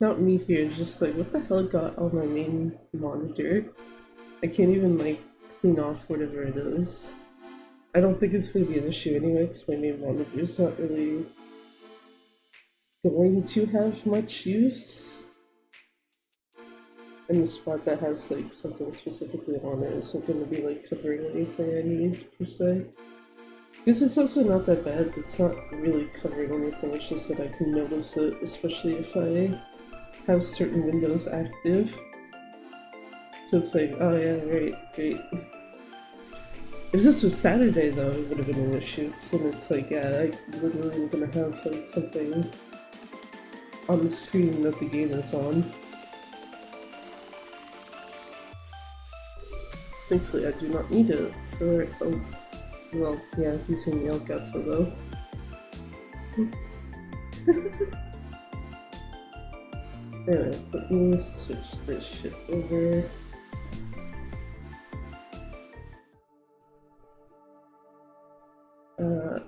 Not me here, just like what the hell got on my main monitor? I can't even like clean off whatever it is. I don't think it's gonna be an issue anyway, because my main monitor is not really going to have much use. And the spot that has like something specifically on it isn't gonna be like covering anything I need per se. Because it's also not that bad, it's not really covering anything, it's just that I can notice it, especially if I have certain windows active. So it's like, oh yeah, right. If this was Saturday though, it would have been an issue. So then it's like, yeah, I literally am gonna have like something on the screen that the game is on. Thankfully I do not need it for, oh, well, yeah, using the Elgato though. Anyway, let me switch this shit over.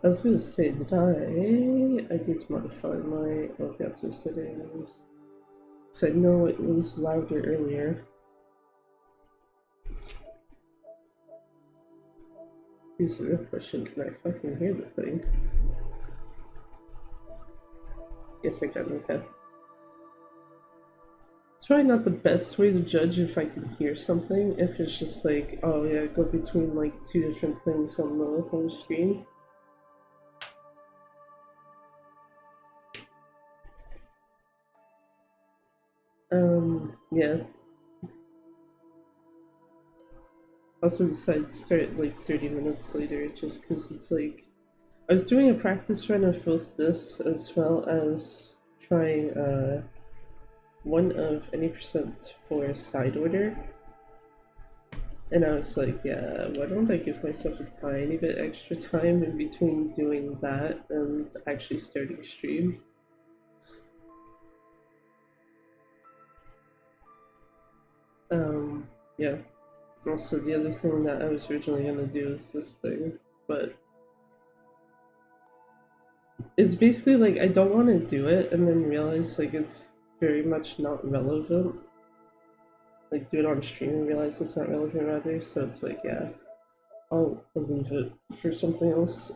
I was gonna say, did I did modify my Elgato settings. Because I know it was louder earlier. Here's the real question, can I fucking hear the thing? Yes, I can, okay. It's probably not the best way to judge if I can hear something, if it's just like, oh yeah, go between like two different things on the home screen. Yeah. Also decided to start like 30 minutes later just because it's like, I was doing a practice run of both this as well as trying one of any percent for side order. And I was like, yeah, why don't I give myself a tiny bit extra time in between doing that and actually starting stream? Yeah. Also, the other thing that I was originally gonna do is this thing, but it's basically like I don't want to do it and then realize like it's very much not relevant. Like do it on stream and realize it's not relevant rather. So it's like, yeah, I'll leave it for something else.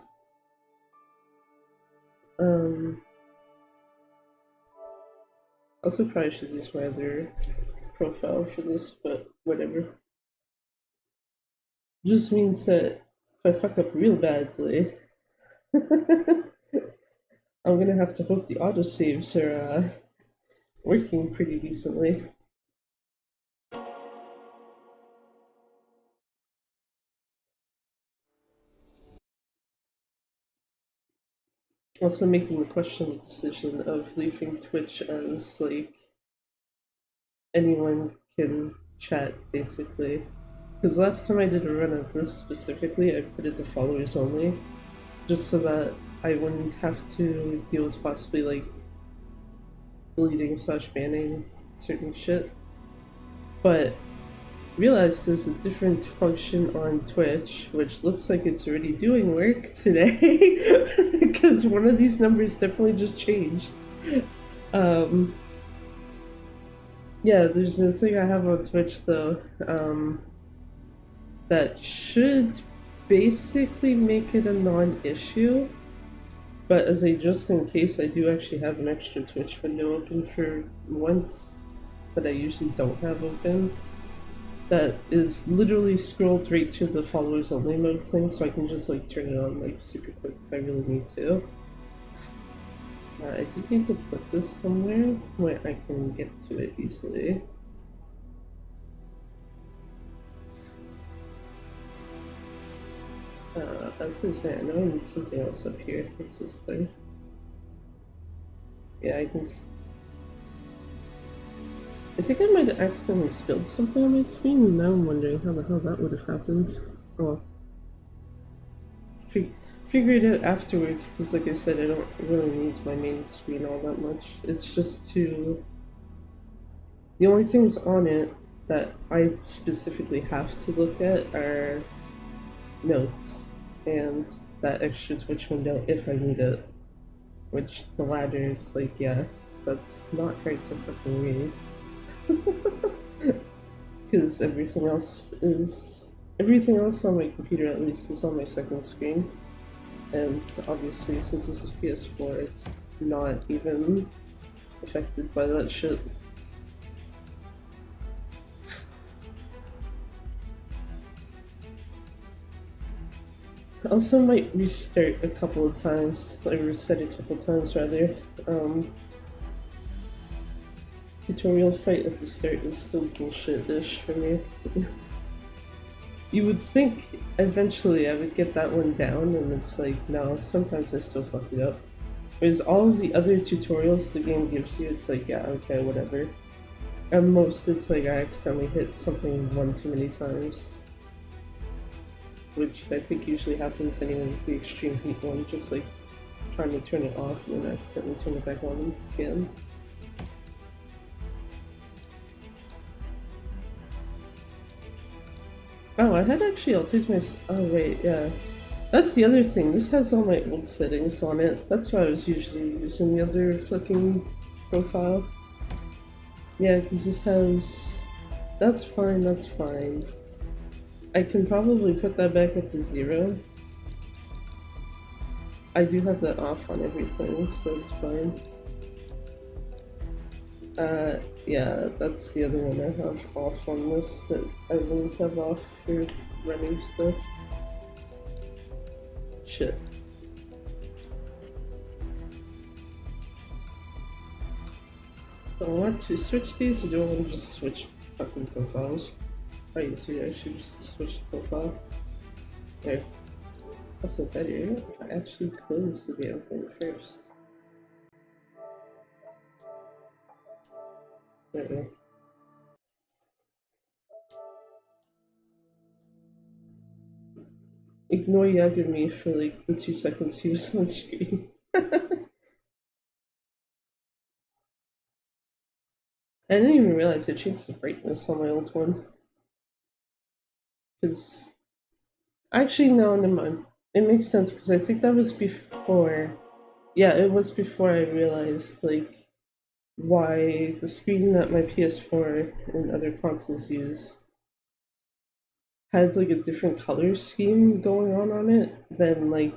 Also probably should use my other profile for this, but whatever. Just means that if I fuck up real badly, I'm gonna have to hope the autosaves are working pretty decently. Also making the questionable decision of leaving Twitch as like anyone can chat basically. Because last time I did a run of this specifically, I put it to followers only, just so that I wouldn't have to deal with possibly like deleting slash banning certain shit. But realized there's a different function on Twitch, which looks like it's already doing work today, because one of these numbers definitely just changed. Yeah, there's a thing I have on Twitch though, that should basically make it a non-issue. But as a just in case, I do actually have an extra Twitch window open for once that I usually don't have open. That is literally scrolled right to the followers only mode thing, so I can just like turn it on like super quick if I really need to. I do need to put this somewhere where I can get to it easily. I was gonna say, I know I need something else up here. What's this thing? Yeah, I can. I think I might have accidentally spilled something on my screen, and now I'm wondering how the hell that would have happened. Oh. Figure it out afterwards, because like I said, I don't really need my main screen all that much. It's just to... The only things on it that I specifically have to look at are notes and that extra Twitch window if I need it. Which, the latter, it's like, yeah, that's not hard to fucking read. Because everything else on my computer at least is on my second screen. And obviously since this is PS4 it's not even affected by that shit. I also might restart a couple of times, or reset a couple of times rather. Tutorial fight at the start is still bullshit-ish for me. You would think eventually I would get that one down, and it's like, no, sometimes I still fuck it up. Whereas all of the other tutorials the game gives you, it's like, yeah, okay, whatever. At most, it's like I accidentally hit something one too many times. Which I think usually happens anyway with the extreme heat one, just like trying to turn it off and then accidentally turn it back on again. Oh, I had actually altered my. Oh, wait, yeah. That's the other thing. This has all my old settings on it. That's why I was usually using the other fucking profile. Yeah, because this has. That's fine, that's fine. I can probably put that back up to 0. I do have that off on everything, so it's fine. Yeah, that's the other one I have off on this that I wouldn't have off for running stuff. Shit. Do I want to switch these or do I want to just switch fucking profiles? Right, so I should just switch the profile. There. Also better if I actually close the damn thing first. There we go. Ignore Yagami for like the 2 seconds he was on screen. I didn't even realize I changed the brightness on my old one. Because. Actually, no, never mind. It makes sense because I think that was before. Yeah, it was before I realized, like, why the screen that my PS4 and other consoles use had, like, a different color scheme going on it than, like,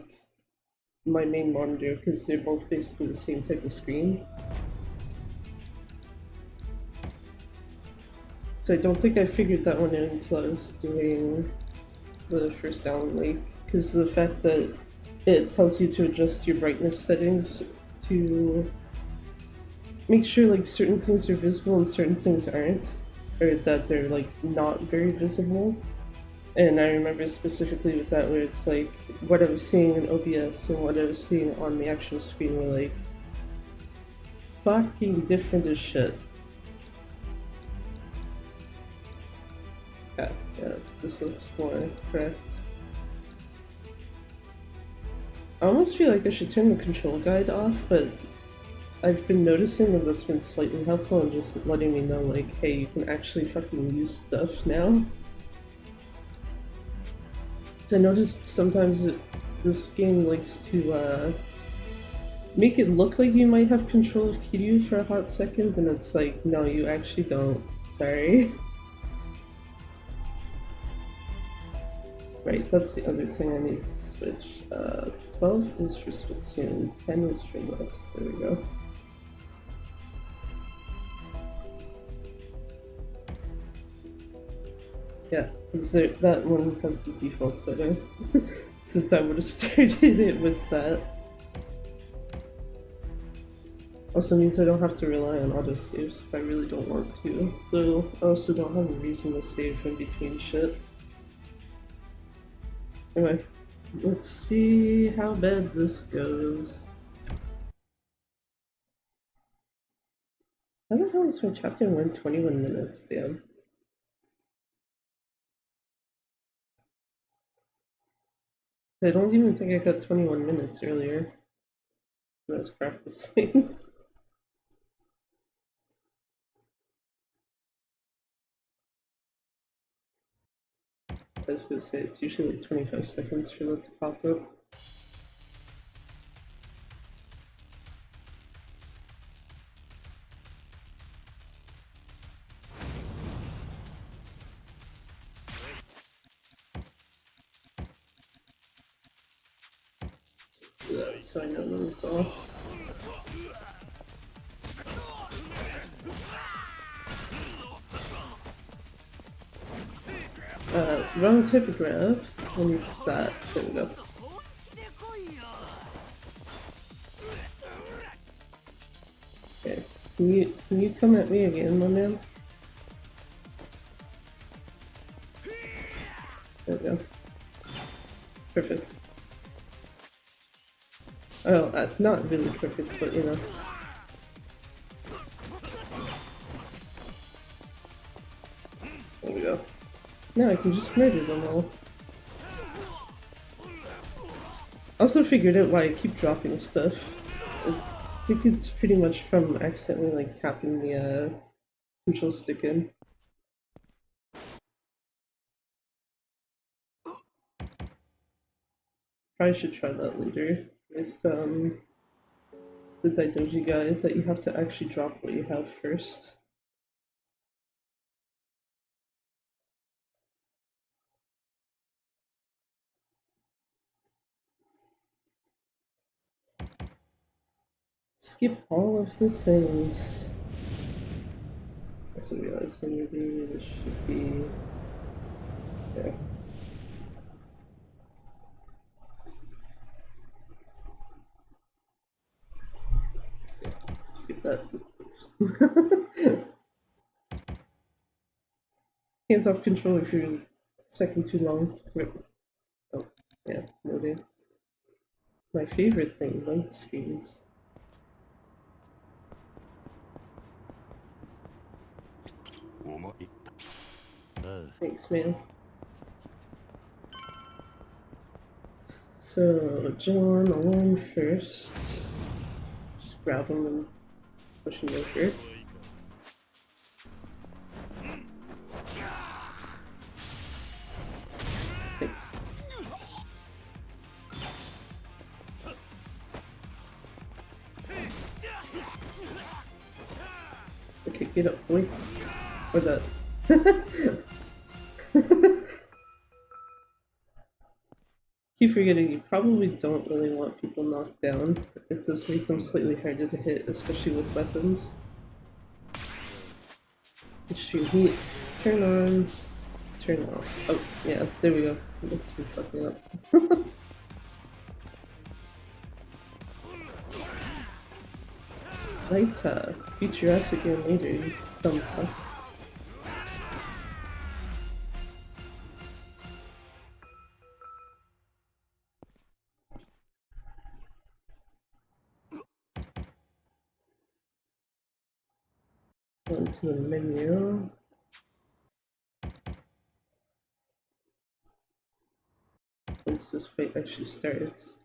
my main monitor because they're both basically the same type of screen. So I don't think I figured that one out until I was doing the first Alan Wake, because the fact that it tells you to adjust your brightness settings to make sure like certain things are visible and certain things aren't, or that they're like not very visible. And I remember specifically with that where it's like what I was seeing in OBS and what I was seeing on the actual screen were like fucking different as shit. Yeah, this looks more correct. I almost feel like I should turn the control guide off, but I've been noticing that that's been slightly helpful and just letting me know, like, hey, you can actually fucking use stuff now. Because I noticed sometimes this game likes to make it look like you might have control of Kiryu for a hot second, and it's like, no, you actually don't. Sorry. Right, that's the other thing I need to switch. 12 is for Splatoon, 10 is for this. There we go. Yeah, because that one has the default setting. Since I would have started it with that. Also means I don't have to rely on autosaves if I really don't want to. Though I also don't have a reason to save in between shit. Anyway, let's see how bad this goes. How the hell is my chapter 1 21 minutes? Damn. I don't even think I got 21 minutes earlier when I was practicing. I was gonna say it's usually like 25 seconds for that to pop up. that so I know when it's off. Wrong type of grab. I need that. There we go. Okay. Can you come at me again, my man? There we go. Perfect. Oh, not really perfect, but you know. There we go. Now I can just murder them all. Also figured out why I keep dropping stuff. I think it's pretty much from accidentally like tapping the control stick in. Probably should try that later with the Daidoji guy, that you have to actually drop what you have first. Skip all of the things. I also realized that maybe this should be there. Skip that. Hands off control if you're a second too long. Rip. Oh, yeah, noted. My favorite thing, light screens. Thanks, man. So, John alone first. Just grab him and push him over. Thanks. Okay, get up, boy. Or that. Keep forgetting you probably don't really want people knocked down. It does make them slightly harder to hit, especially with weapons. Extreme heat. Turn on. Turn off. Oh, yeah, there we go. That's me fucking up. Light, beat your ass again later, you dumb fuck. Go into the menu. Once this fight actually starts.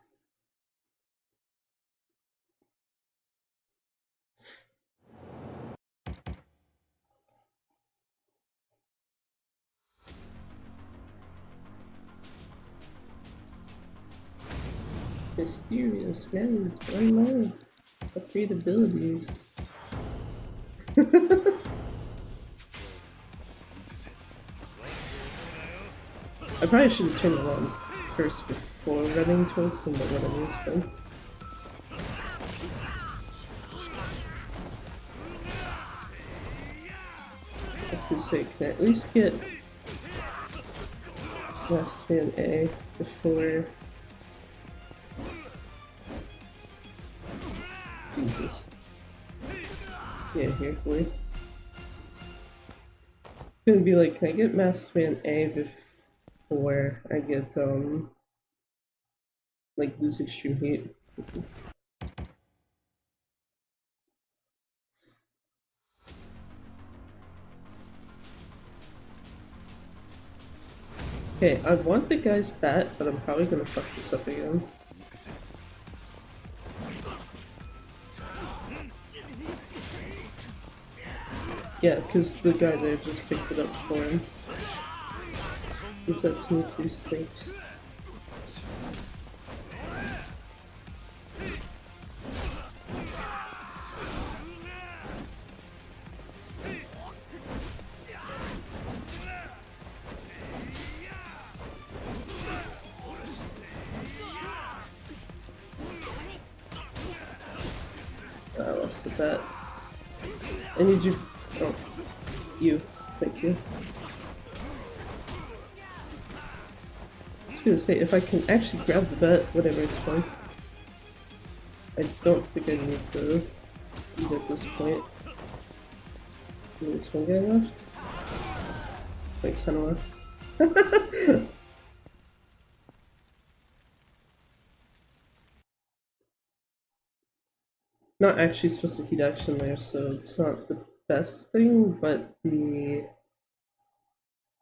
Mysterious, man, unload. Upgrade abilities. I probably should have turned it on first before running towards them, but running is fun. I was gonna say, can I at least get last man A before... Jesus. Yeah, here, boy. It's gonna be like, can I get Masked Man A before I get, like, lose extreme heat? Okay, I want the guy's bat, but I'm probably gonna fuck this up again. Yeah, because the guy there just picked it up for him. Give that to me, please, thanks. place the bet. I need you. Oh, you. Thank you. I was gonna say, if I can actually grab the bet, whatever, it's fine. I don't think I need to eat at this point. There's one guy left. Thanks, Hanoa. Not actually supposed to heat action there, so it's not the best thing, but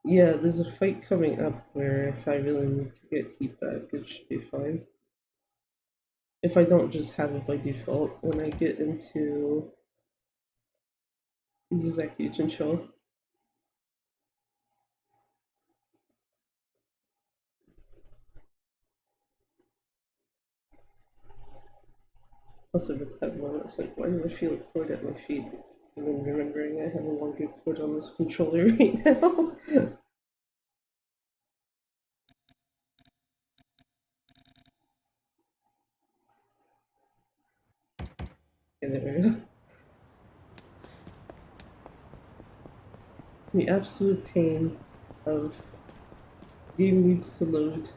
yeah, there's a fight coming up where if I really need to get heat back, it should be fine. If I don't just have it by default when I get into Izaki Chinchou. Also with that one, it's like, why do I feel a cord at my feet? And then remembering I have a longer cord on this controller right now. Okay, there we go. The absolute pain of game needs to load.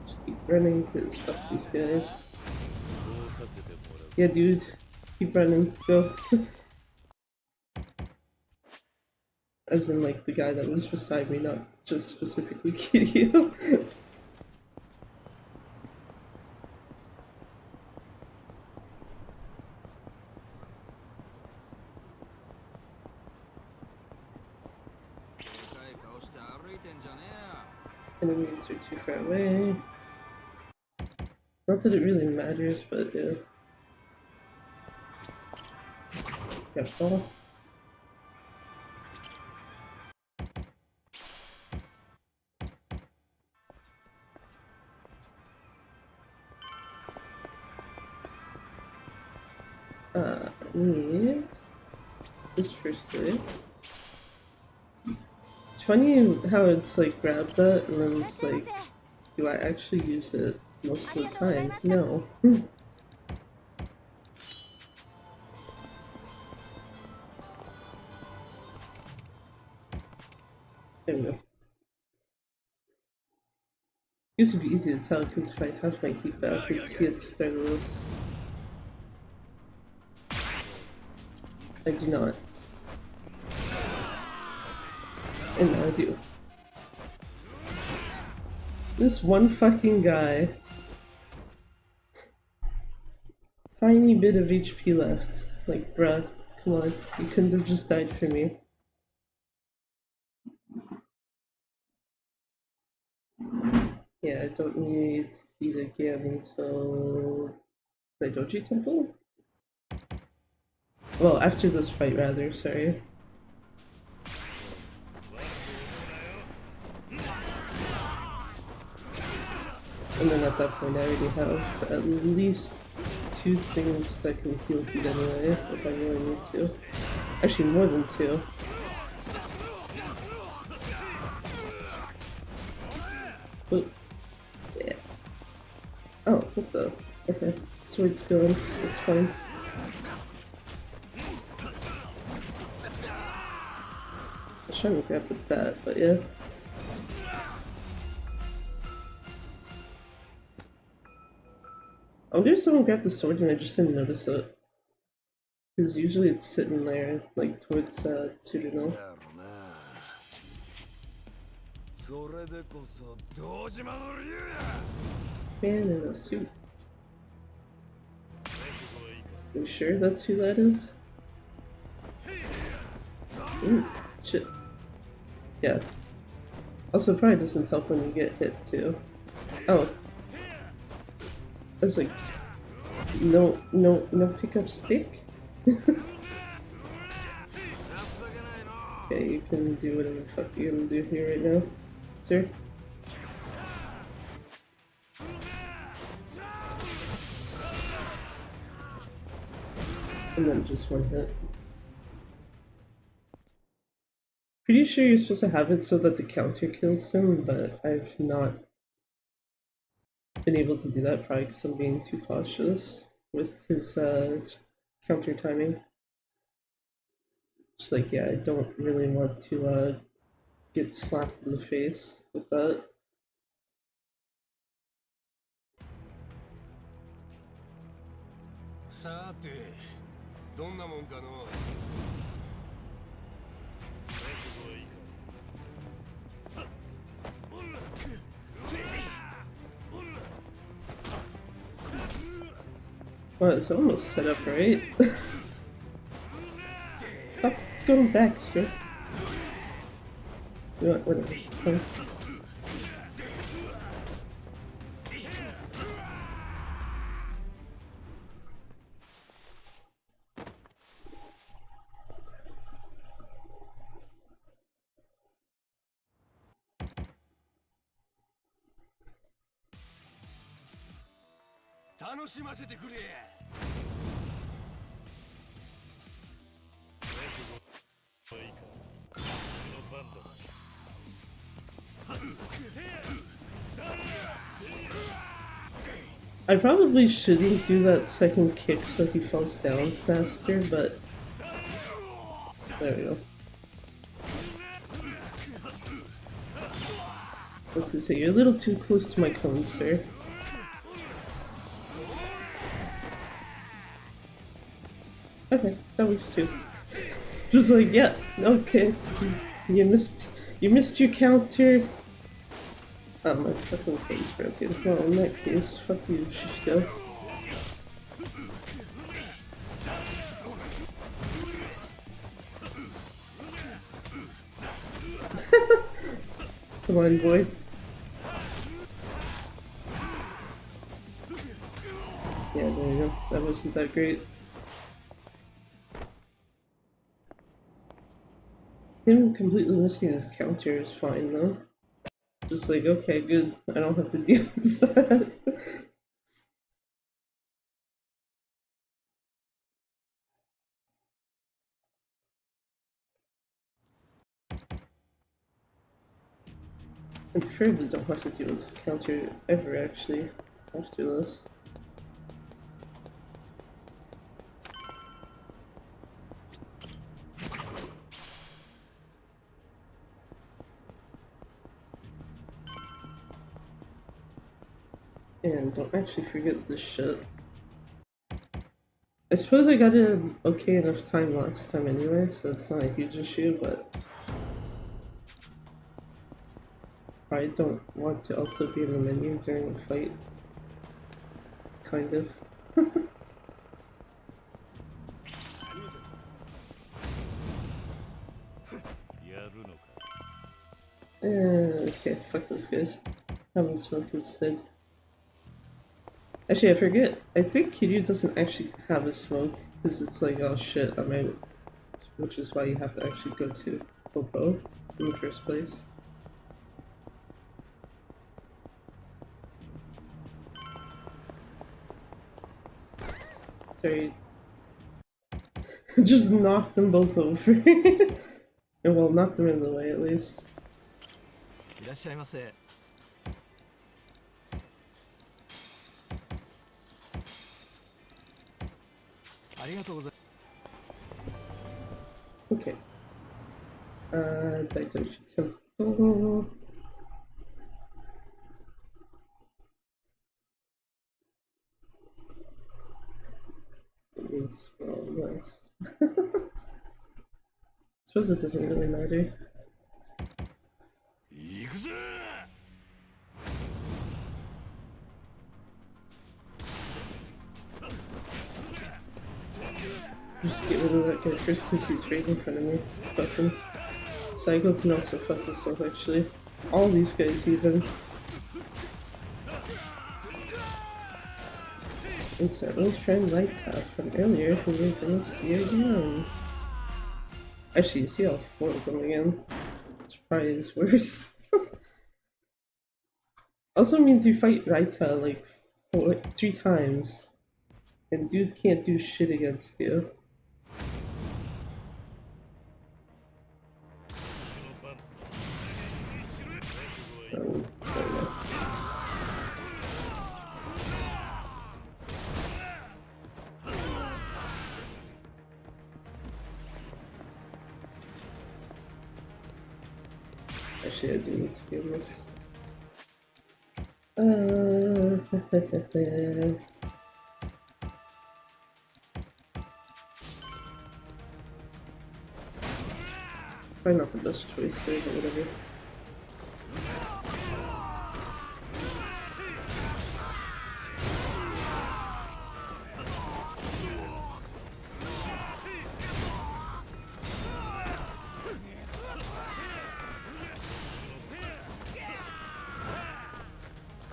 Just keep running because fuck these guys. Yeah, dude, keep running, go. As in, like, the guy that was beside me, not just specifically Kiryu. Enemies are too far away. Not that it really matters, but yeah. Got fall. Need this first aid. It's funny how it's like grab that and then it's like, do I actually use it most of the time? No. There we go. Used to be easy to tell because if I have my heat back, I could see it start of this. I do not. And now I do. This one fucking guy. Tiny bit of HP left. Like, bruh, come on. You couldn't have just died for me. Yeah, I don't need heat again until Daidoji Temple? Well, after this fight, rather, sorry. And then at that point, I already have at least 2 things that can heal heat anyway, if I really need to. Actually, more than 2. Oh, yeah. Oh, what the? Okay, sword's going. It's fine. I was trying to grab the bat, but yeah. I wonder if someone grabbed the sword and I just didn't notice it. Because usually it's sitting there, like towards Tsuruno. Man in a suit. You sure that's who that is? Ooh, shit. Yeah. Also, probably doesn't help when you get hit too. Oh. That's like no pickup stick? Okay, you can do whatever the fuck you're gonna do here right now, sir. And then just one hit. Pretty sure you're supposed to have it so that the counter kills him, but I've not been able to do that probably because I'm being too cautious with his counter timing. Just like, yeah, I don't really want to get slapped in the face with that. Well, it's almost set up right. Stop going back, sir. You know what, whatever. Fine. I probably shouldn't do that second kick so he falls down faster, but there we go. I was gonna say, you're a little too close to my cone, sir. Okay, that works too. Just like, yeah, okay. You missed your counter. Oh, my fucking face broken. Well, in that case, fuck you, Shishko. Come on, boy. Yeah, there you go. That wasn't that great. Him completely missing his counter is fine, though. Just like, okay, good. I don't have to deal with that. I preferably don't have to deal with this counter ever, actually, after this. And don't actually forget this shit. I suppose I got it okay enough time last time anyway, so it's not a huge issue, but I don't want to also be in the menu during the fight. Kind of. Okay, fuck those guys. Have them smoke instead. Actually, I forget. I think Kiryu doesn't actually have a smoke, because it's like, oh shit, I'm out. Which is why you have to actually go to Popo in the first place. Sorry. Just knocked them both over. And well, knocked them in the way at least. Okay. Daitoshi Temple. It means, well, nice. Suppose it doesn't really matter. Just get rid of that guy first because he's right in front of me. Fuck him. Saigo can also fuck himself actually. All these guys even. It's our old friend Lighttop from earlier who we're gonna see again. Actually, you see all four of them again. Which probably is worse. Also means you fight Raita like 3 times. And dude can't do shit against you. Actually, I do need to be on this. Probably not the best choice there, but whatever.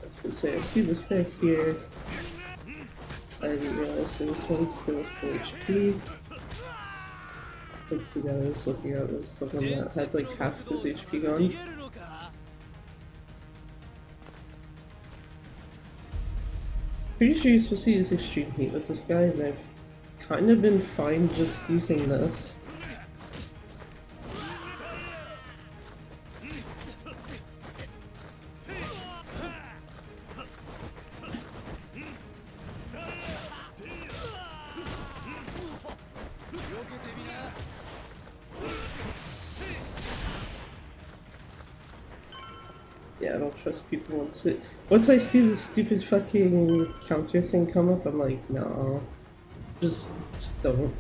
I was gonna say, I see this guy here. I didn't realize this one's still with full HP. That's the guy I was looking at, was the one that had like half his HP gone. Pretty sure you're supposed to use extreme heat with this guy, and I've kind of been fine just using this. Yeah, I don't trust people once I see the stupid fucking counter thing come up, I'm like, no, just don't.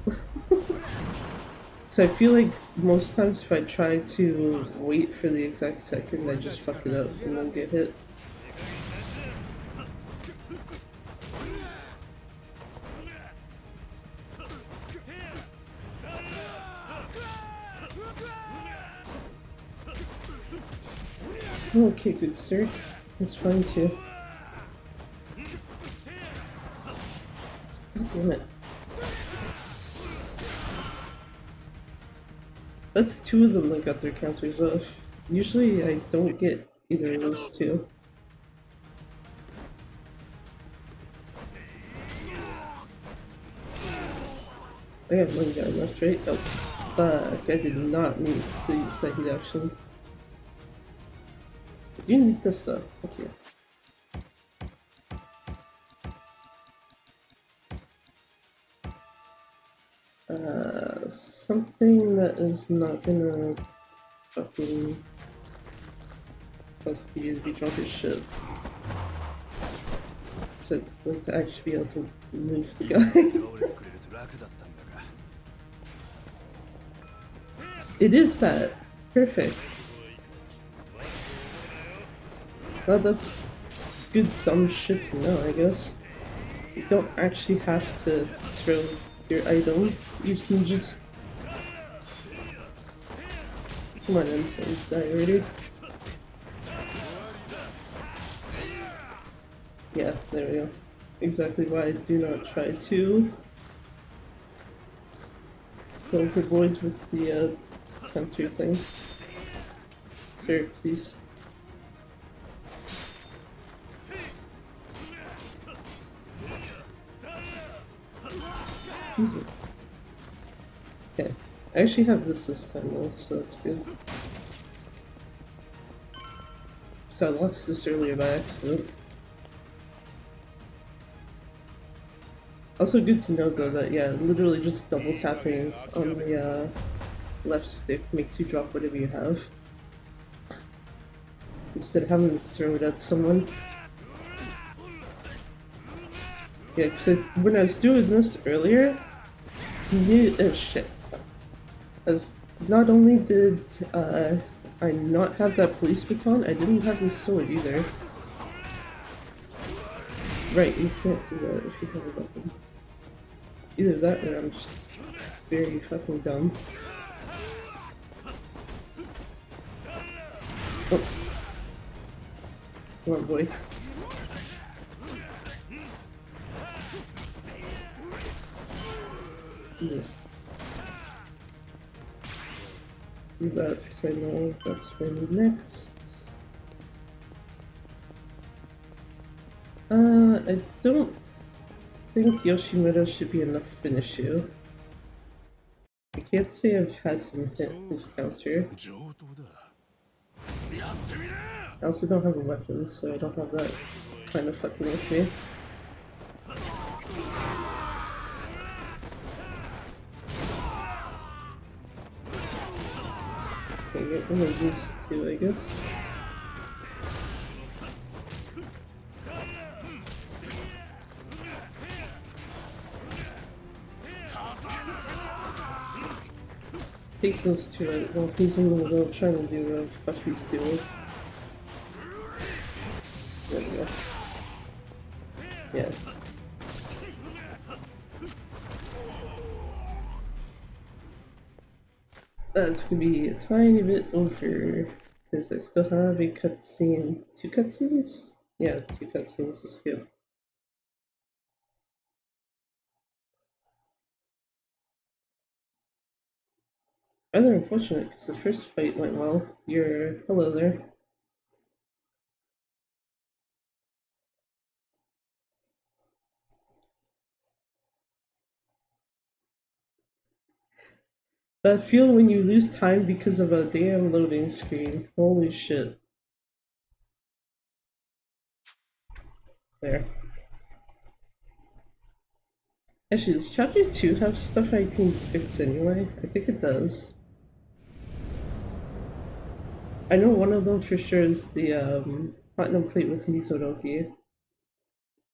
So I feel like most times if I try to wait for the exact second, I just fuck it up and then get hit. Okay, good sir. That's fine too. God damn it. That's two of them that got their counters off. Usually I don't get either of those two. I got one guy left, right? Oh, fuck. I did not need to use that heat action. I do need this though. Okay. Something that is not gonna fucking cause you to be drunk as shit. So I'd like to actually be able to move the guy. It is that. Perfect. Well, that's good dumb shit to know, I guess. You don't actually have to throw your item. You can just... Come on, Ensign, die already. Yeah, there we go. Exactly why I do not try to go overboard with the counter thing. Sir, please. Jesus. Okay. I actually have this time though, so that's good. So I lost this earlier by accident. Also good to know though that, yeah, literally just double tapping on the left stick makes you drop whatever you have. Instead of having to throw it at someone. Yeah, because when I was doing this earlier, shit. As not only did I not have that police baton, I didn't have this sword either. Right, you can't do that if you have a weapon. Either that or I'm just very fucking dumb. Oh. Come on, boy. Jesus. Do that because I know that's for me next. I don't think Yoshimura should be enough to finish you. I can't say I've had him hit his counter. I also don't have a weapon, so I don't have that kind of fucking with me. Okay, get like these two, I guess. Take those two out while he's in the middle trying to do what the fuck he's doing. There we go. Yeah. That's gonna be a tiny bit over, because I still have a cutscene. 2 cutscenes? Yeah, 2 cutscenes to skip. Rather unfortunate, because the first fight went well. Hello there. That feel when you lose time because of a damn loading screen. Holy shit. There. Actually, does chapter 2 have stuff I can fix anyway? I think it does. I know one of them for sure is the platinum plate with Misodoki.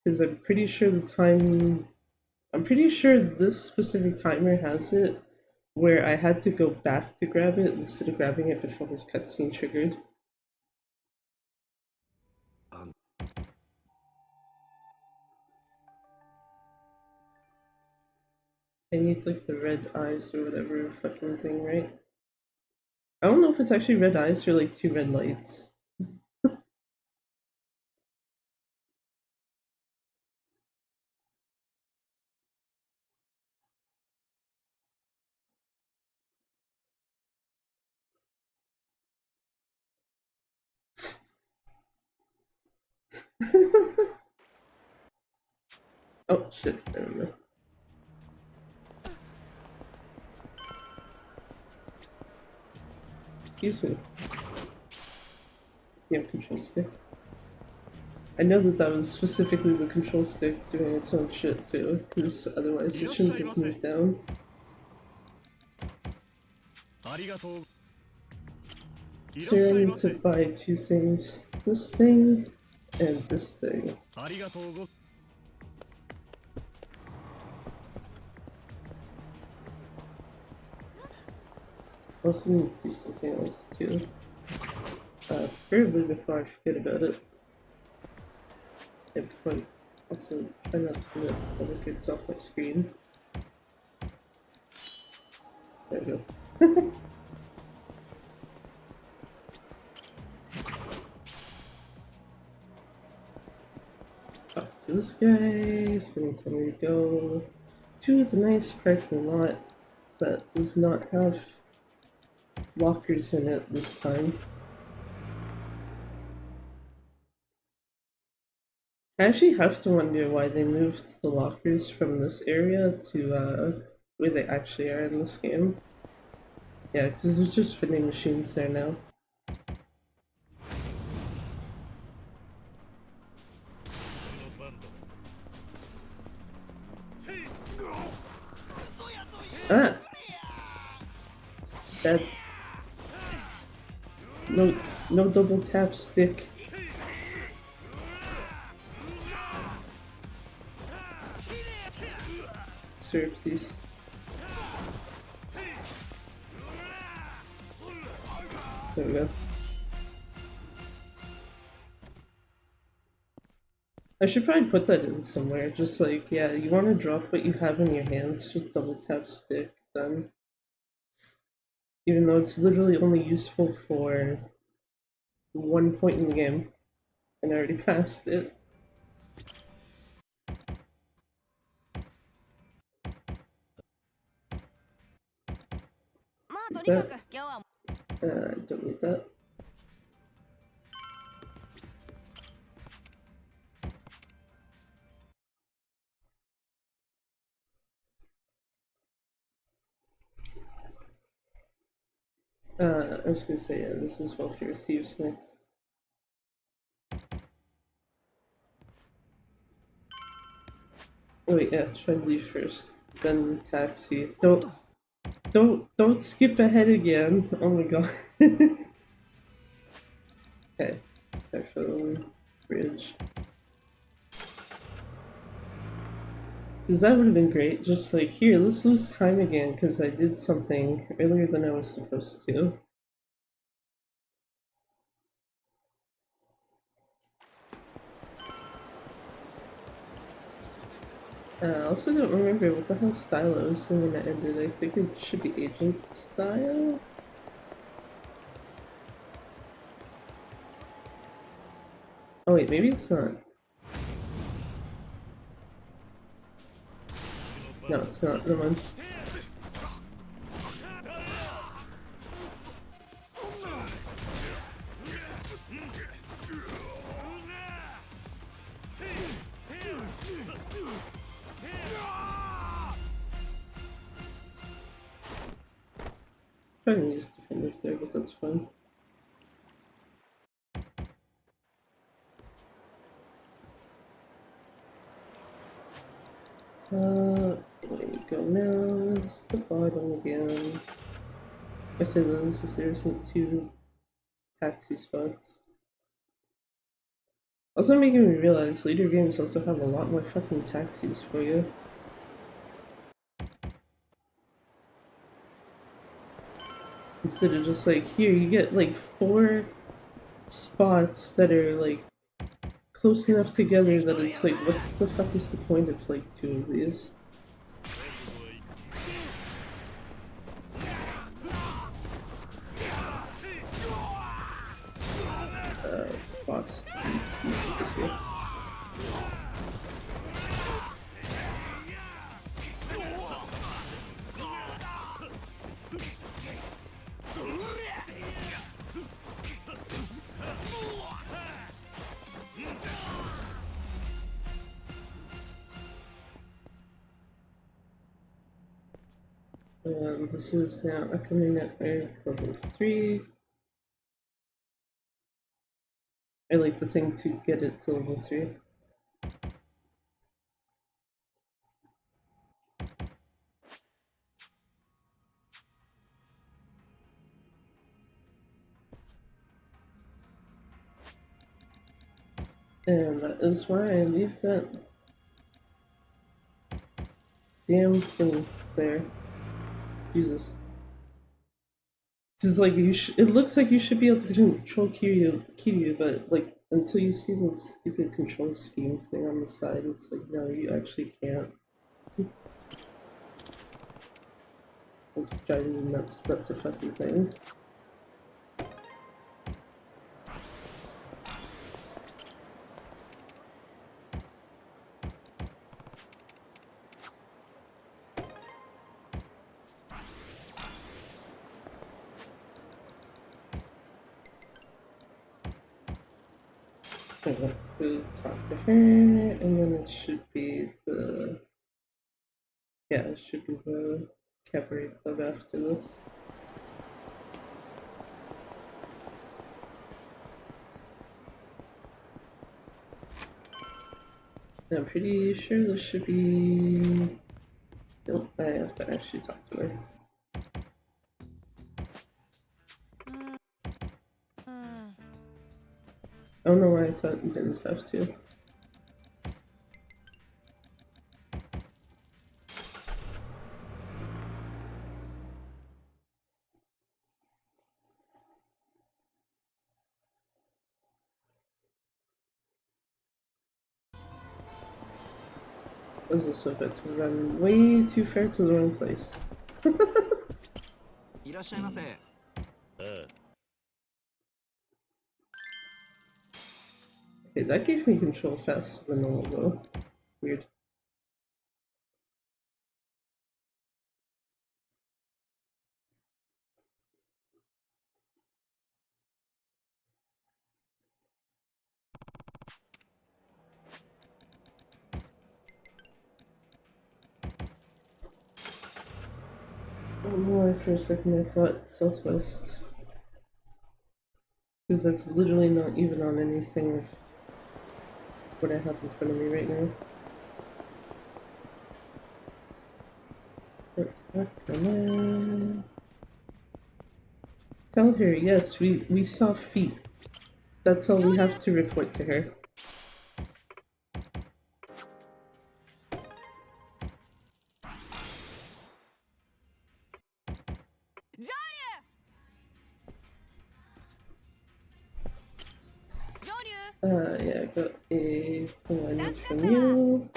Because I'm pretty sure I'm pretty sure this specific timer has it where I had to go back to grab it instead of grabbing it before his cutscene triggered. I need like the red eyes or whatever fucking thing, right? I don't know if it's actually red eyes or like 2 red lights. Oh shit, I don't know. Excuse me. Damn control stick. I know that was specifically the control stick doing its own shit too, because otherwise it shouldn't have moved down. So I need to buy 2 things. This thing and this thing. Also need to do something else too. Preferably before I forget about it. And before I also try not to let other kids off my screen. There we go. Talk to this guy. He's gonna tell me to go to the nice parking lot that does not have lockers in it this time. I actually have to wonder why they moved the lockers from this area to where they actually are in this game. Yeah, because there's just vending machines there now. Ah! That... No double tap stick. Sir, please. There we go. I should probably put that in somewhere. Just like, yeah, you want to drop what you have in your hands, just double tap stick, done. Even though it's literally only useful for 1 point in the game, and I already passed it. That. I don't need that. I was gonna say, yeah, this is Welfare Thieves next. Oh, wait, yeah, try to leave first, then taxi. Don't skip ahead again. Oh my god. Okay, typhoon, bridge. Because that would have been great, just like, here, let's lose time again, because I did something earlier than I was supposed to. I also don't remember what the hell style I was in when it ended. I think it should be agent style? Oh wait, maybe it's not. No, it's not. Never mind. Trying to use defender there, but that's fine. There we go now. This is the bottom again. I say those if there isn't two taxi spots. Also making me realize later games also have a lot more fucking taxis for you. Instead of just like, here, you get like 4 spots that are like close enough together that it's like, what's the fuck is the point of like 2 of these? Boss. This is now coming at level 3. I like the thing to get it to level 3. And that is why I leave that damn thing there. Jesus. It's like it looks like you should be able to control Kiryu, but like until you see the stupid control scheme thing on the side, it's like no, you actually can't. It's driving me nuts. That's a fucking thing. I have to talk to her, and then it should be the it should be the cabaret club after this. And I'm pretty sure this should be. Nope, I have to actually talk to her. I don't know why I thought you didn't have to. This is so good to run way too far to the wrong place. Okay, that gave me control faster than normal though. Weird. I don't know why for a second I thought southwest. Because that's literally not even on anything of what I have in front of me right now. Come on. Tell her, yes, we saw feet. That's all we have to report to her. Yeah, I got a alignment from you.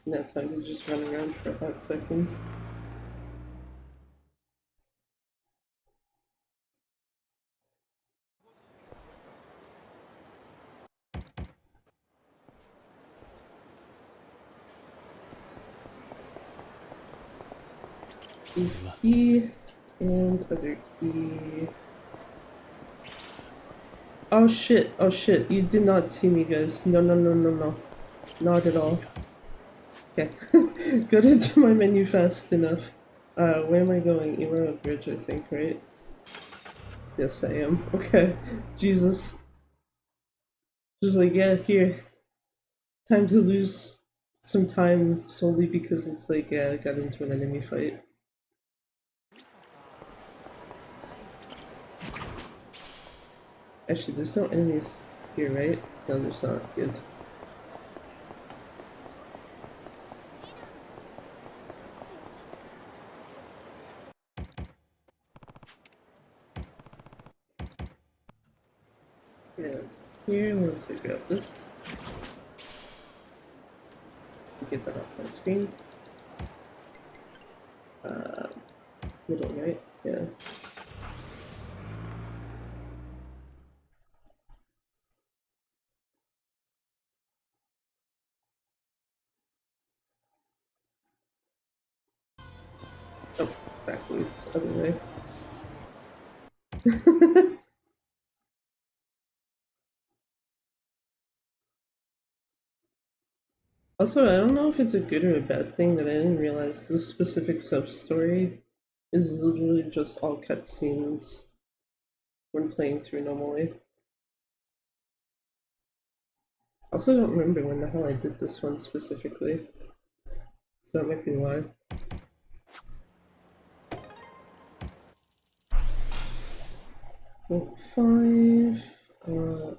Now time to just run around for a hot second. Key and other key. Oh shit, you did not see me, guys. No, no, no, no, no. Not at all. Okay. Got into my menu fast enough. Where am I going? Imara Bridge, I think, right? Yes, I am. Okay. Jesus. Just like, yeah, here. Time to lose some time solely because it's like, yeah, I got into an enemy fight. Actually, there's no enemies here, right? No, there's not. Good. Yeah, here, once I grab this, get that off my screen. Middle, right? Yeah. Oh, backwards, other way. Also, I don't know if it's a good or a bad thing that I didn't realize this specific sub-story is literally just all cutscenes when playing through normally. Also, don't remember when the hell I did this one specifically, so that might be why. Oh, 5, yeah.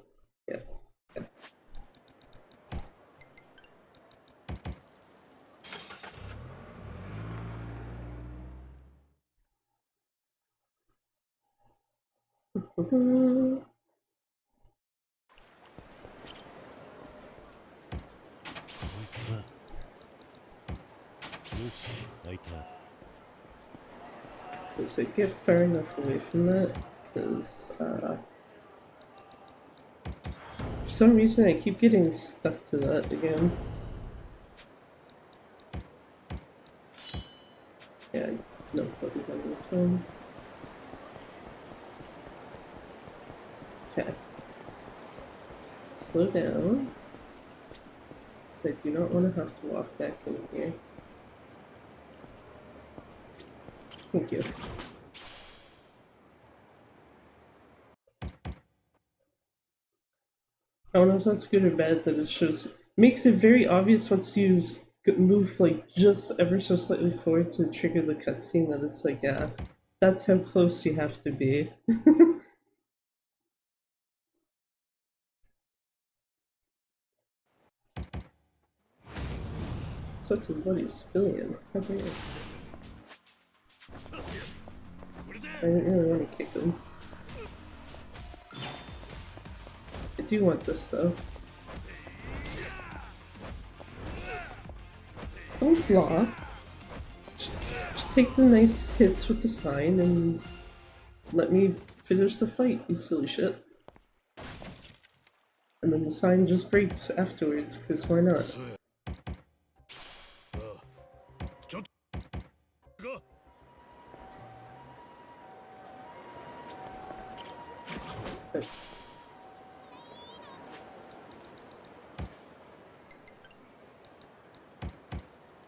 Does it get far enough away from that? Because, for some reason I keep getting stuck to that again. Yeah, no focus on this one. Okay. Slow down. I do not want to have to walk back in here. Thank you. I don't know if that's good or bad that it shows. Makes it very obvious once you move like just ever so slightly forward to trigger the cutscene that it's like, yeah, that's how close you have to be. So it's a bloody civilian. How dare you? I didn't really want to kick him. I do want this though. Don't block. Just take the nice hits with the sign and let me finish the fight, you silly shit. And then the sign just breaks afterwards, because why not? Okay.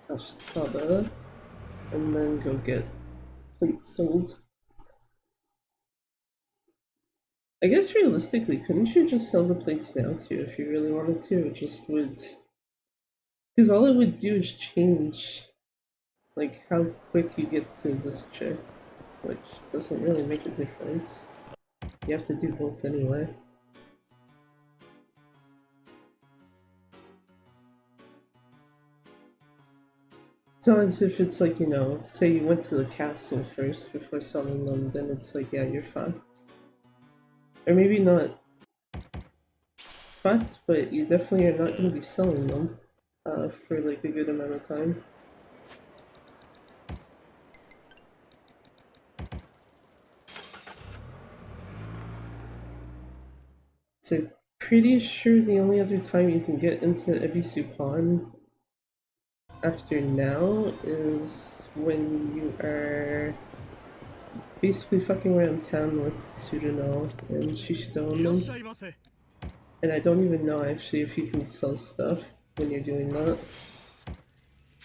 I'll just cover and then go get plates sold. I guess realistically, couldn't you just sell the plates now too if you really wanted to? It just would Because all it would do is change, like, how quick you get to this chick, which doesn't really make a difference. You have to do both anyway. It's not as if it's like, you know, say you went to the castle first before selling them, then it's like, yeah, you're fucked. Or maybe not fucked, but you definitely are not going to be selling them for like a good amount of time. So pretty sure the only other time you can get into Ebisu Pond after now is when you are basically fucking around town with Tsuruno and Shishido. And I don't even know actually if you can sell stuff when you're doing that.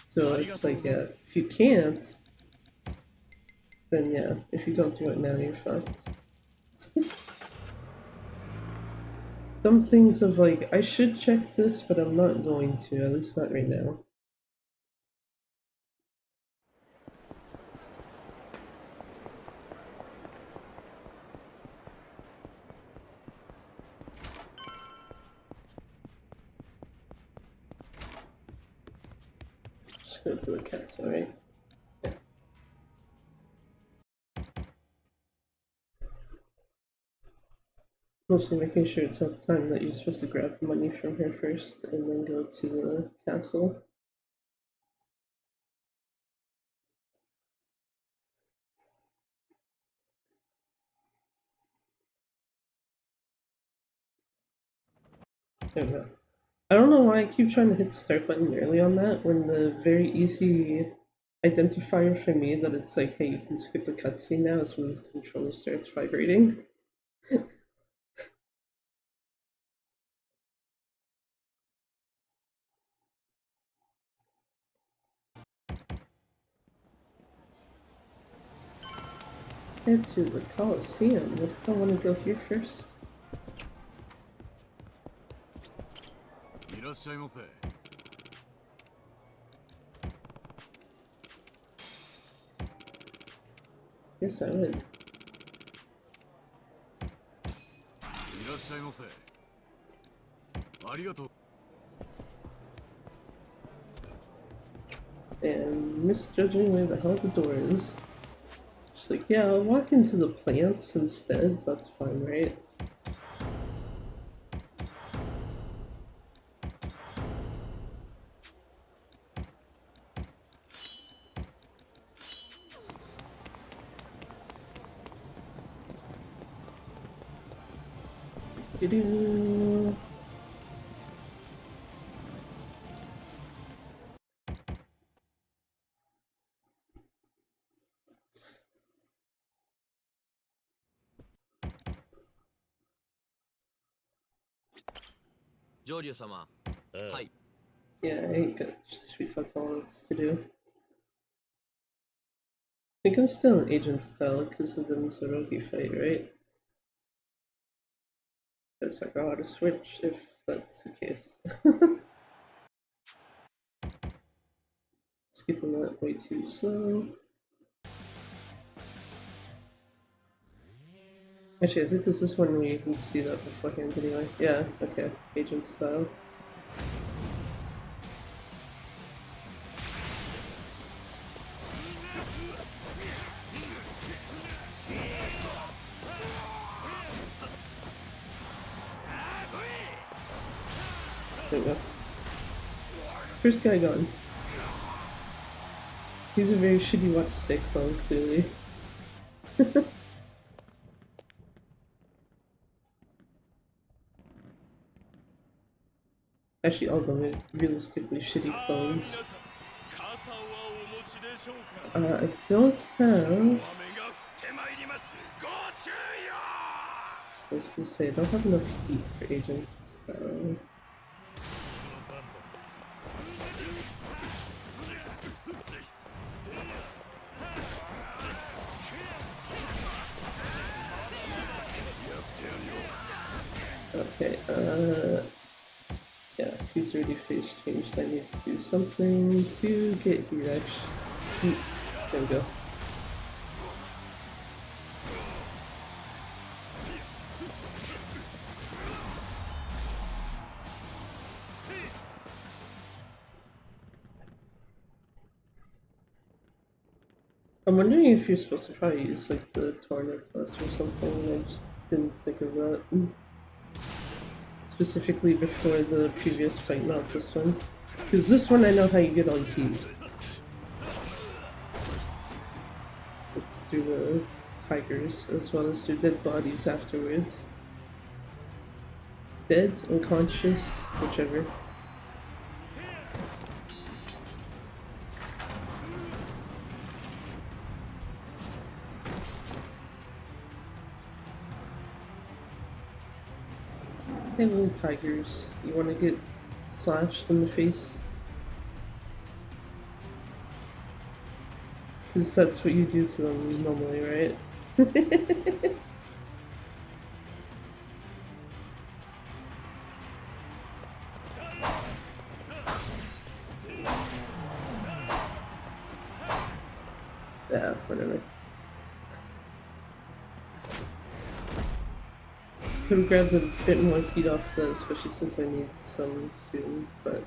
So it's like, yeah, if you can't, then yeah, if you don't do it now, you're fucked. Some things of like, I should check this, but I'm not going to, at least not right now. Just go to the castle, right? Yeah. Mostly making sure it's not time that you're supposed to grab money from her first and then go to the castle. There we go. I don't know why I keep trying to hit start button early on that when the very easy identifier for me that it's like, hey, you can skip the cutscene now is when the controller starts vibrating. Head to the Coliseum. What if I want to go here first? Yes, I would. And misjudging where the hell the door is. She's like, yeah, I'll walk into the plants instead. That's fine, right? Doo-doo. Yeah, I ain't got sweet fuck all else to do. I think I'm still in agent style because of the Misorogi fight, right? It's like, oh, to switch if that's the case. Skipping that way too slow. Actually, I think this is when we can see that beforehand anyway. Yeah, okay, agent style. There we go. First guy gone. He's a very shitty Watsude clone, clearly. Actually, all of them are realistically shitty clones. I don't have... I was gonna say, I don't have enough heat for agents, so... Okay, yeah, he's already face changed, I need to do something to get here actually. There we go. I'm wondering if you're supposed to probably use like the Tornado Plus or something. I just didn't think of that. Specifically before the previous fight, not this one. Because this one I know how you get on heat. It's through the tigers as well as through dead bodies afterwards. Dead, unconscious, whichever. Hey little tigers, you want to get slashed in the face? Because that's what you do to them normally, right? Yeah, whatever. Could have grabbed a bit more heat off that, especially since I need some soon, but...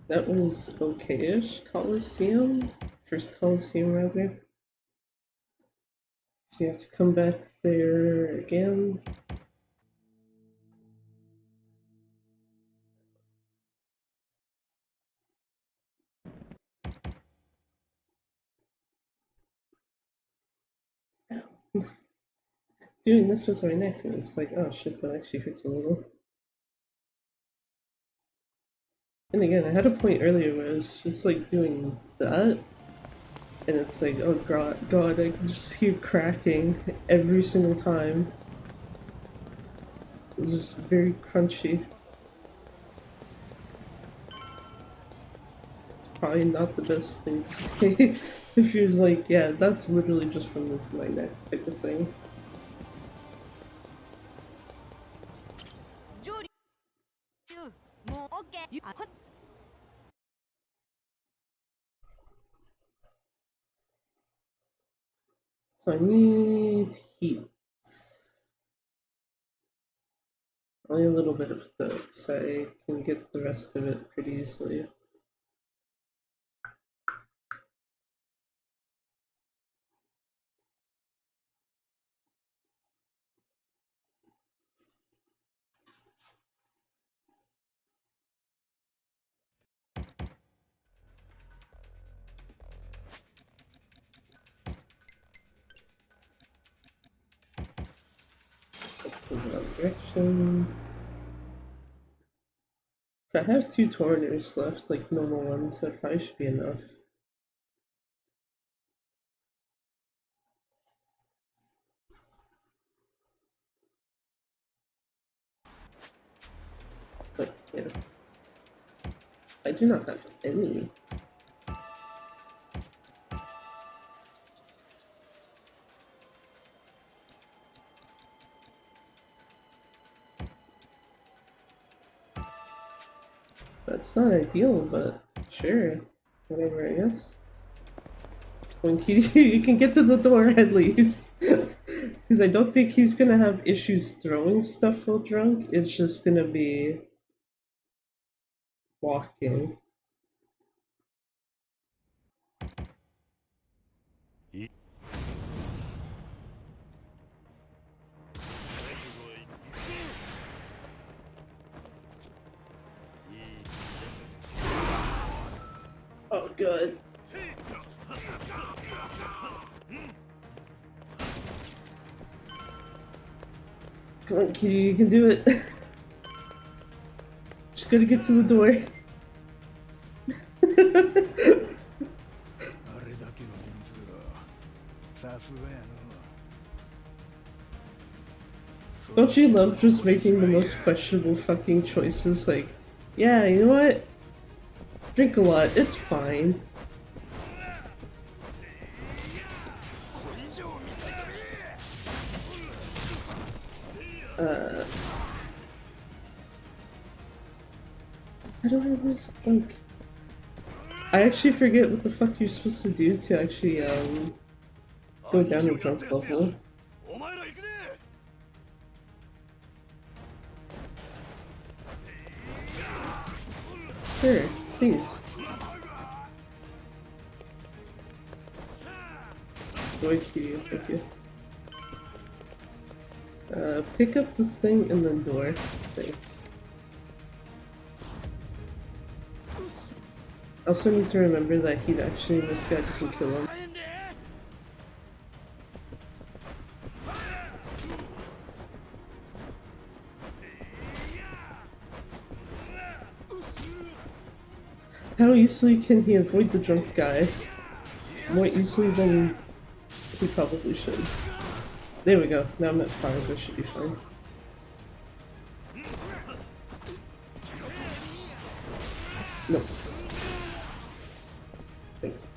That was okay-ish. Coliseum? First Coliseum, rather. So you have to come back there again. Doing this with my neck, and it's like, oh shit, that actually hurts a little. And again, I had a point earlier where I was just like doing that, and it's like, oh god, I can just hear cracking every single time. It was just very crunchy. It's probably not the best thing to say if you're like, yeah, that's literally just from my neck type of thing. So I need heat. Only a little bit of that, so I can get the rest of it pretty easily. In that direction. If I have 2 Torners left, like normal ones, that probably should be enough. But, yeah. I do not have any. That's not ideal, but sure. Whatever, I guess. When you can get to the door at least. Because I don't think he's gonna have issues throwing stuff while drunk. It's just gonna be walking. Oh, good. Come on, Kiryu, you can do it. Just gotta get to the door. Don't you love just making the most questionable fucking choices? Like, yeah, you know what? Drink a lot, it's fine. I don't have this drunk. I actually forget what the fuck you're supposed to do to actually go down a drunk level. Sure, please. Boy, Kiryu, thank you. Pick up the thing in the door. Thanks. Also need to remember that he'd actually, this guy doesn't kill him. How easily can he avoid the drunk guy? More easily than he probably should. There we go. Now I'm at 5, I should be fine. Nope. Thanks.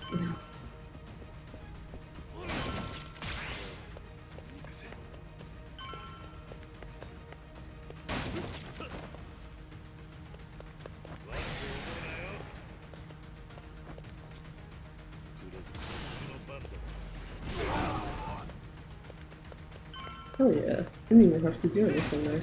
Oh yeah, didn't even have to do anything there.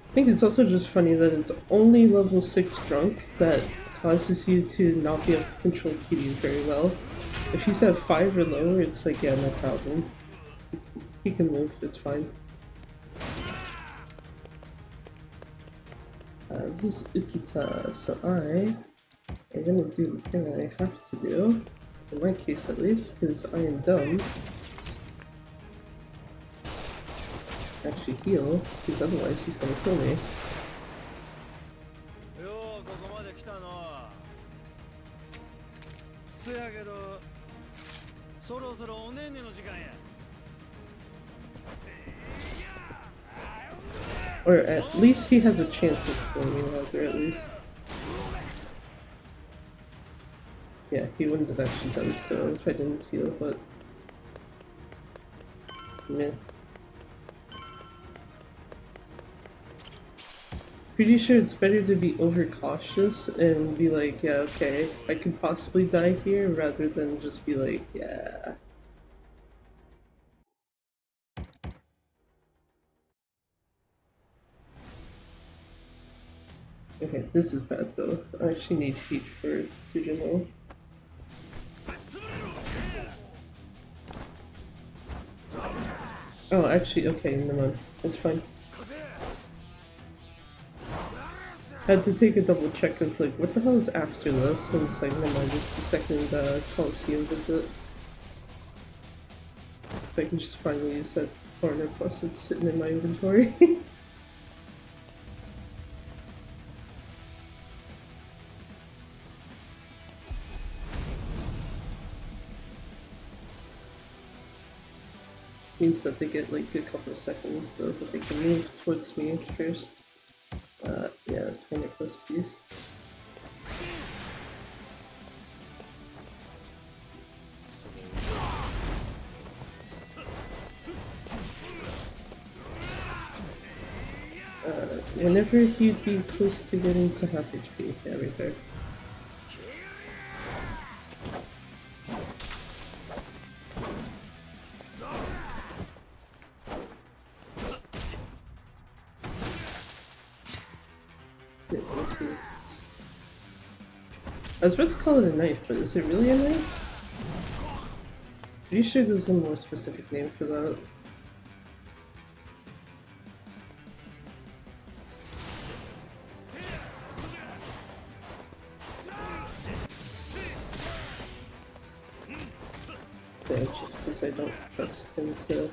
I think it's also just funny that it's only level 6 drunk that causes you to not be able to control Kiryu very well. If he's at 5 or lower, it's like, yeah, no problem. He can move, it's fine. This is Ukita, so I am gonna do the thing I have to do, in my case at least, because I am dumb. Actually heal, because otherwise he's gonna kill me. Or at least he has a chance of killing me, rather, at least. Yeah, he wouldn't have actually done so if I didn't heal, but... meh. Pretty sure it's better to be overcautious and be like, yeah, okay, I could possibly die here, rather than just be like, yeah. Okay, this is bad though. I actually need heat for Tsujumo. Oh, actually, okay, never mind. That's fine. I had to take a double check of like, what the hell is after this? And it's like, never mind, it's the second Coliseum visit. So I can just finally use that corner, plus it's sitting in my inventory. Means that they get like a couple of seconds so that they can move towards me first. Yeah, 20 plus please. Whenever he'd be close to getting to half HP, yeah, right there. I was about to call it a knife, but is it really a knife? Pretty sure there's a more specific name for that. Yeah, just because I don't trust him to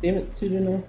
Damn it, Tsuruno.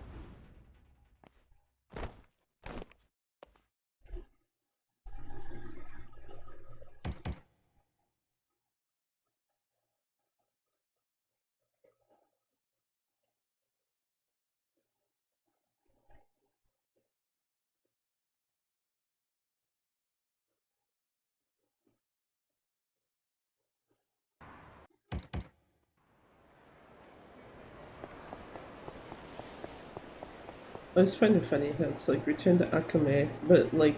I always find it funny how it's like return to Akame, but like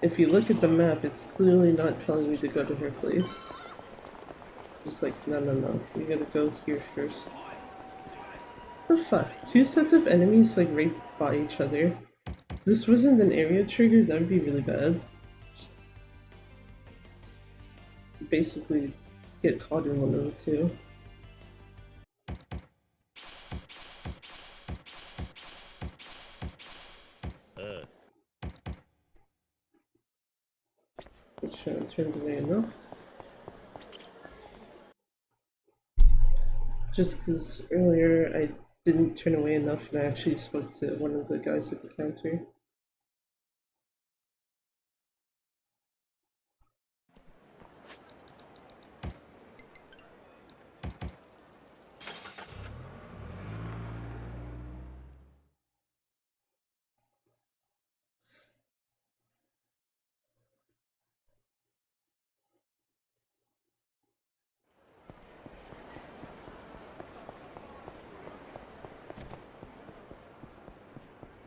if you look at the map, it's clearly not telling me to go to her place. Just like, no, no, no, you gotta go here first. What the fuck? Two sets of enemies like right by each other. If this wasn't an area trigger, that would be really bad. Just basically get caught in one of the two. Make sure I turned away enough. Just because earlier I didn't turn away enough and I actually spoke to one of the guys at the counter.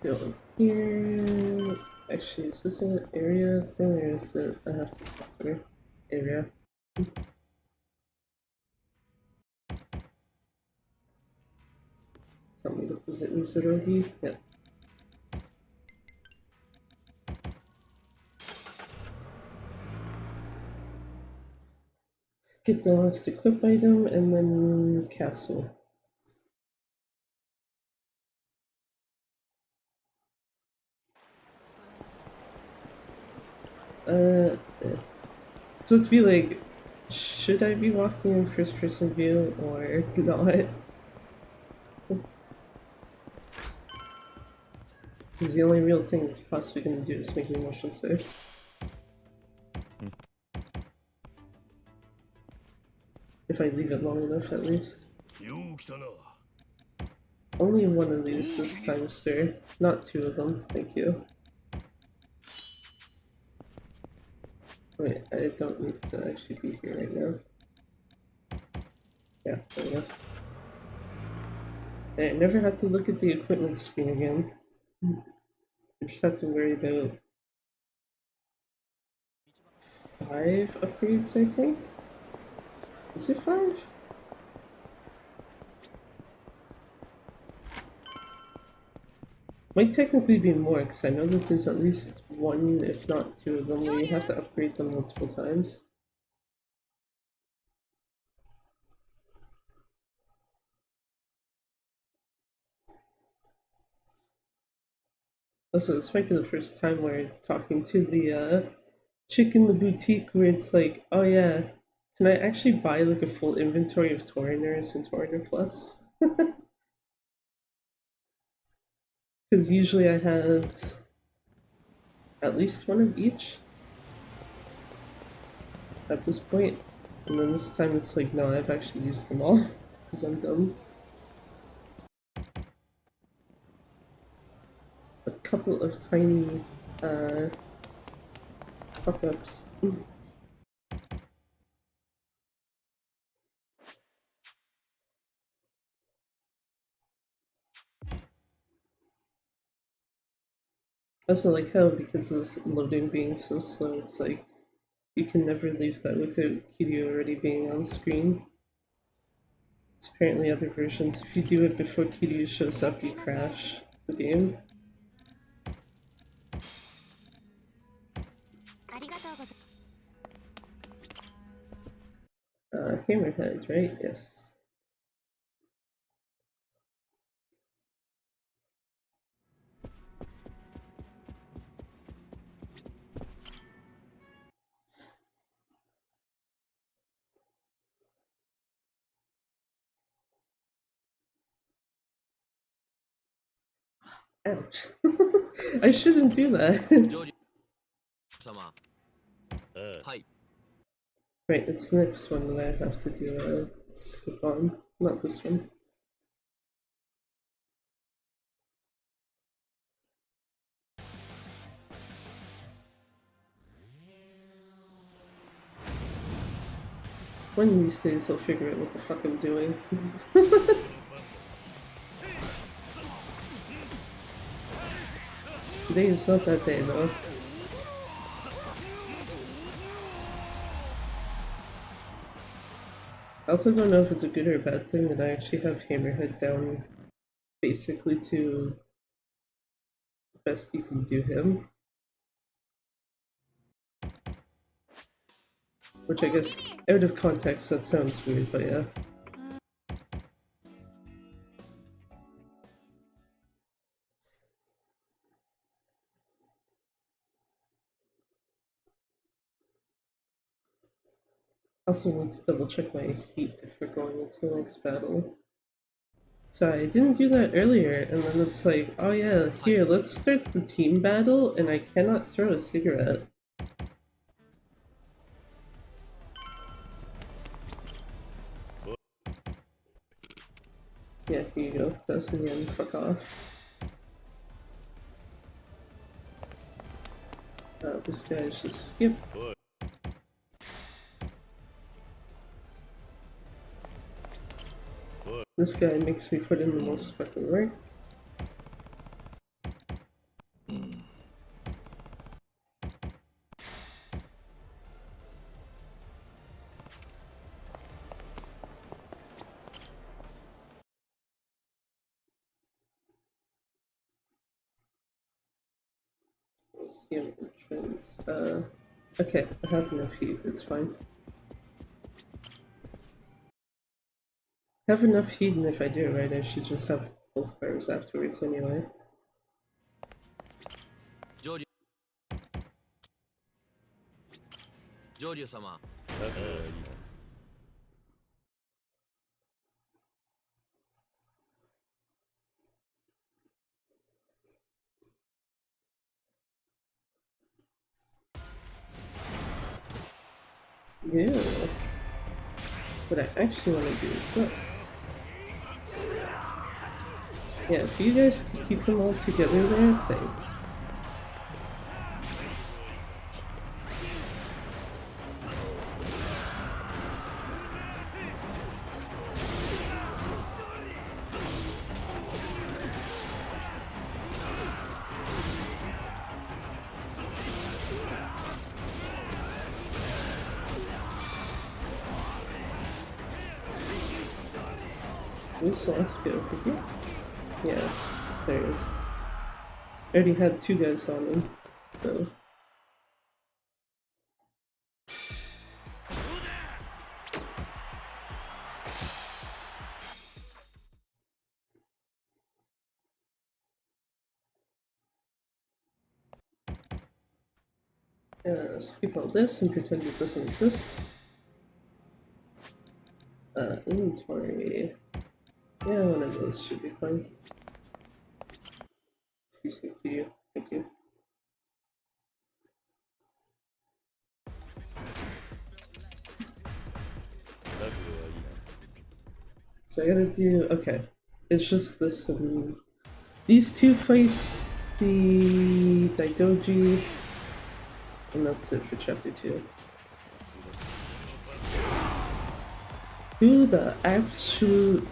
Go here. Actually, is this an area thing or is it I have to talk to her? Area. Tell me to visit Mizurogi? Yeah. Get the last equip item and then castle. Yeah. So it'd be like, should I be walking in first person view or not? Because the only real thing it's possibly going to do is make me motion safe. If I leave it long enough, at least. Only one of these this time, sir. Not two of them, thank you. Wait, I don't need to actually be here right now. Yeah, there we go. I never have to look at the equipment screen again. I just have to worry about 5 upgrades, I think? Is it 5? Might technically be more, because I know that there's at least one, if not two of them, where you have to upgrade them multiple times. Also, this might be the first time we're talking to the chick in the boutique where it's like, oh yeah, can I actually buy like a full inventory of Tauriners and Tauriner Plus? Because usually I had at least one of each at this point, and then this time it's like, no, I've actually used them all because I'm dumb. A couple of tiny fuck-ups. I also like how, because of this loading being so slow, it's like you can never leave that without Kiryu already being on screen. It's apparently other versions, if you do it before Kiryu shows up, you crash the game. Hammerhead, right? Yes. Ouch. I shouldn't do that. Right, it's the next one that I have to do a skip on, not this one. One of these days I'll figure out what the fuck I'm doing. Today is not that day though. I also don't know if it's a good or a bad thing that I actually have Hammerhead down basically to the best you can do him. Which I guess, out of context, that sounds weird, but yeah. Also need to double check my heat if we're going into the next battle. Sorry, I didn't do that earlier, and then it's like, oh yeah, here, let's start the team battle, and I cannot throw a cigarette. Yeah, here you go. That's again, fuck off. This guy's just skip. This guy makes me put in the most fucking work. Let's see entrance. Okay, I have enough heat, it's fine. I have enough heat, and if I do it right, I should just have both bars afterwards anyway. Yeah. What I actually want to do is this. Yeah, if you guys could keep them all together there, thanks. This last guy over here? Yeah, there he is. I already had two guys on him, so. Skip all this and pretend it doesn't exist. Inventory. Yeah, one of those should be fine. Excuse me, Kiryu. Thank you. So I gotta do, okay. It's just this, these two fights, the Daidoji, and that's it for chapter 2. Who the absolute...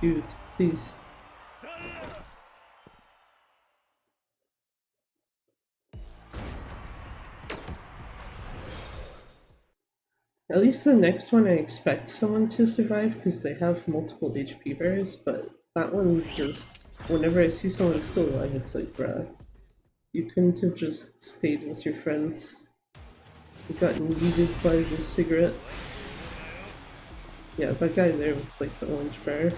Dude, please. At least the next one I expect someone to survive because they have multiple HP bars, but that one just, whenever I see someone still alive, it's like, bruh, you couldn't have just stayed with your friends. You gotten yeeted by the cigarette. Yeah, that guy there with like the orange bar.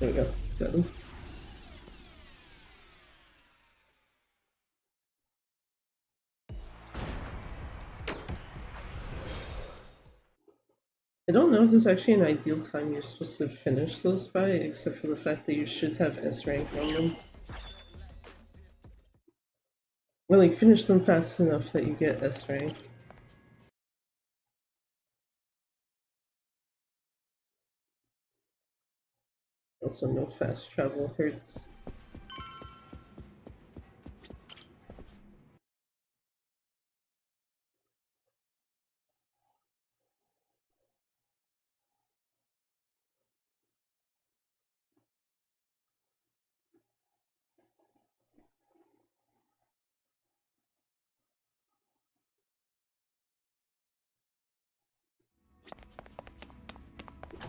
There we go. Got him. I don't know if there's actually an ideal time you're supposed to finish those by, except for the fact that you should have S rank on them. Well, like, finish them fast enough that you get S rank. Also, no fast travel hurts.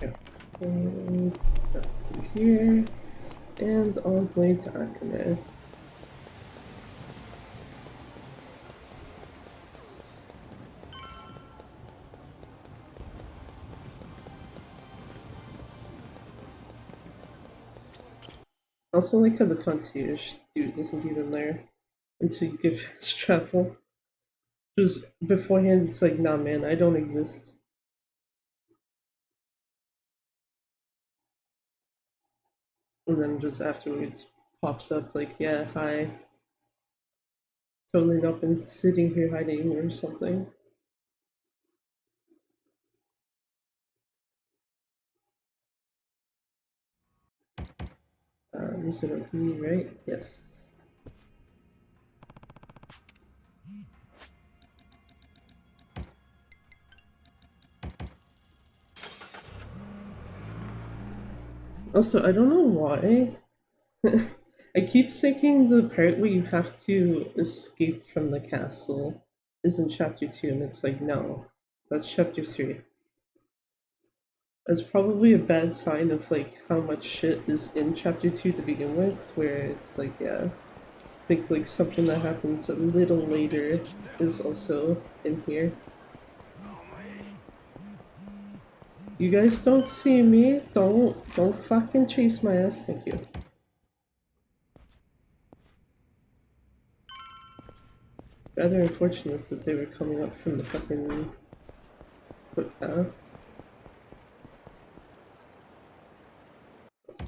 Yeah. And up through here, and all the way to Akane. Also like how the concierge dude isn't even there until you give fast travel. Just beforehand, it's like, nah, man, I don't exist. And then just afterwards pops up like, yeah, hi. Totally not been sitting here hiding or something. Mizuroki, right? Yes. Also, I don't know why. I keep thinking the part where you have to escape from the castle is in chapter 2, and it's like, no, that's chapter 3. That's probably a bad sign of like how much shit is in chapter 2 to begin with, where it's like, yeah, I think like something that happens a little later is also in here. You guys don't see me, don't fucking chase my ass, thank you. Rather unfortunate that they were coming up from the fucking footpath.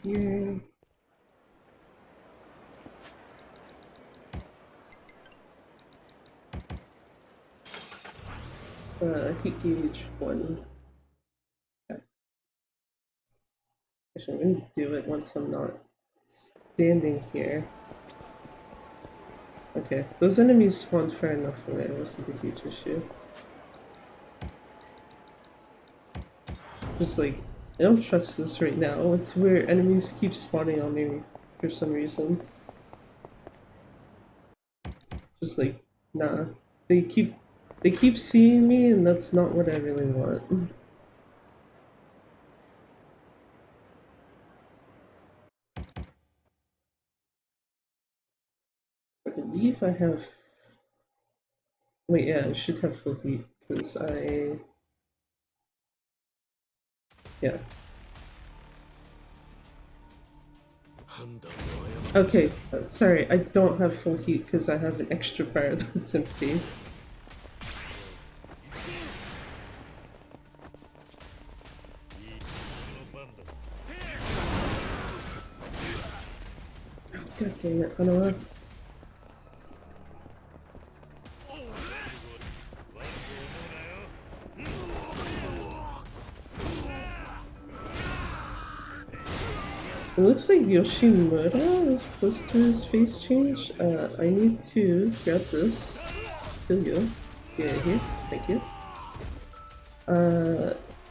Here. Heat gauge 1. Okay. Actually, I'm gonna do it once I'm not standing here. Okay, those enemies spawned far enough away, it wasn't a huge issue. Just like, I don't trust this right now. It's where enemies keep spawning on me for some reason. Just like, nah. They keep seeing me, and that's not what I really want. I believe I have. Wait, yeah, I should have full heat because I. Yeah. Okay, sorry, I don't have full heat because I have an extra bar that's empty. God dang it, Hanawa. It looks like Yoshimura is close to his face change. I need to grab this. Kill you. Get out of here. Thank you.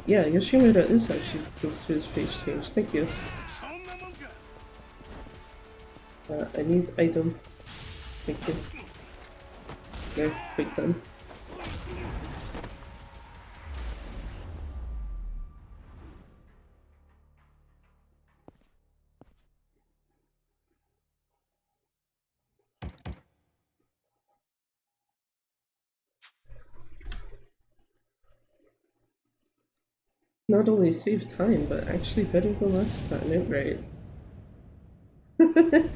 Yeah, Yoshimura is actually close to his face change. Thank you. I need item. Thank you. There, quick done. Not only save time, but actually better than last time, right? Okay.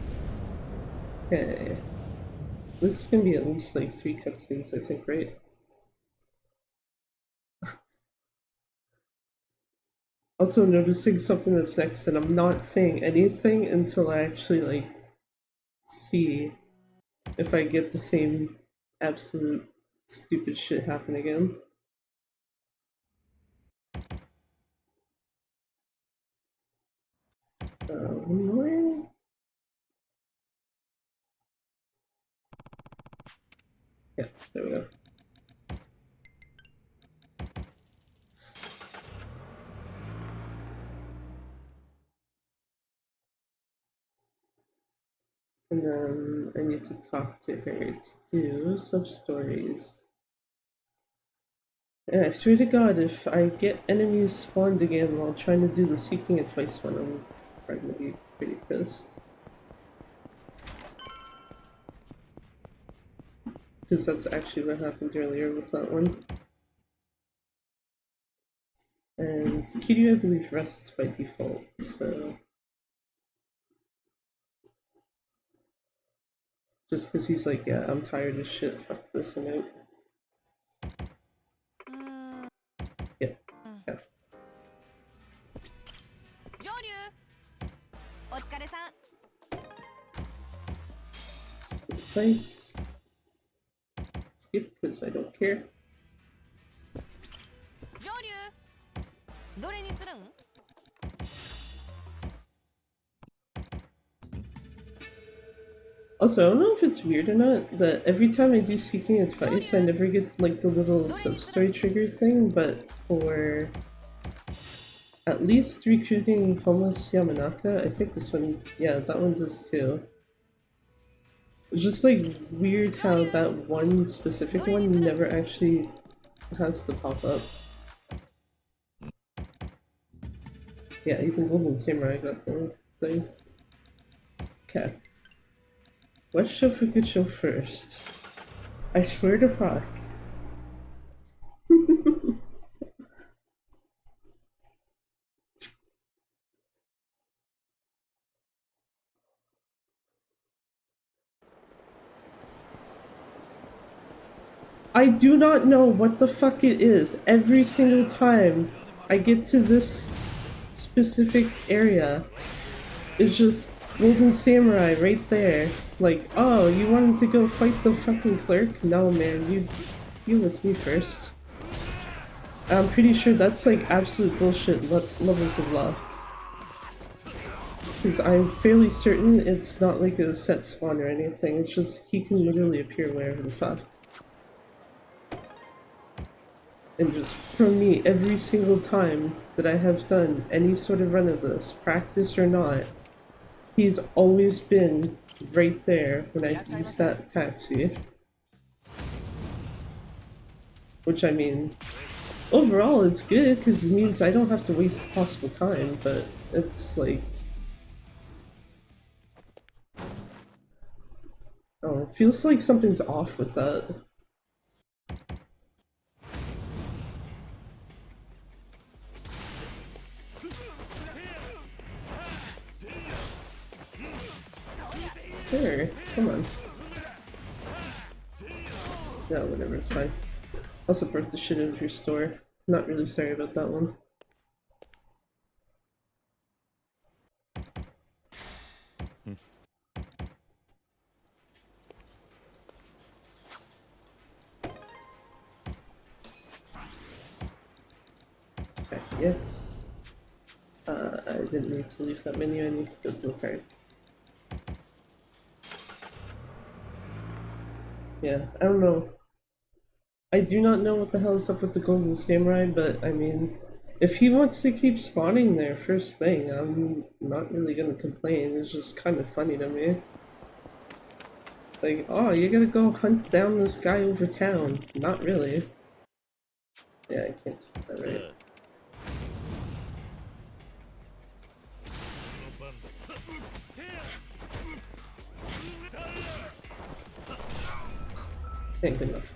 This is gonna be at least like 3 cutscenes, I think, right? Also noticing something that's next, and I'm not saying anything until I actually like see if I get the same absolute stupid shit happen again. Where? Yeah, there we go. And then I need to talk to her to do sub-stories. And I swear to God, if I get enemies spawned again while trying to do the seeking advice one, I'm probably gonna be pretty pissed. Because that's actually what happened earlier with that one. And Kiryu, I believe, rests by default, so... Just because he's like, yeah, I'm tired of shit, fuck this, and out. Yeah, yeah. Place. Skip, because I don't care. Also, I don't know if it's weird or not that every time I do seeking advice, I never get like the little sub-story trigger thing, but for at least recruiting homeless Yamanaka, I think this one, yeah, that one does too. It's just like weird how that one specific one never actually has to pop up. Yeah, even Golden Samurai got the thing. Okay. What show first? I swear to fuck. I do not know what the fuck it is. Every single time I get to this specific area, it's just Golden Samurai right there. Like, oh, you wanted to go fight the fucking clerk? No, man, you with me first. I'm pretty sure that's like absolute bullshit levels of luck. Because I'm fairly certain it's not like a set spawn or anything. It's just he can literally appear wherever the fuck. And just from me, every single time that I have done any sort of run of this, practice or not, he's always been right there when I use that taxi. Which, I mean, overall it's good because it means I don't have to waste possible time, but it's like... Oh, it feels like something's off with that. Sure, come on. No, whatever, it's fine. I'll support the shit out of your store. Not really sorry about that one. Okay, yes. I didn't need to leave that menu, I need to go to the card. Yeah, I don't know. I do not know what the hell is up with the Golden Samurai, but I mean, if he wants to keep spawning there first thing, I'm not really gonna complain. It's just kind of funny to me. Like, oh, you gotta go hunt down this guy over town. Not really. Yeah, I can't see that right. Ain't good enough.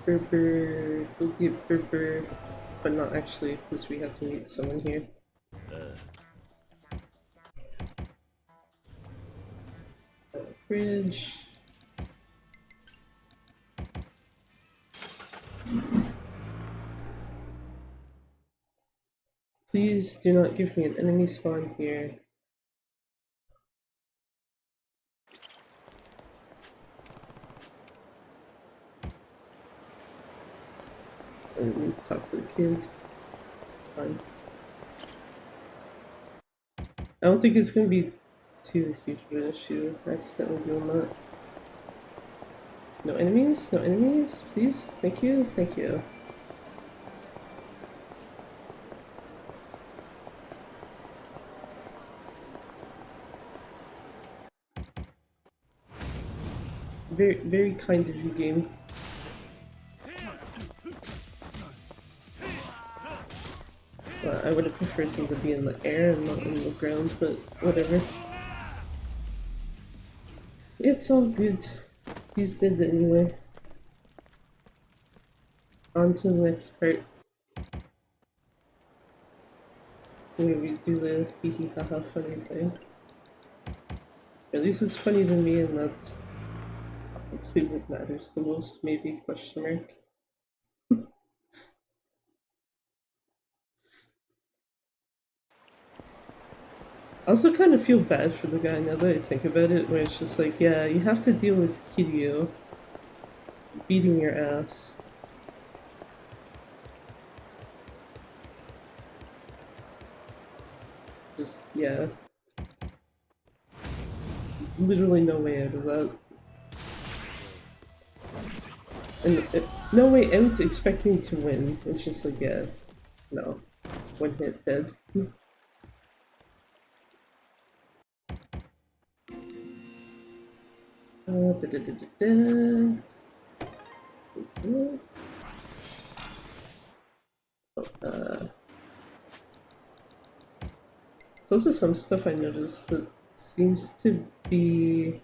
Berber, go get Berber, but not actually, because we have to meet someone here. Bridge. Please do not give me an enemy spawn here. Let me talk to the kids. It's fine. I don't think it's gonna be too huge of an issue accidentally doing that. No enemies? No enemies? Please? Thank you? Thank you. Very, very kind of you, game. I would have preferred him to be in the air and not in the ground, but whatever. It's all good. He's dead anyway. On to the next part. Where we do the hee hee ha ha funny thing. At least it's funny to me, and that's probably what matters the most, maybe, question mark. I also kind of feel bad for the guy now that I think about it, where it's just like, yeah, you have to deal with Kiryu beating your ass. Just, yeah. Literally no way out of that. And no way out expecting to win. It's just like, yeah, no. One hit, dead. Da, da, da, da, da. Those are some stuff I noticed that seems to be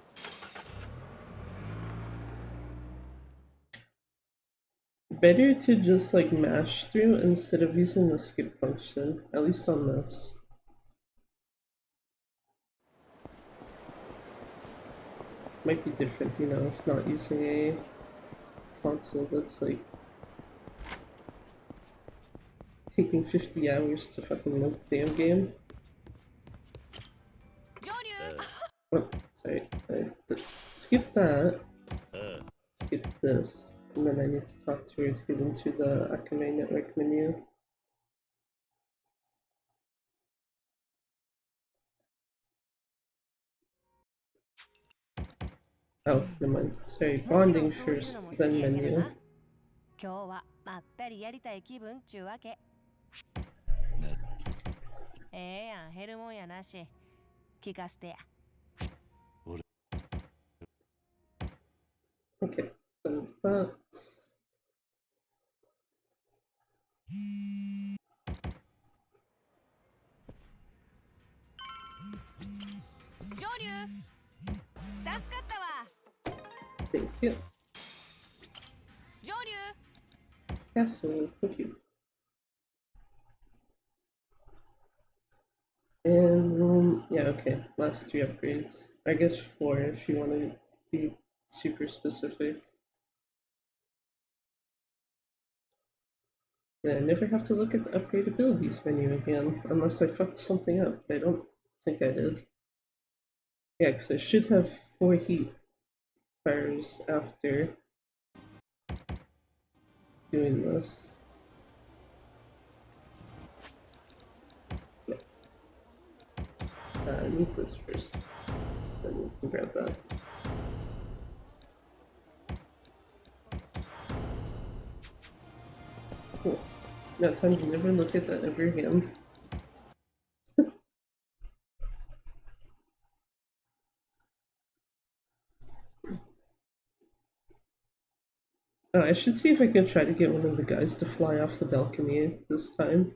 better to just like mash through instead of using the skip function, at least on this. Might be different, you know, if not using a console that's like taking 50 hours to fucking load the damn game. Oh, sorry. Skip that. Skip this. And then I need to talk to her to get into the Akamai network menu. Oh, never mind. Sorry, bonding first, then menu. 今日はまったりやりたい気分ちゅうわけ。ええやん、減るもんやなし。聞かせてや。Okay, so that. Thank you. Castle, thank you. And yeah, okay. Last 3 upgrades. I guess 4 if you want to be super specific. Yeah, I never have to look at the upgrade abilities menu again, unless I fucked something up. I don't think I did. Yeah, because I should have 4 heat fires after doing this. Yeah. I need this first. Then we can grab that. Cool. Now time to never look at that ever again. Oh, I should see if I can try to get one of the guys to fly off the balcony this time.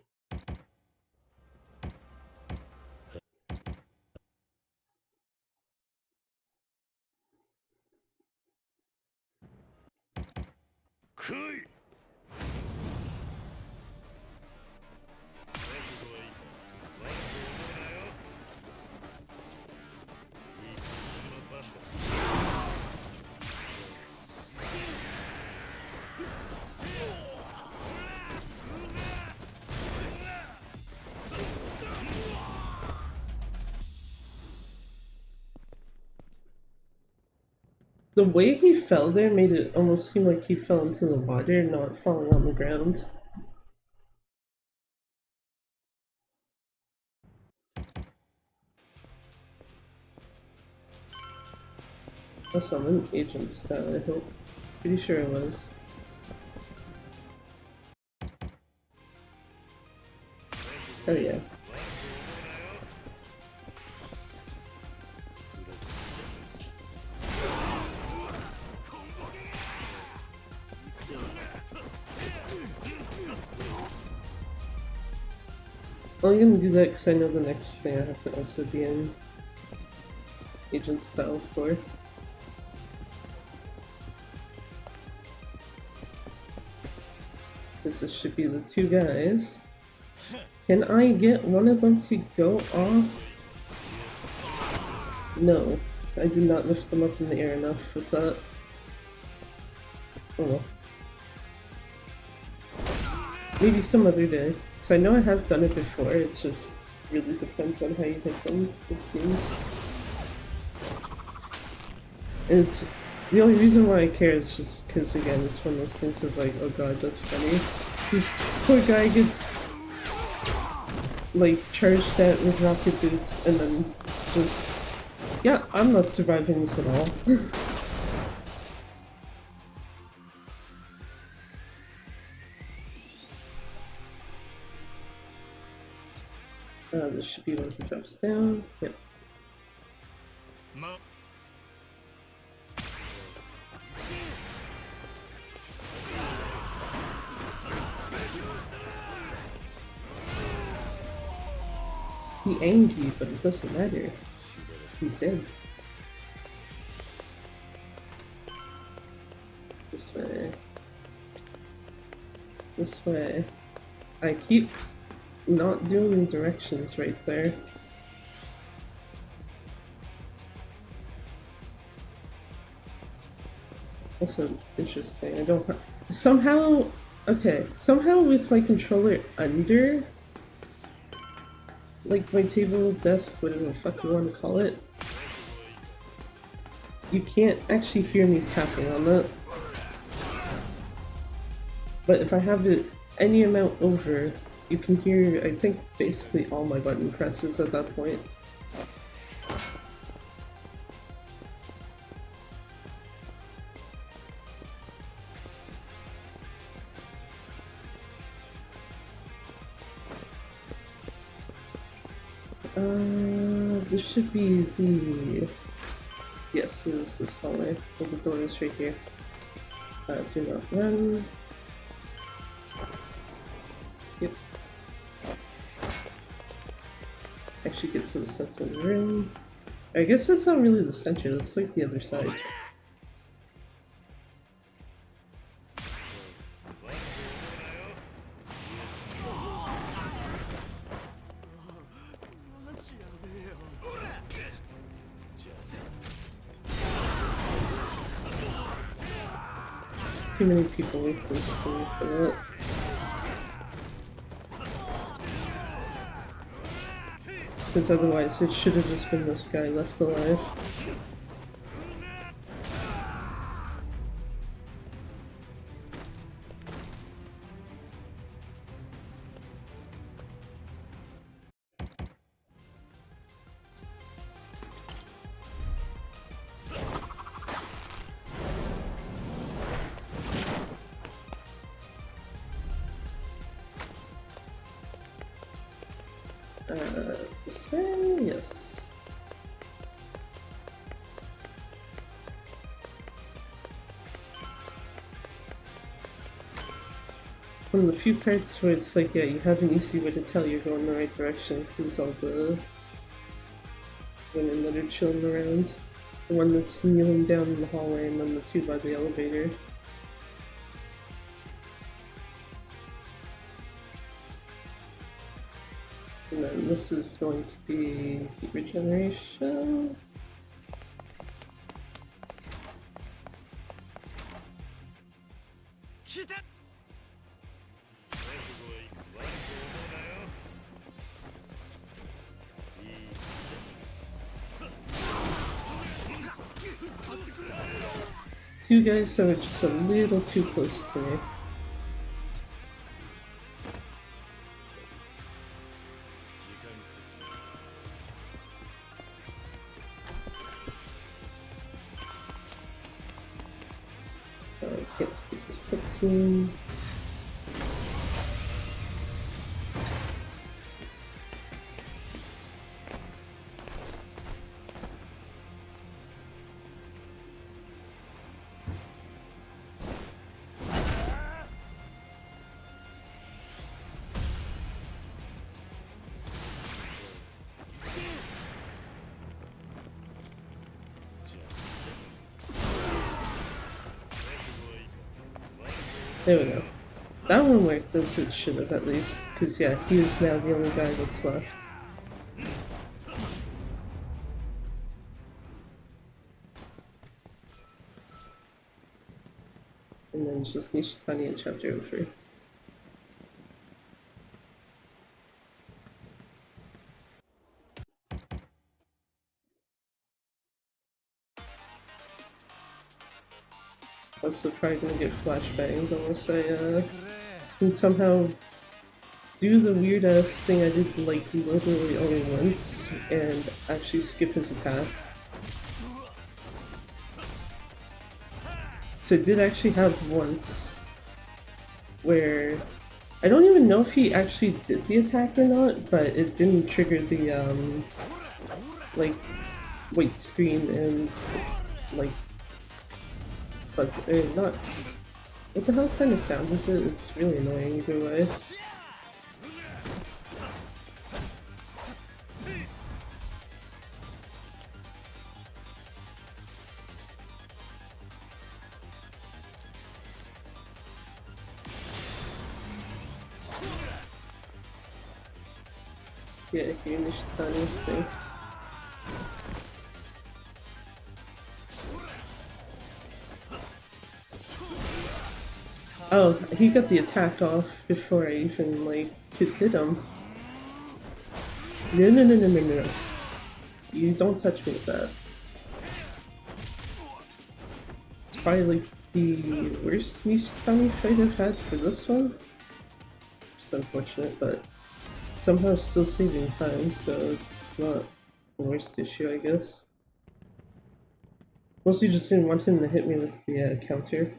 The way he fell there made it almost seem like he fell into the water, not falling on the ground. Also, I'm an agent style, I hope. Pretty sure it was. Oh yeah. I'm gonna do that because I know the next thing I have to also be in agent style for. This should be the two guys. Can I get one of them to go off? No, I did not lift them up in the air enough with that. Oh well. Maybe some other day. Because I know I have done it before, it just really depends on how you hit them, it seems. And it's, the only reason why I care is just because, again, it's one of those things of like, oh god, that's funny. This poor guy gets, like, charged at with rocket boots and then just, yeah, I'm not surviving this at all. This should be one who drops down. Yep. He angry, but it doesn't matter. He's dead. This way. This way. I keep not doing directions right there. Also interesting. I don't somehow somehow with my controller under, like my table, desk, whatever the fuck you want to call it, you can't actually hear me tapping on that. But if I have it any amount over, you can hear, I think, basically all my button presses at that point. This should be the... Yes, this is this hallway. Oh, the door is right here. Do not run. Yep. Actually get to the center of the room. I guess that's not really the center, that's like the other side. Too many people with this thing for that. Because otherwise it should have just been this guy left alive. This way? Yes. One of the few parts where it's like, yeah, you have an easy way to tell you're going the right direction because all the women that are chilling around. The one that's kneeling down in the hallway and then the two by the elevator. And then this is going to be heat regeneration. Two guys that are just a little too close to me. I can't skip this cutscene. There we go. That one worked as it should have at least, because yeah, he is now the only guy that's left. And then just Nishitani in chapter 03. Also probably gonna get flashbangs unless I can somehow do the weird ass thing I did like literally only once and actually skip his attack. So I did actually have once where I don't even know if he actually did the attack or not, but it didn't trigger the like white screen and like buzz not what the hell kind of sound is it? It's really annoying either way. Yeah, here Nishitani, thanks. Oh, he got the attack off before I even like could hit him. No. You don't touch me with that. It's probably like the worst Nishitani fight I've had for this one. It's unfortunate, but somehow still saving time, so it's not the worst issue, I guess. Mostly just didn't want him to hit me with the counter.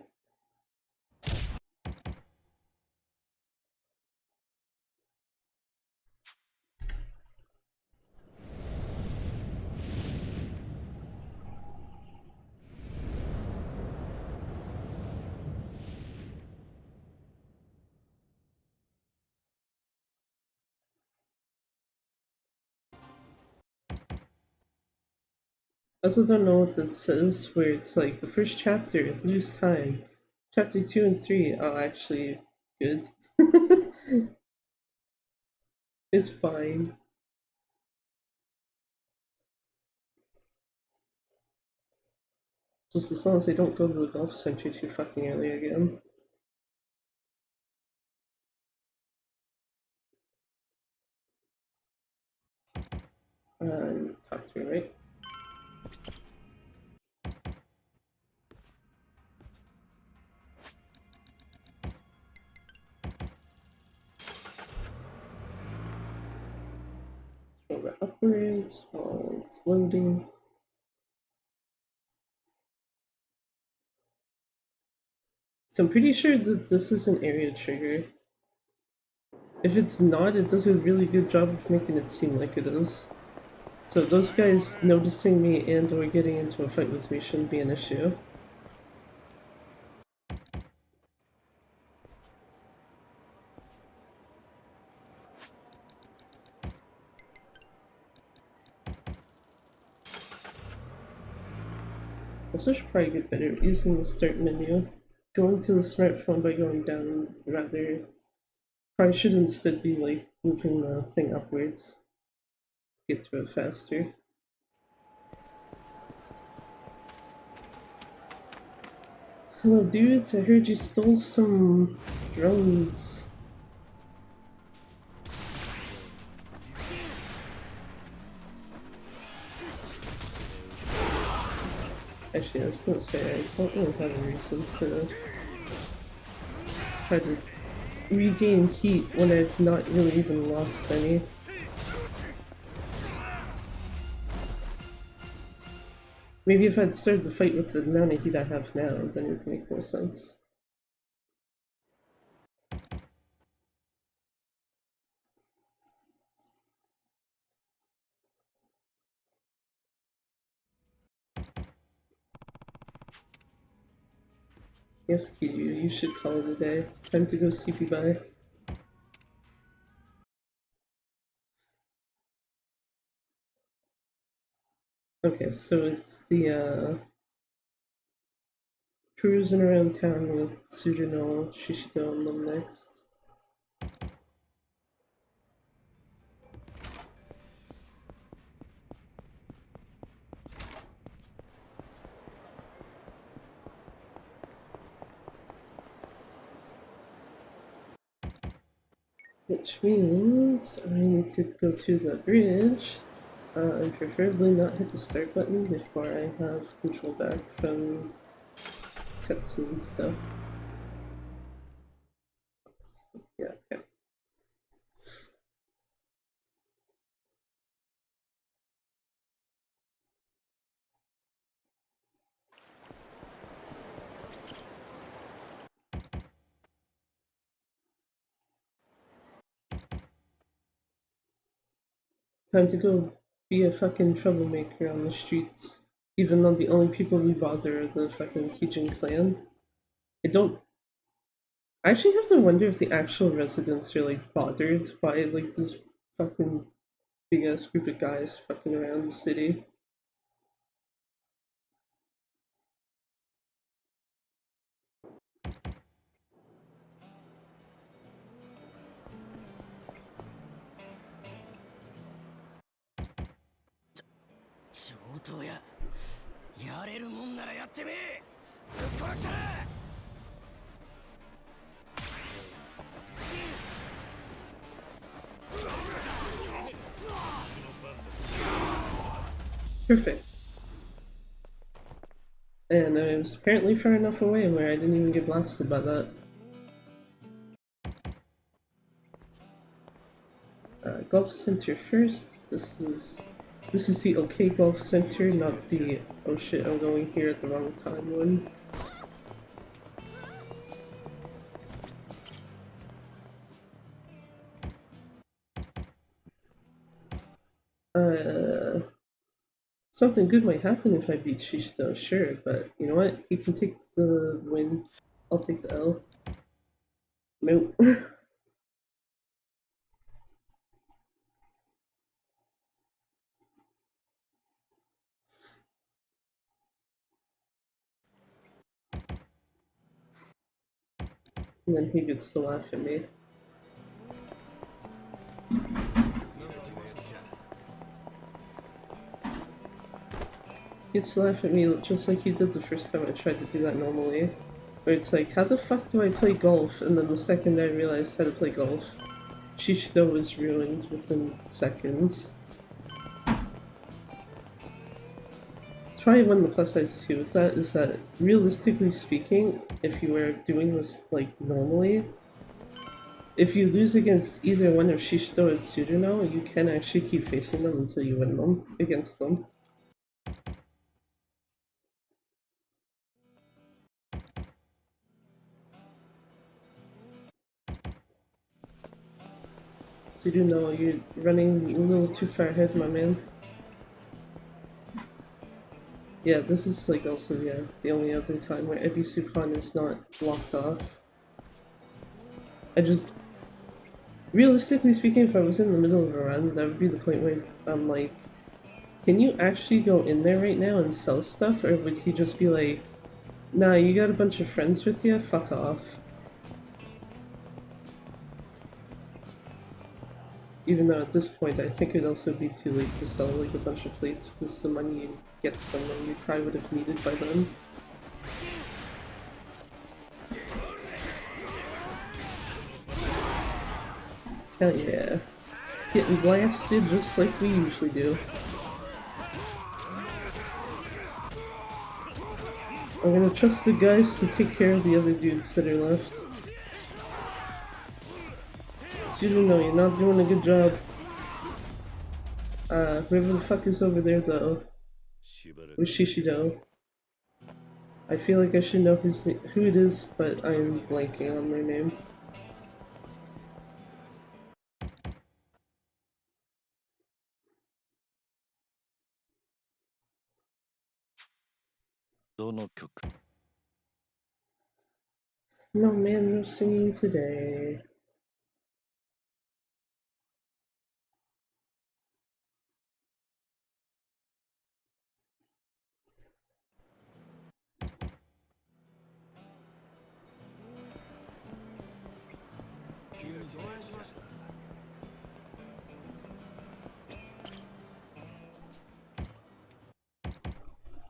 I also don't know what that says, where it's like the first chapter, lose time. Chapter 2 and 3, oh, actually, good. It's fine. Just as long as I don't go to the golf center too fucking early again. Talk to me, right? Scroll that upwards while it's loading. So I'm pretty sure that this is an area trigger. If it's not, it does a really good job of making it seem like it is. So those guys noticing me and or getting into a fight with me shouldn't be an issue. Also should probably get better at using the start menu. Going to the smartphone by going down rather probably should instead be like moving the thing upwards. Get to it faster. Hello, dudes. I heard you stole some drones. Actually, I was gonna say, I don't really have a reason to try to regain heat when I've not really even lost any. Maybe if I'd started the fight with the amount of heat I have now, then it would make more sense. Yes, Kiryu, you should call it a day. Time to go CP by. Okay, so it's the cruising around town with Tsuruno, Shishido, and them next. Which means I need to go to the bridge and preferably not hit the start button before I have control back from cutscene stuff. Yeah, okay. Time to go be a fucking troublemaker on the streets. Even though the only people we bother are the fucking Kijin clan. I actually have to wonder if the actual residents are like bothered by like this fucking big ass group of guys fucking around the city. Perfect. And I was apparently far enough away where I didn't even get blasted by that. Golf Center first. This is the OK Golf Center, not the oh shit I'm going here at the wrong time one. Something good might happen if I beat Shishito, sure, but you know what? He can take the win. I'll take the L. Nope. And then he gets to laugh at me. He gets to laugh at me just like he did the first time I tried to do that normally. Where it's like, how the fuck do I play golf? And then the second I realized how to play golf, Shishido was ruined within seconds. It's probably one of the plus sides too with that is that realistically speaking, if you were doing this like normally, if you lose against either one of Shishido or Tsuruno, you can actually keep facing them until you win them against them. Tsuruno, you're running a little too far ahead, my man. Yeah, this is like also the only other time where Ebisupan is not blocked off. I just realistically speaking, if I was in the middle of a run, that would be the point where I'm like, can you actually go in there right now and sell stuff? Or would he just be like, nah, you got a bunch of friends with you? Fuck off. Even though at this point I think it'd also be too late to sell like a bunch of plates because the money you get from them you probably would have needed by then. Hell yeah. Getting blasted just like we usually do. I'm gonna trust the guys to take care of the other dudes that are left. No, you're not doing a good job. Whoever the fuck is over there though. Ushishido. I feel like I should know who it is, but I'm blanking on their name. No man, no singing today.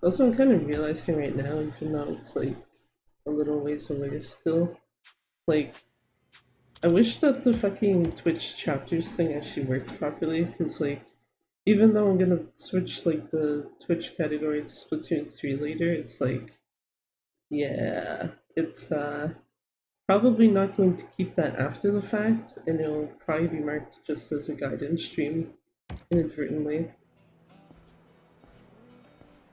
Also, I'm kind of realizing right now, even though it's like a little ways away still, like, I wish that the fucking Twitch chapters thing actually worked properly, because, like, even though I'm gonna switch, like, the Twitch category to Splatoon 3 later, it's like, yeah, it's, probably not going to keep that after the fact, and it'll probably be marked just as a guidance stream inadvertently.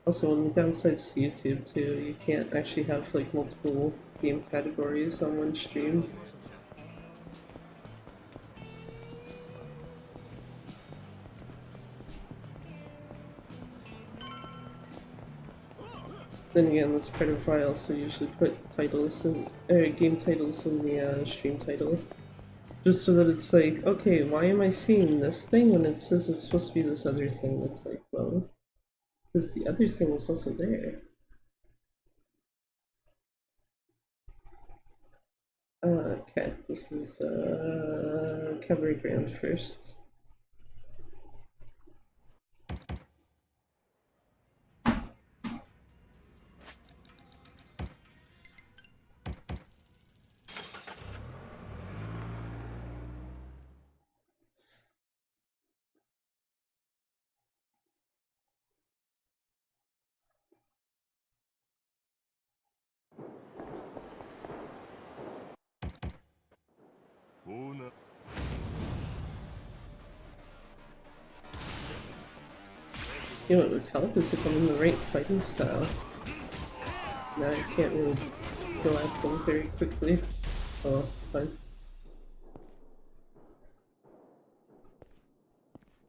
Also, one of the downsides to YouTube too, you can't actually have like multiple game categories on one stream. Then again, that's part of why I also usually put titles and game titles in the stream title, just so that it's like, okay, why am I seeing this thing when it says it's supposed to be this other thing? It's like, well, because the other thing is also there. Okay, this is Cabaret Grand first. You know what would help is if I'm in the right fighting style. Now I can't really go at them very quickly. Oh, fine.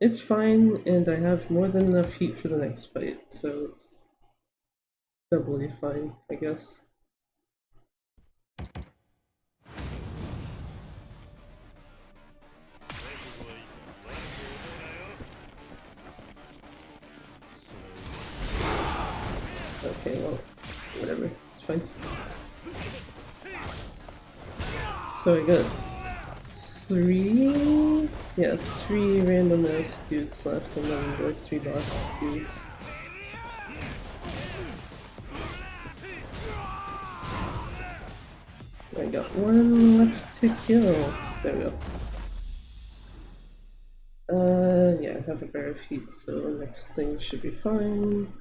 It's fine, and I have more than enough heat for the next fight, so it's doubly fine, I guess. Okay, well, whatever, it's fine. So I got three random ass dudes left, and then like 3 boss dudes. I got one left to kill. There we go. Yeah, I have a bar of heat, so next thing should be fine.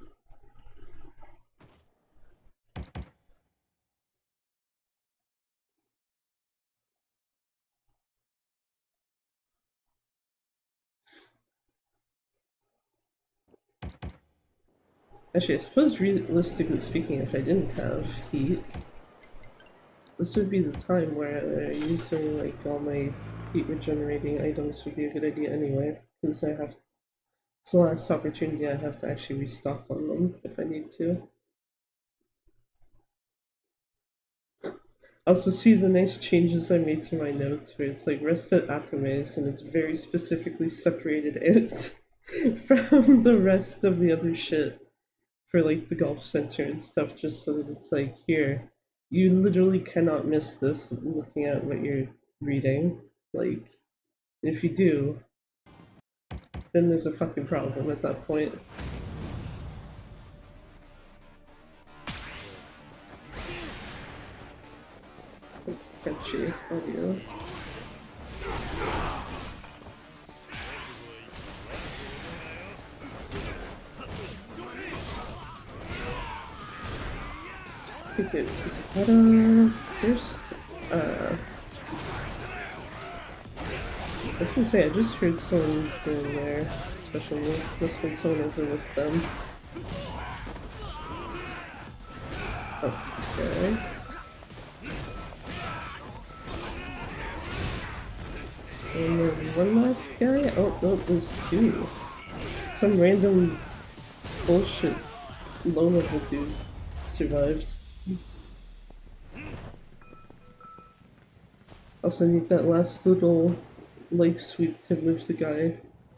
Actually, I suppose realistically speaking, if I didn't have heat, this would be the time where using like all my heat regenerating items would be a good idea anyway, because it's the last opportunity I have to actually restock on them if I need to. Also see the nice changes I made to my notes where it's like rest at Akame's and it's very specifically separated out from the rest of the other shit for like the golf center and stuff, just so that it's like, here, you literally cannot miss this looking at what you're reading. Like, if you do, then there's a fucking problem at that point. Catchy audio. Okay, first, I was gonna say, I just heard someone doing their special move. Must have been someone over with them. Oh, this guy. And there's one last guy? Oh, no, there's two. Some random bullshit low-level dude survived. Also need that last little leg sweep to move the guy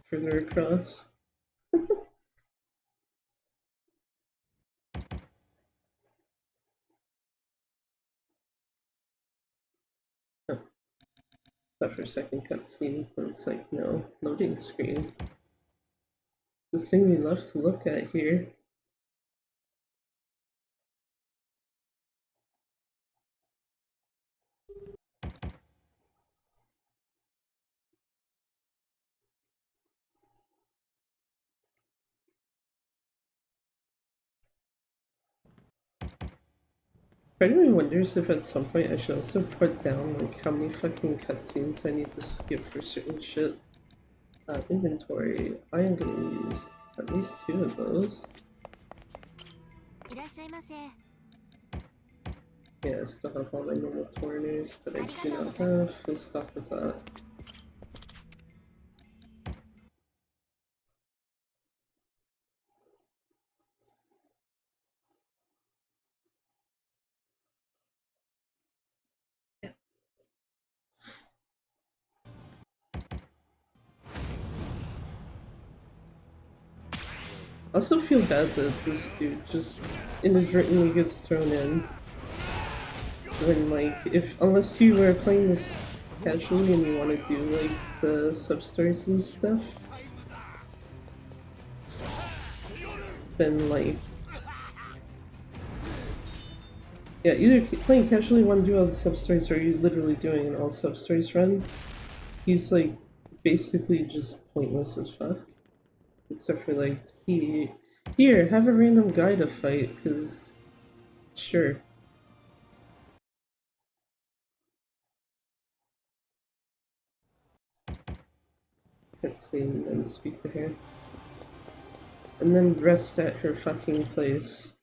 further across. Oh. Thought for a second cutscene, but it's like, no, loading screen. The thing we love to look at here. Part of me wonders if at some point I should also put down like how many fucking cutscenes I need to skip for certain shit. Inventory. I am gonna use at least 2 of those. Yeah, I still have all my normal corners that I do not have. We'll stop with that. I also feel bad that this dude just inadvertently gets thrown in. When, like, unless you were playing this casually and you want to do, like, the sub-stories and stuff, then, like, yeah, either playing casually you want to do all the sub-stories or you're literally doing an all sub-stories run. He's, like, basically just pointless as fuck. Except for, like, here, have a random guy to fight, because, sure. Let's see, and then speak to her. And then rest at her fucking place.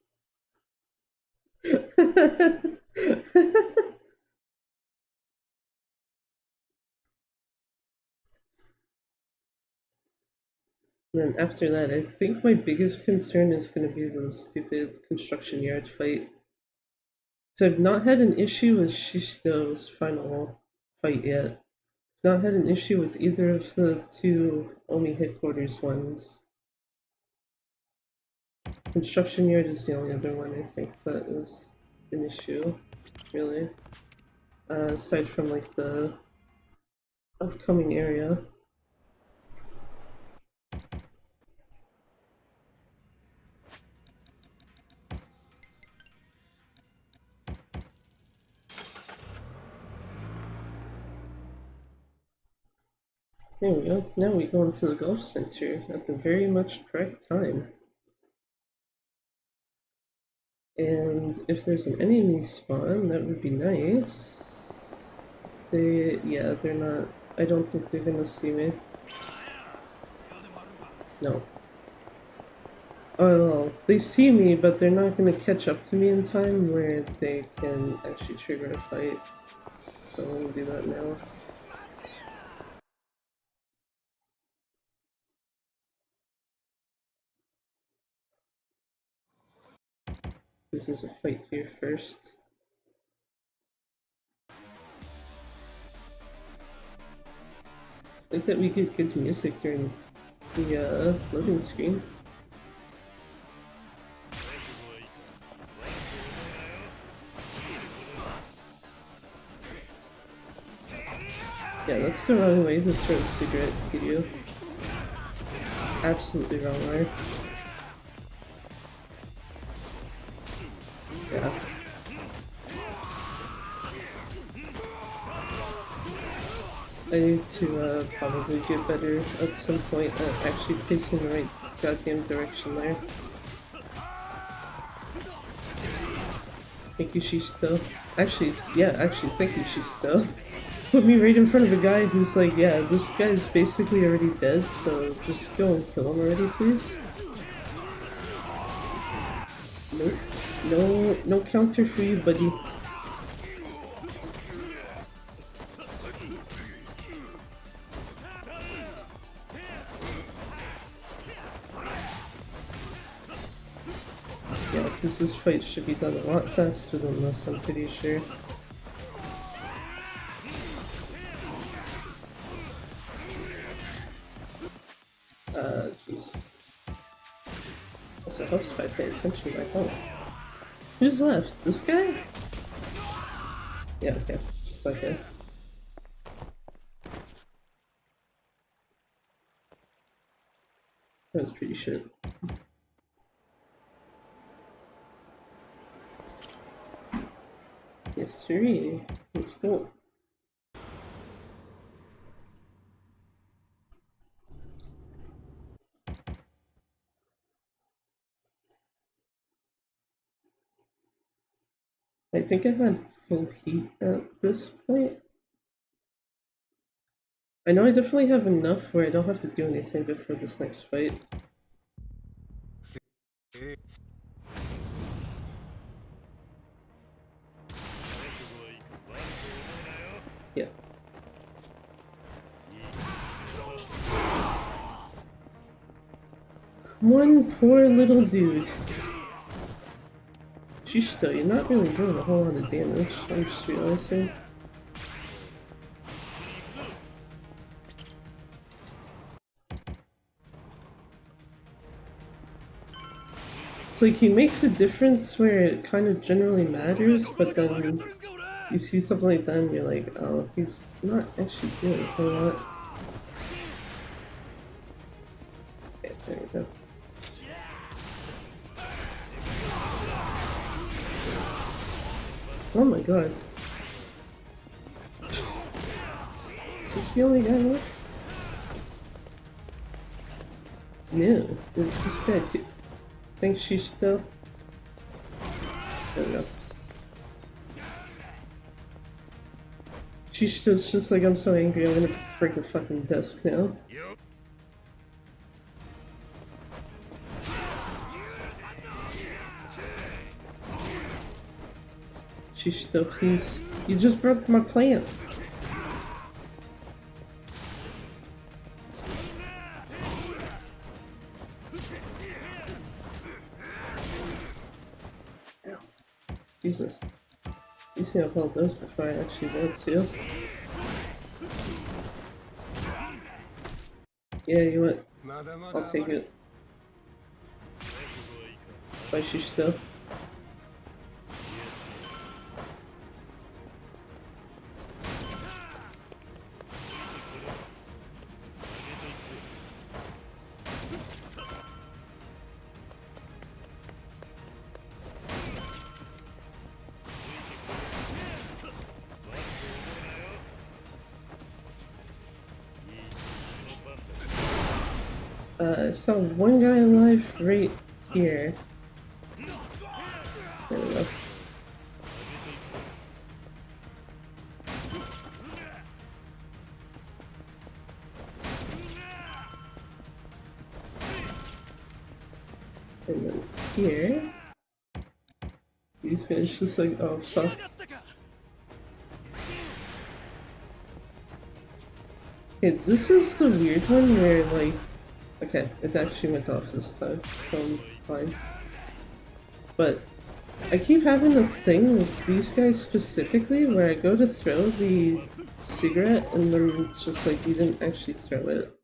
And then after that, I think my biggest concern is going to be the stupid construction yard fight. So I've not had an issue with Shishido's final fight yet. Not had an issue with either of the 2 Omi headquarters ones. Construction yard is the only other one I think that is an issue, really. Aside from like the upcoming area. There we go. Now we go into the golf center at the very much correct time. And if there's an enemy spawn, that would be nice. Yeah, they're not. I don't think they're gonna see me. No. Oh, well, they see me, but they're not gonna catch up to me in time where they can actually trigger a fight. So I'm gonna do that now. This is a fight here first. I like that we get good music during the loading screen. Yeah, that's the wrong way to throw a cigarette, Kiryu. absolutely wrong way. Yeah. I need to probably get better at some point at actually facing the right goddamn direction there. Thank you, Shishito. Actually, thank you, Shishito. Put me right in front of a guy who's like, yeah, this guy's basically already dead, so just go and kill him already, please. Nope. No counter for you, buddy. Yeah, because this fight should be done a lot faster than this, I'm pretty sure. Jeez. Also helps if I pay attention back home. Who's left? This guy? Yeah, okay. Just like that. That was pretty shit. Yes, sirree. Let's go. I think I've had full heat at this point. I know I definitely have enough where I don't have to do anything before this next fight. Yeah. One poor little dude. Shishito, you're not really doing a whole lot of damage, I'm just realizing. It's like he makes a difference where it kind of generally matters, but then you see something like that and you're like, oh, he's not actually doing a whole lot. Okay, there we go. Oh my god. Is this the only guy left? No, there's this guy too. Thanks, Shishito. There we go. Shishito's just like, I'm so angry, I'm gonna break a fucking desk now. Shishito, please. You just broke my plant. Jesus. You see how well it does before I actually live too. Yeah, you what? I'll take it. Bye, Shishito. I saw one guy alive right here. There we go. And then here, these guys just like, oh fuck. Okay, this is the weird one where like, okay, it actually went off this time, so I'm fine. But I keep having the thing with these guys specifically where I go to throw the cigarette and then it's just like you didn't actually throw it.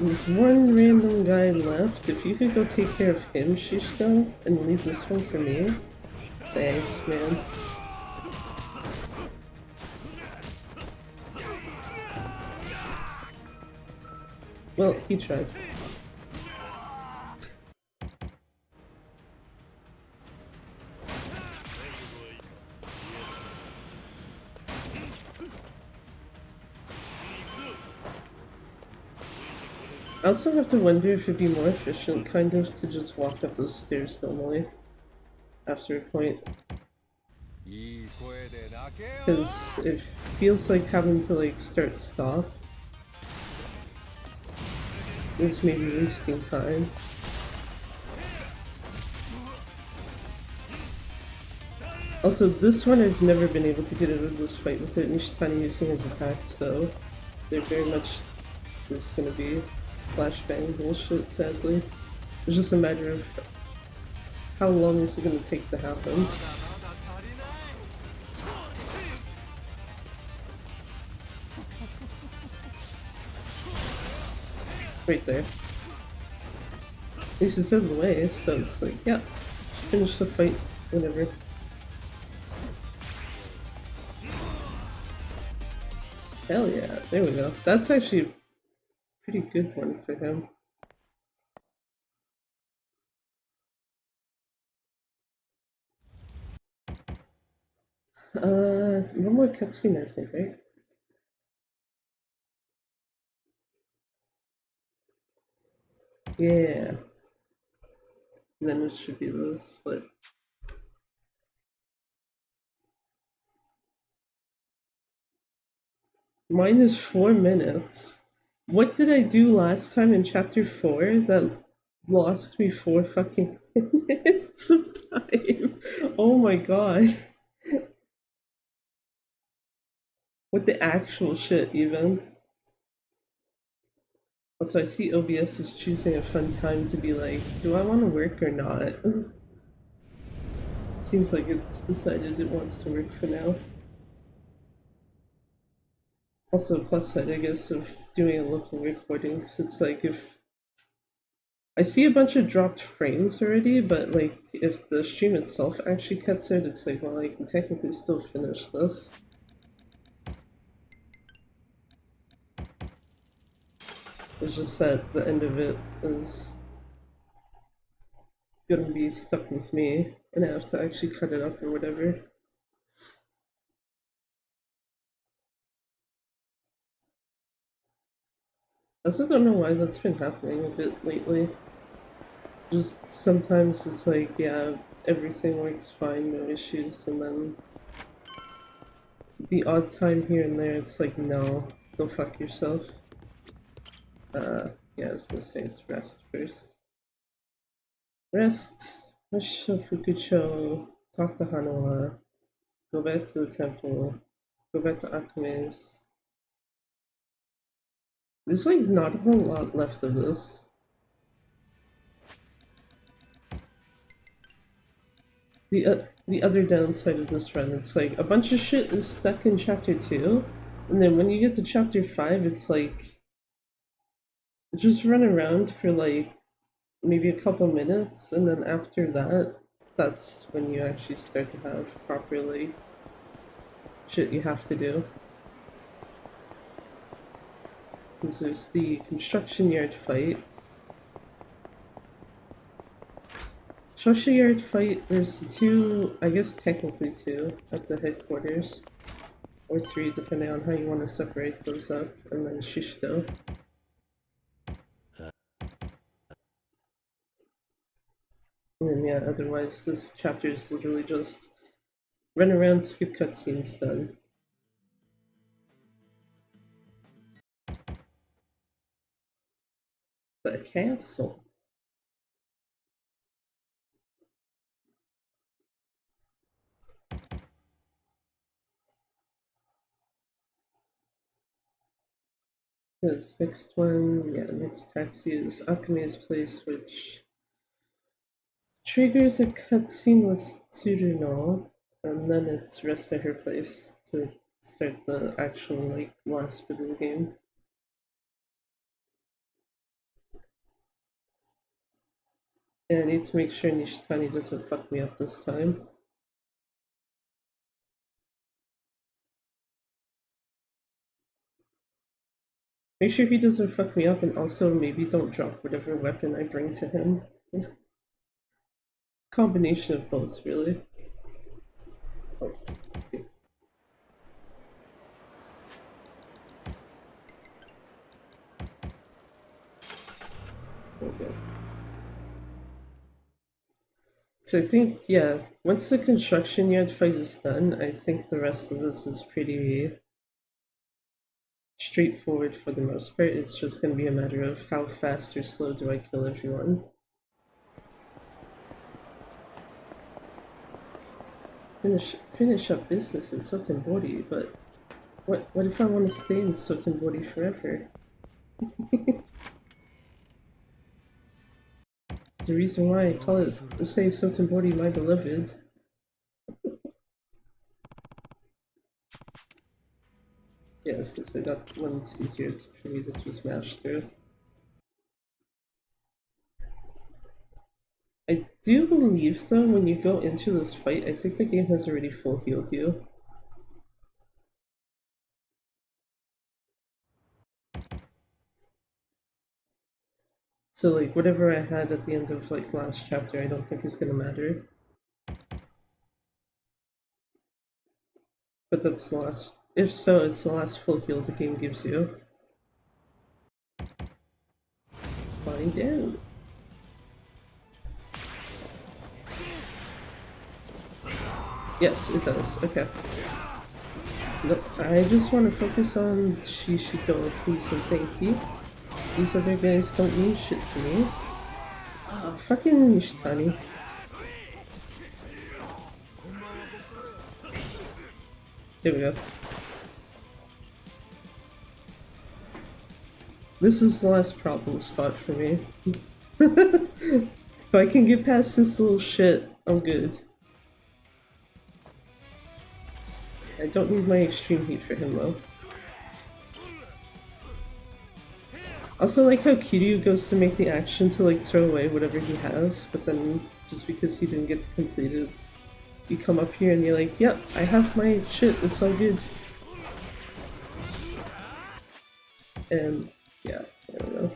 There's one random guy left. If you could go take care of him, Shishko, and leave this one for me. Thanks, man. Well, he tried. I also have to wonder if it'd be more efficient, kind of, to just walk up those stairs normally. After a point. Because it feels like having to, like, start-stop is maybe wasting time. Also, this one I've never been able to get out of this fight with it Nishitani using his attack, so there very much is gonna be flashbang bullshit, sadly. It's just a matter of how long is it gonna take to happen. Right there. At least it's out of the way, so it's like, yeah, finish the fight whenever. Hell yeah, there we go. That's actually a pretty good one for him. One more cutscene, I think, right? Yeah. And then it should be the split. Mine is 4 minutes. What did I do last time in chapter 4 that lost me 4 fucking minutes of time? Oh my god. What the actual shit, even? Also, I see OBS is choosing a fun time to be like, do I want to work or not? Seems like it's decided it wants to work for now. Also, a plus side, I guess, of doing a local recording, because it's like if I see a bunch of dropped frames already, but like if the stream itself actually cuts out, it's like, well, I can technically still finish this. It's just that the end of it is gonna be stuck with me, and I have to actually cut it up or whatever. I also don't know why that's been happening a bit lately. Just sometimes it's like, yeah, everything works fine, no issues, and then the odd time here and there, it's like, no, go fuck yourself. Yeah, I was gonna say it's rest first. Rest, Fukucho, talk to Hanawa, go back to the temple, go back to Akame's. There's like not a whole lot left of this. The other downside of this run, it's like a bunch of shit is stuck in chapter 2, and then when you get to chapter 5, it's like just run around for like maybe a couple minutes, and then after that, that's when you actually start to have properly shit you have to do. Because there's the construction yard fight. Construction yard fight, there's 2, I guess technically 2, at the headquarters. Or 3, depending on how you want to separate those up, and then Shishido. And then yeah, otherwise this chapter is literally just run around, skip cutscenes, done. The castle. This next one, yeah, next taxi is Akame's place, which triggers a cutscene with Tsuruno, and then it's rest at her place to start the actual, like, last bit of the game. Yeah, I need to make sure Nishitani doesn't fuck me up this time. Make sure he doesn't fuck me up, and also maybe don't drop whatever weapon I bring to him. Combination of both, really. Oh, escape. Okay. So I think, yeah, once the construction yard fight is done, I think the rest of this is pretty straightforward for the most part. It's just going to be a matter of how fast or slow do I kill everyone. Finish up business in Sotenbori, but what if I want to stay in Sotenbori forever? The reason why I call it, say Sotenbori my beloved. Yeah, it's because that one's easier for me to just mash through. I do believe, though, when you go into this fight, I think the game has already full healed you. So, like, whatever I had at the end of, like, last chapter, I don't think is gonna matter. But that's the last... If so, it's the last full heal the game gives you. Find out. Yes, it does. Okay. Look, I just want to focus on Shishito, please and thank you. These other guys don't mean shit to me. Oh, fucking Nishitani. There we go. This is the last problem spot for me. If I can get past this little shit, I'm good. I don't need my extreme heat for him though. Also like how Kiryu goes to make the action to like throw away whatever he has, but then just because he didn't get to complete it, you come up here and you're like, yep, I have my shit, it's all good. And yeah, I don't know.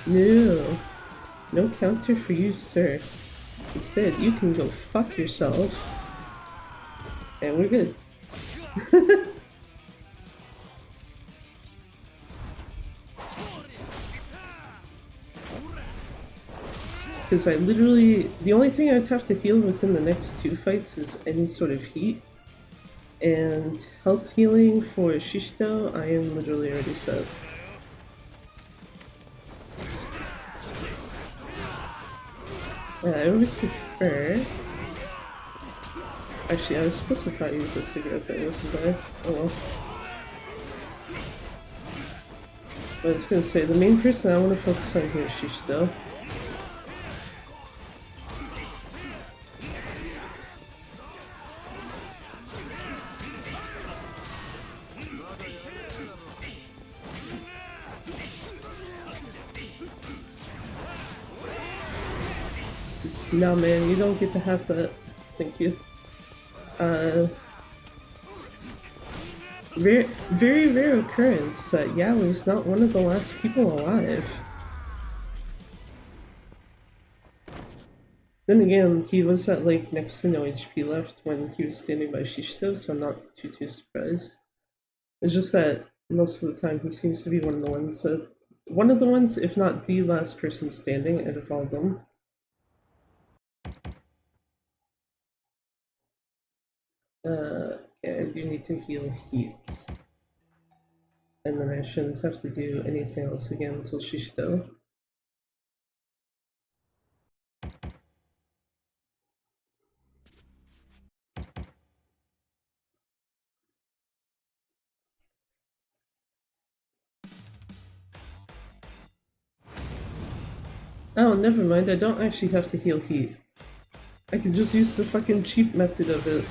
No. No counter for you, sir. Instead, you can go fuck yourself. And we're good. Because I literally... The only thing I'd have to heal within the next 2 fights is any sort of heat. And health healing for Shishito, I am literally already set. I would prefer... Actually, I was supposed to probably use a cigarette that wasn't I? Oh well. But I was gonna say, the main person I want to focus on here is Shishito. No man, you don't get to have that. Thank you. Very rare occurrence that Yaoi's not one of the last people alive. Then again, he was at like next to no HP left when he was standing by Shishito, so I'm not too surprised. It's just that most of the time he seems to be one of the ones, if not the last person standing out of all of them. Okay, I do need to heal heat. And then I shouldn't have to do anything else again until Shishito. Oh, never mind, I don't actually have to heal heat. I can just use the fucking cheap method of it.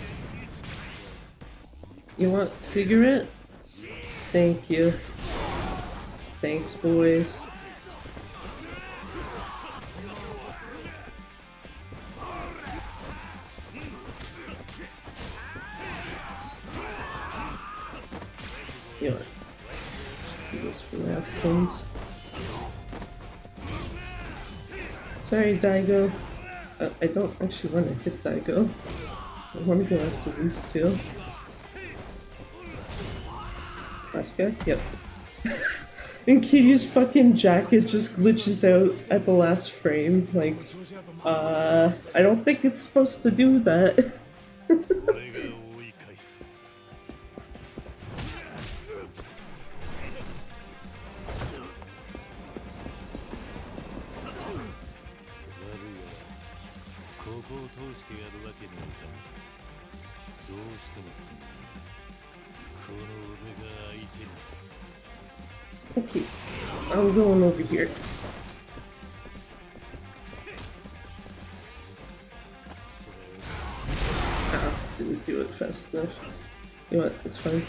You want cigarette? Thank you. Thanks, boys. You know what? Do this for last ones. Sorry, Daigo. I don't actually want to hit Daigo. I want to go after these two. Last guy? Yep. And Kiryu's fucking jacket just glitches out at the last frame. Like, I don't think it's supposed to do that. Okay, I'm going over here. Ah, didn't do it fast enough. You know what, it's fine.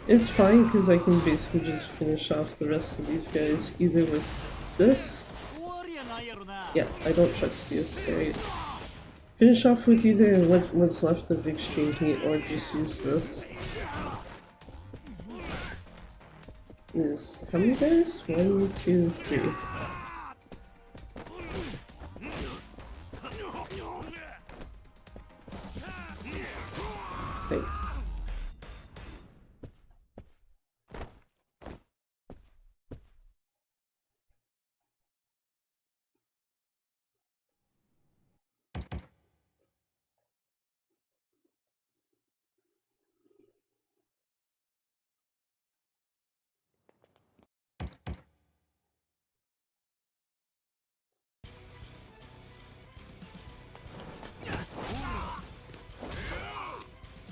It's fine because I can basically just finish off the rest of these guys either with this. Yeah, I don't trust you, sorry. Finish off with either what's left of extreme heat or just use this. Is how many guys? 1, 2, 3. Thanks.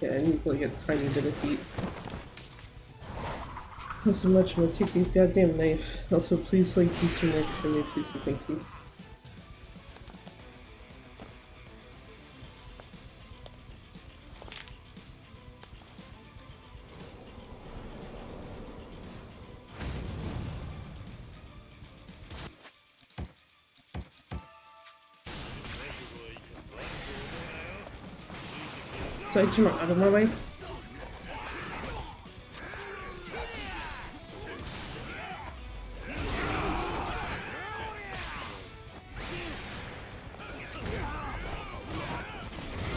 Yeah, I need like a tiny bit of heat. Not so much, I'm gonna take these goddamn knife. Also, please like use your knife for me, please and thank you. Sorry, come out of my way.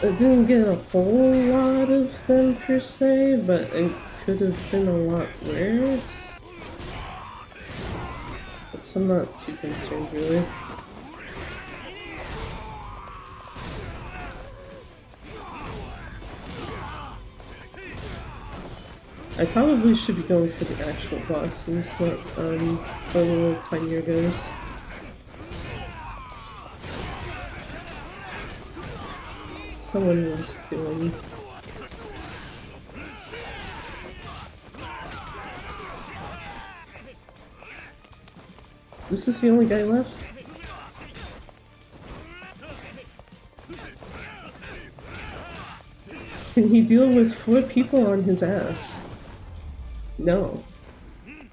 I didn't get a whole lot of them per se, but it could have been a lot worse. So I'm not too concerned really. I probably should be going for the actual bosses, not the little tinier guys. Someone was doing. This is the only guy left? Can he deal with 4 people on his ass? No.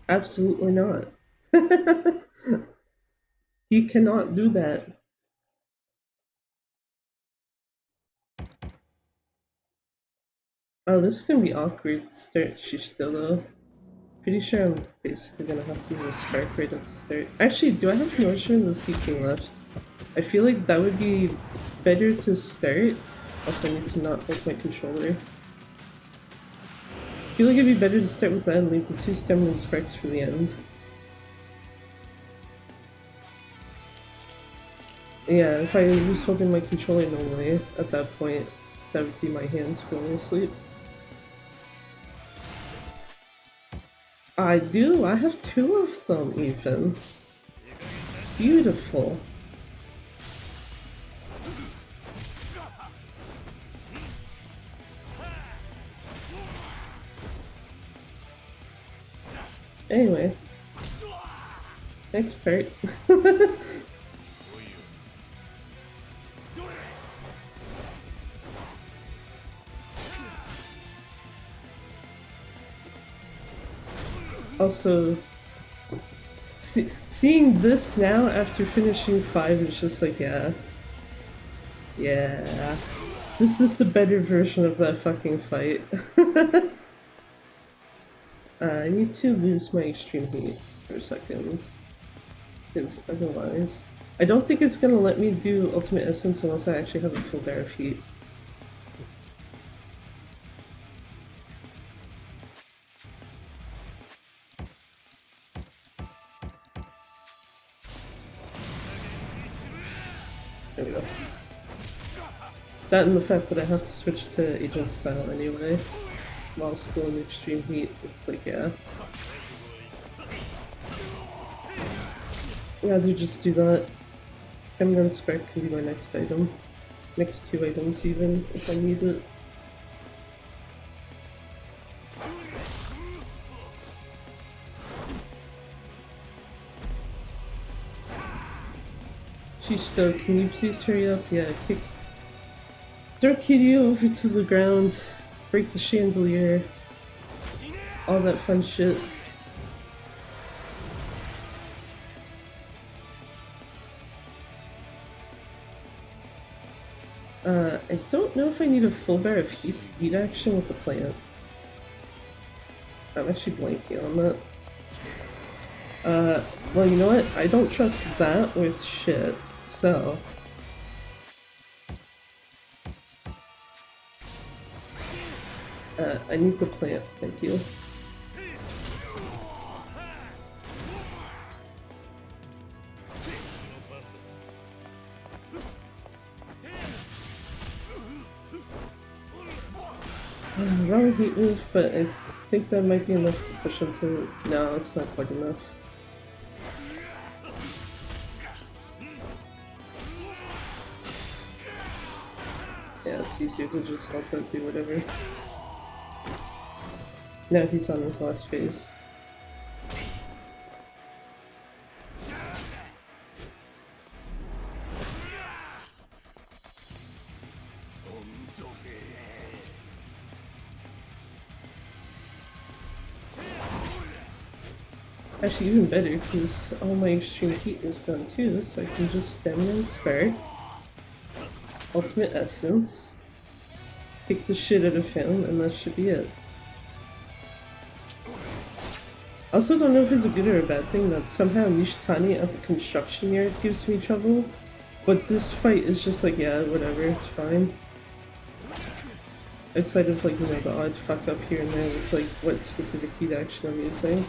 Absolutely not. He cannot do that. Oh, this is gonna be awkward to start Shishito though. Pretty sure I'm basically gonna have to use a spark right at the start. Actually, do I have Notion and the Seeking left? I feel like that would be better to start. Also, I need to not hold my controller. I feel like it'd be better to start with that and leave the 2 Stamina Sparks for the end. Yeah, if I was holding my controller normally at that point, that would be my hands going to sleep. I do, I have 2 of them even. Beautiful. Anyway. Next part. Also, seeing this now after finishing 5 is just like, yeah. Yeah. This is the better version of that fucking fight. I need to lose my extreme heat for a second. Because otherwise... I don't think it's gonna let me do ultimate essence unless I actually have a full bar of heat. There we go. That and the fact that I have to switch to agent style anyway, while still in extreme heat, it's like, yeah. I'd rather just do that. Stamina Spark can be my next item. Next 2 items even, if I need it. Sheesh though, can you please hurry up? Yeah, kick. Throw Kiryu over to the ground, break the chandelier, all that fun shit. I don't know if I need a full bar of heat action with the plant. I'm actually blanking on that. Well, you know what? I don't trust that with shit, so... I need the plant, thank you. Wrong heat move, but I think that might be enough to push into... No, it's not quite enough. Yeah, it's easier to just let that do whatever. Now he's on his last phase. Actually, even better, because all my extreme heat is gone too, so I can just stamina and spark. Ultimate essence. Kick the shit out of him, and that should be it. I also don't know if it's a good or a bad thing that somehow Nishitani at the construction yard gives me trouble, but this fight is just like, yeah, whatever, it's fine. Outside of like, you know, the odd fuck up here and there with like what specific heat action I'm using.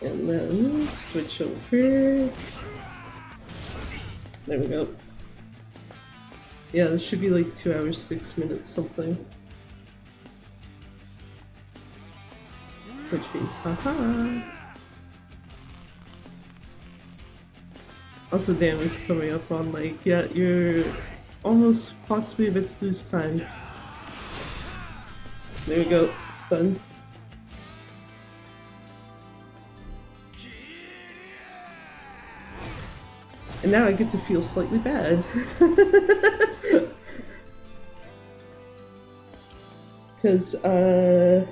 And then switch over. There we go. Yeah, this should be like 2 hours, 6 minutes something. Which means haha. Also, damn, it's coming up on like, yeah, you're almost possibly about to lose time. There we go. Done. And now I get to feel slightly bad. Because, the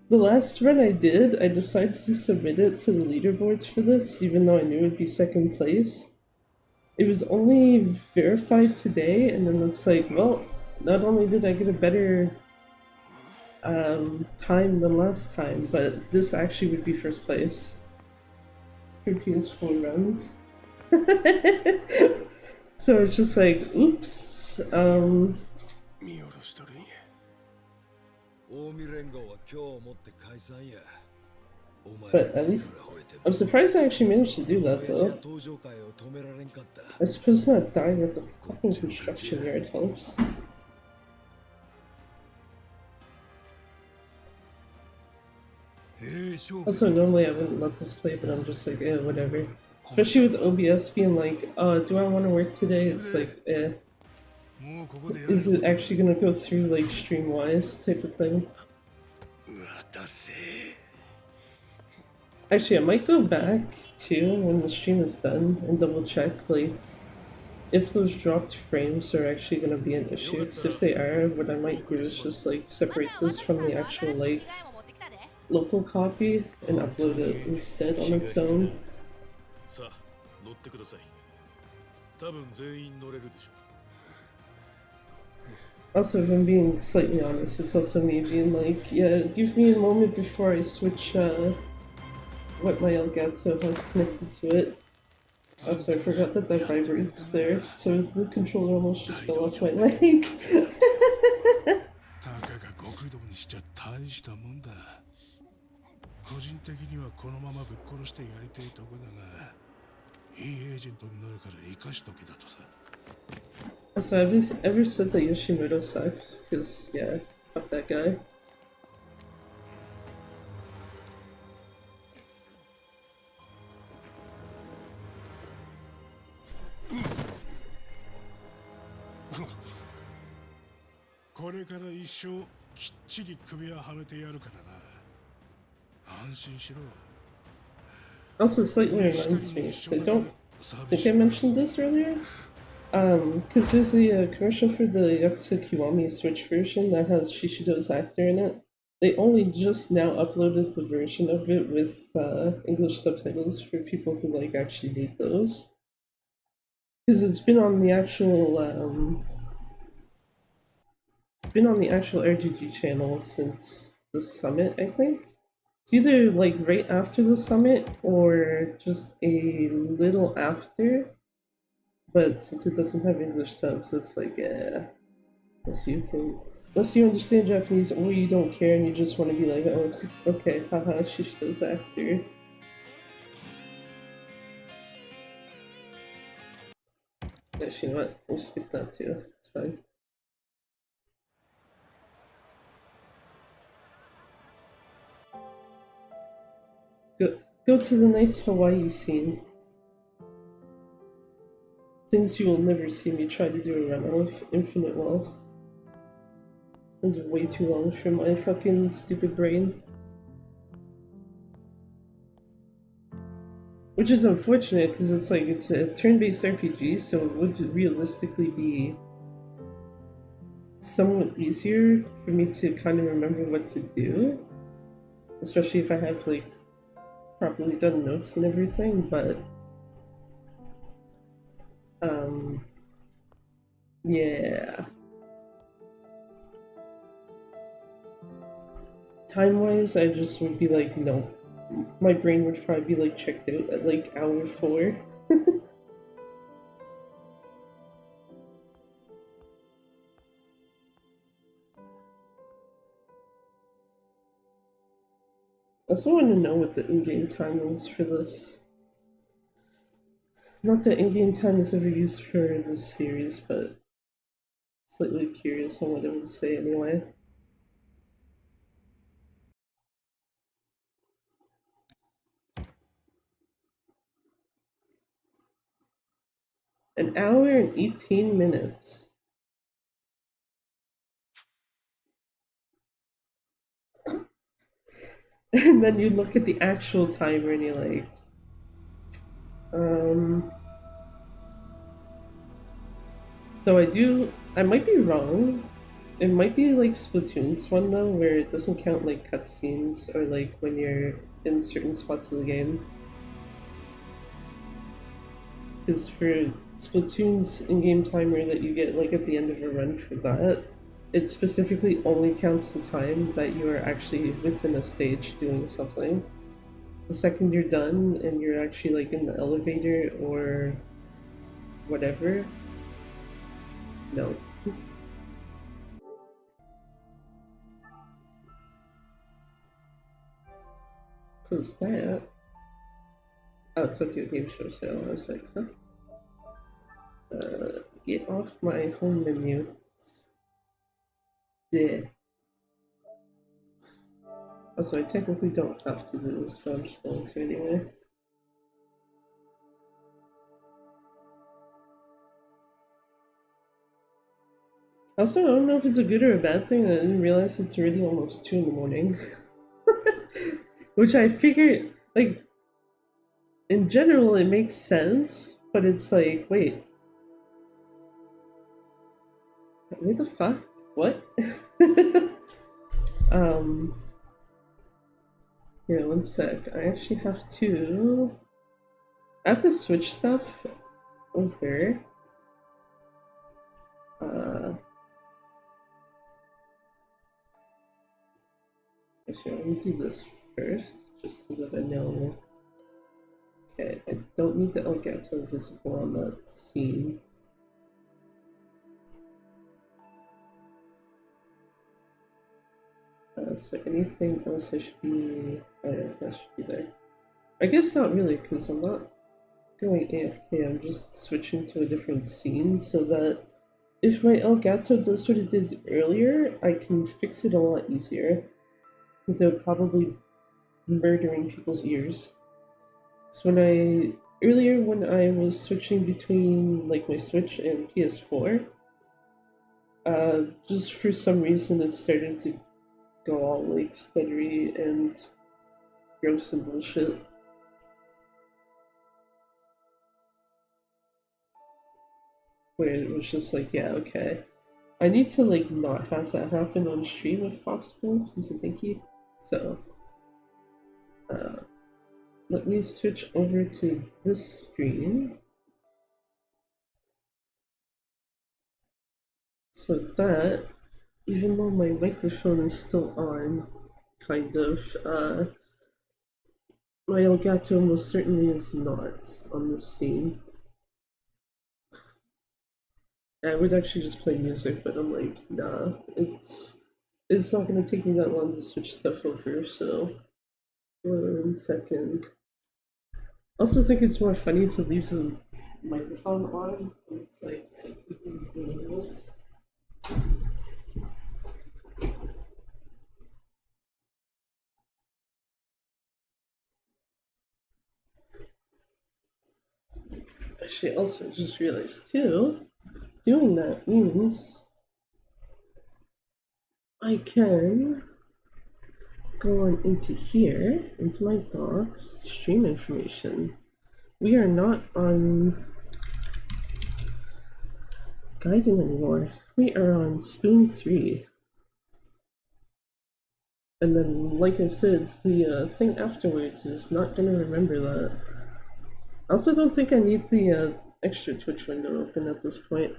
last run I did, I decided to submit it to the leaderboards for this, even though I knew it would be second place. It was only verified today, and then it's like, well, not only did I get a better time than last time, but this actually would be first place. For PS4 runs. So it's just like, oops. But at least, I'm surprised I actually managed to do that though. I suppose not dying at the fucking construction yard helps. Also, normally I wouldn't let this play, but I'm just like, eh, whatever. Especially with OBS being like, do I want to work today? It's like, eh. Is it actually gonna go through like stream-wise type of thing? Actually, I might go back too when the stream is done and double check like if those dropped frames are actually gonna be an issue. Because if they are, what I might do is just like separate this from the actual like local copy and upload it instead on its own. Also, if I'm being slightly honest, it's also me being like, yeah, give me a moment before I switch what my Elgato has connected to it. Also, I forgot that that vibrates there, so the controller almost just fell off my leg. たかが極道にしちゃ大したもんだ。個人的にはこのままぶっ殺してやりたいとこだが、いいエージェントになるから生かしとけだとさ。Also, have you ever said that Yoshimoto sucks? Because, yeah, fuck that guy. Also, slightly reminds me, I don't think I mentioned this earlier. Because there's a commercial for the Yakuza Kiwami Switch version that has Shishido's actor in it. They only just now uploaded the version of it with English subtitles for people who like actually need those. Because it's been on the actual RGG channel since the summit, I think. It's either like right after the summit or just a little after. But since it doesn't have English subs, it's like, unless you understand Japanese or you don't care and you just want to be like, oh, okay, haha, Shishido's actor. Actually, you know what? We'll skip that too. It's fine. Go to the nice Hawaii scene. Things you will never see me try to do a run of Infinite Wealth. It was way too long for my fucking stupid brain. Which is unfortunate because it's like it's a turn-based RPG, so it would realistically be somewhat easier for me to kind of remember what to do, especially if I have like properly done notes and everything. But yeah. Time-wise, I just would be like, no. My brain would probably be like checked out at like hour 4. I also want to know what the in-game time is for this. Not that in-game time is ever used for this series, but slightly curious on what it would say anyway. An hour and 18 minutes. And then you look at the actual timer and you're like, So I might be wrong. It might be like Splatoon's one though, where it doesn't count like cutscenes or like when you're in certain spots of the game. Because for Splatoon's in-game timer that you get like at the end of a run for that, it specifically only counts the time that you are actually within a stage doing something. The second you're done and you're actually like in the elevator or whatever, no. Who's that? Oh, Tokyo Game Show sale. I was like, huh? Get off my home menu. Yeah. Also, I technically don't have to do this, but I'm just going to anyway. Also, I don't know if it's a good or a bad thing. I didn't realize it's already almost 2 in the morning. Which I figured, like, in general, it makes sense, but it's like, wait. What the fuck? What? Yeah, one sec. I actually have to. I have to switch stuff over. Actually, let me do this first, just so that I know. Okay, I don't need the Elgato visible on that scene. So anything else I should be... Oh yeah, that should be there. I guess not really, because I'm not going AFK, I'm just switching to a different scene so that if my Elgato does what it did earlier, I can fix it a lot easier without probably murdering people's ears. So earlier when I was switching between like my Switch and PS4, just for some reason it started to go all like stuttery and gross and bullshit. Where it was just like, yeah, okay. I need to like not have that happen on stream if possible, since I think he. So, let me switch over to this screen. So that, even though my microphone is still on, kind of, my Elgato most certainly is not on this scene. I would actually just play music, but I'm like, nah, it's not gonna take me that long to switch stuff over, so 1 second. Also think it's more funny to leave the microphone on. It's like I keep doing this. Actually, also just realized too, doing that means I can go on into here, into my docs, stream information. We are not on Gaiden anymore. We are on Spoon 3. And then, like I said, the thing afterwards is not gonna remember that. I also don't think I need the extra Twitch window open at this point.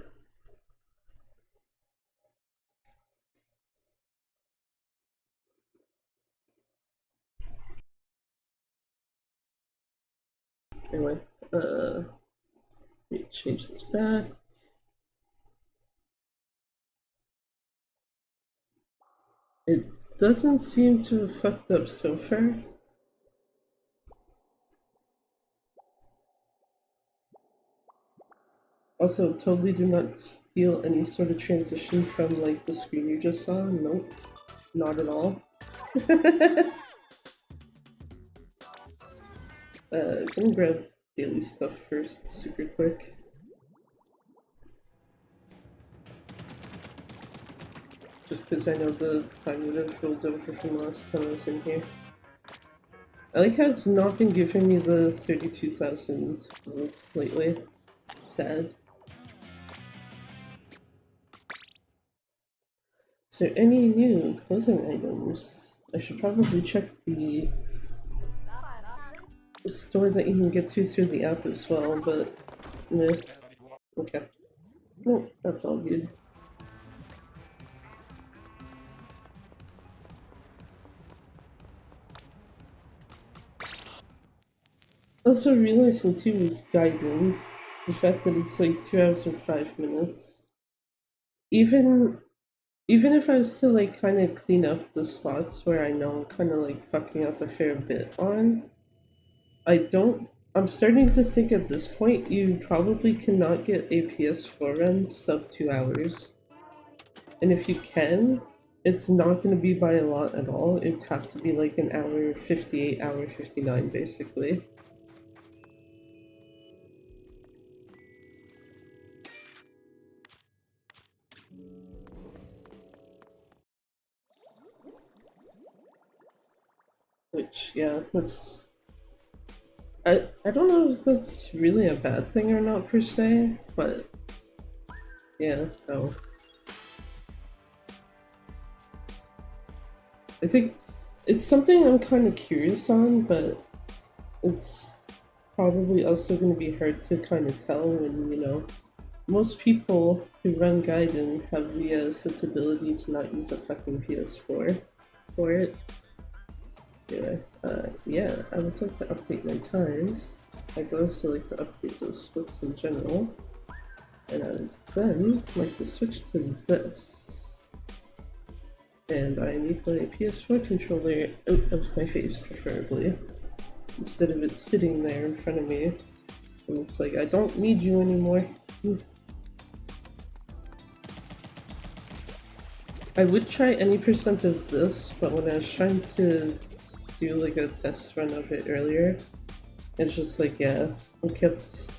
Anyway, let me change this back. It doesn't seem to have fucked up so far. Also, totally did not steal any sort of transition from like the screen you just saw. Nope, not at all. Gonna grab daily stuff first, super quick. Just because I know the time would have rolled over from last time I was in here. I like how it's not been giving me the 32,000 lately. Sad. So any new clothing items? I should probably check the store that you can get to through the app as well, but meh. Okay. No, that's all good. Also realizing too with Gaiden, the fact that it's like 2 hours and 5 minutes. Even if I was to like kind of clean up the spots where I know I'm kind of like fucking up a fair bit on, I'm starting to think at this point you probably cannot get a PS4 run sub 2 hours. And if you can, it's not going to be by a lot at all. It'd have to be like an hour 58, hour 59, basically. Which, yeah, that's... I don't know if that's really a bad thing or not per se, but yeah, no. I think it's something I'm kind of curious on, but it's probably also going to be hard to kind of tell when, you know, most people who run Gaiden have the sensibility to not use a fucking PS4 for it. Anyway, yeah, I would like to update my times. I'd also like to update those splits in general. And I would then like to switch to this. And I need my PS4 controller out of my face, preferably. Instead of it sitting there in front of me. And it's like, I don't need you anymore. I would try any percent of this, but when I was trying to do like a test run of it earlier, it's just like, yeah, I kept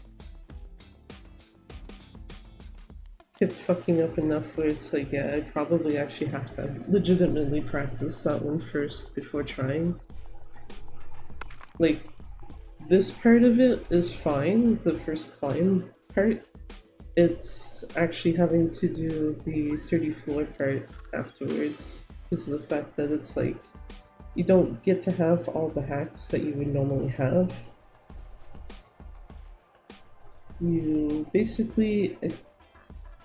fucking up enough where it's like, yeah, I probably actually have to legitimately practice that one first before trying. Like, this part of it is fine, the first climb part. It's actually having to do the 30 floor part afterwards because of the fact that it's like, you don't get to have all the hacks that you would normally have. You basically...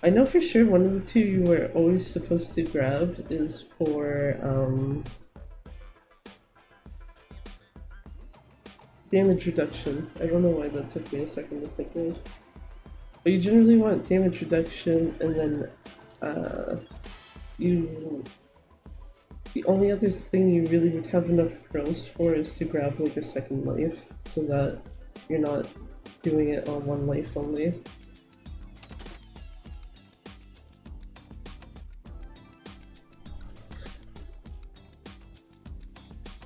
I know for sure one of the two you were always supposed to grab is for damage reduction. I don't know why that took me a second to think of. But you generally want damage reduction, and then the only other thing you really would have enough pearls for is to grab like a second life, so that you're not doing it on one life only.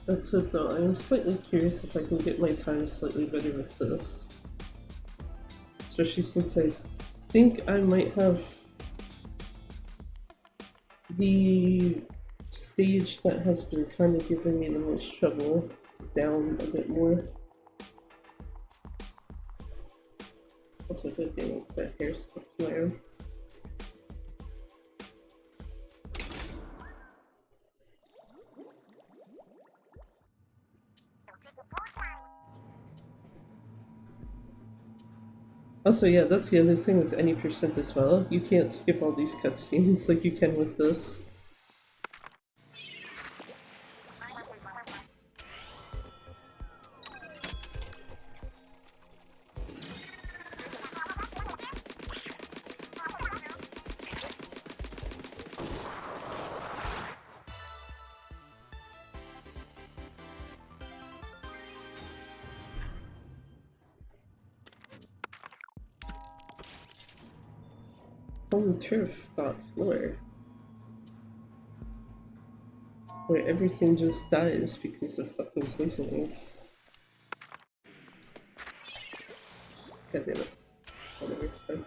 That's it though, I'm slightly curious if I can get my time slightly better with this. Especially since I think I might have the stage that has been kind of giving me the most trouble down a bit more. Also good thing that hair stuck to my arm. Also, yeah, that's the other thing with any percent as well. You can't skip all these cutscenes like you can with this. On the turf dot floor, where everything just dies because of fucking poisoning. God damn it. Whatever. Fine.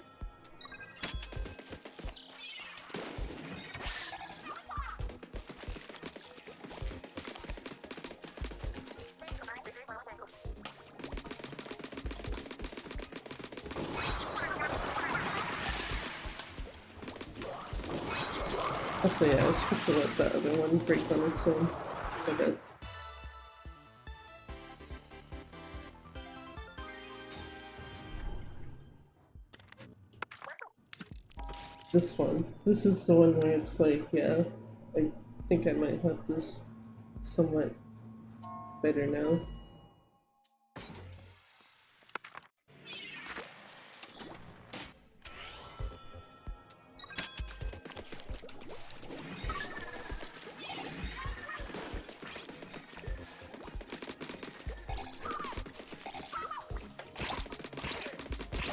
Also, yeah, I was supposed to let that other one break on its own. My bad. This one. This is the one where it's like, yeah, I think I might have this somewhat better now.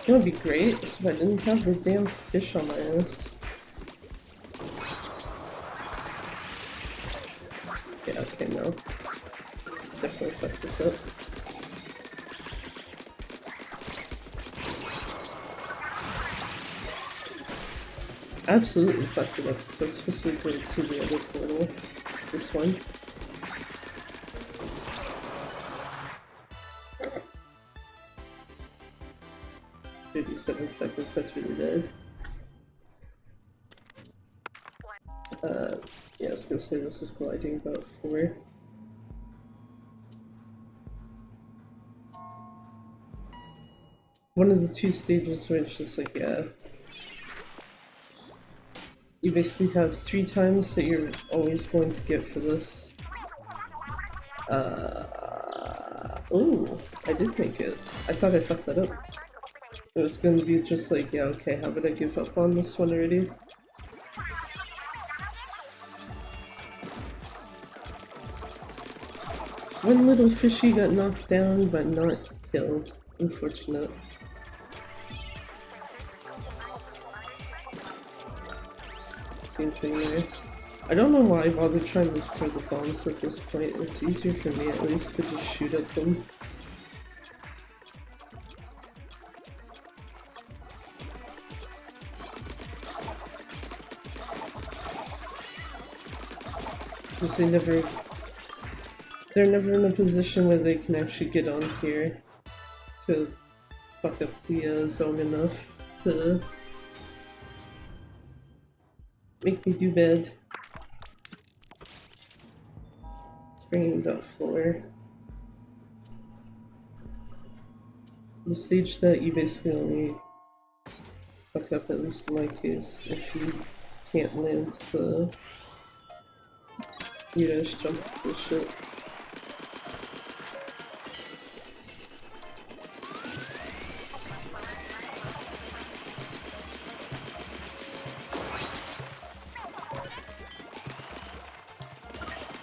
It would be great if I didn't have the damn fish on my ass. Yeah, okay, no. Definitely fuck this up. Absolutely fucked it up, because I'm supposed to go to the other portal. This one. 37 seconds, that's really bad. Yeah, I was gonna say this is gliding about 4. One of the 2 stages where it's just like, yeah. You basically have 3 times that you're always going to get for this. Ooh, I did make it. I thought I fucked that up. It was going to be just like, yeah, okay, how about I give up on this one already? One little fishy got knocked down, but not killed. Unfortunate. Same thing there. I don't know why I bother trying to throw the bombs at this point. It's easier for me at least to just shoot at them. Because they're never in a position where they can actually get on here to fuck up the zone enough to make me do bad. It's bringing that floor. The stage that you basically only fuck up, at least in my case, if you can't land the you guys jump this shit.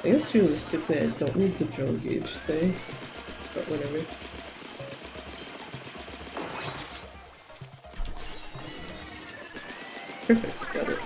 I guess realistically I don't need the drill gauge thing, but whatever. Perfect, got it.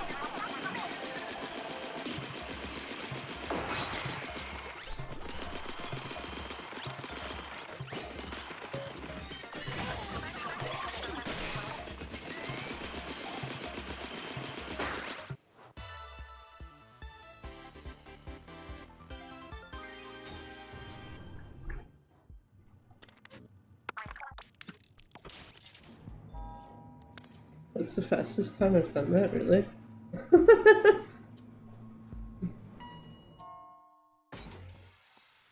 That's the fastest time I've done that, really.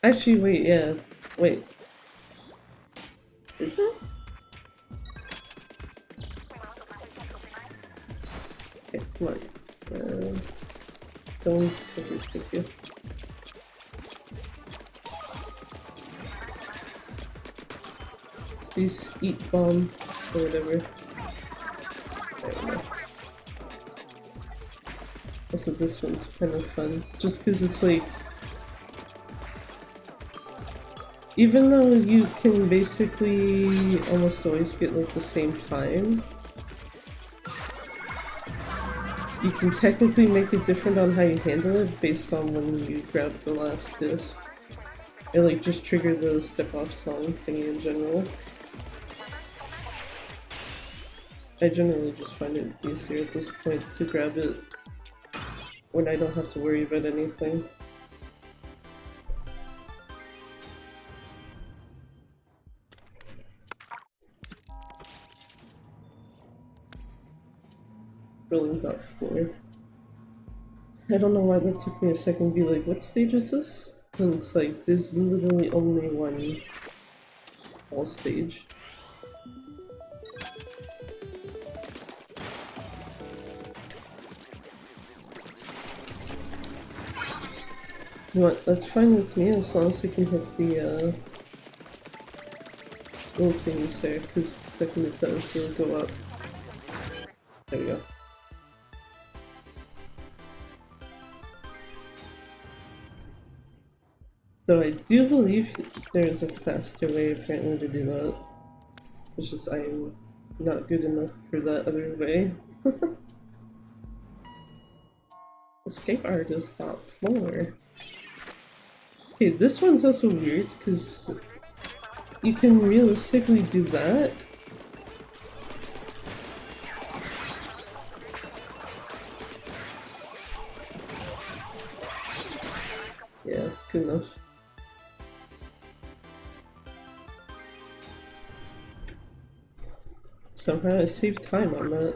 Actually, wait, yeah. Wait. Is it? Okay, come on. Zones covered, thank you. Please eat bomb, or whatever. Also, this one's kind of fun, just because it's like, even though you can basically almost always get like the same time, you can technically make it different on how you handle it based on when you grab the last disc. It like just triggered the step off song thingy in general. I generally just find it easier at this point to grab it when I don't have to worry about anything. Brilliant dot floor. I don't know why that took me a second to be like, what stage is this? And it's like, there's literally only one wall stage. You know what, that's fine with me as long as I can hit the little things there, because the second it does, it'll go up. There we go. Though I do believe there is a faster way apparently to do that. It's just I'm not good enough for that other way. Escape artist top floor. Okay, this one's also weird because you can realistically do that. Yeah, good enough. Somehow I saved time on that.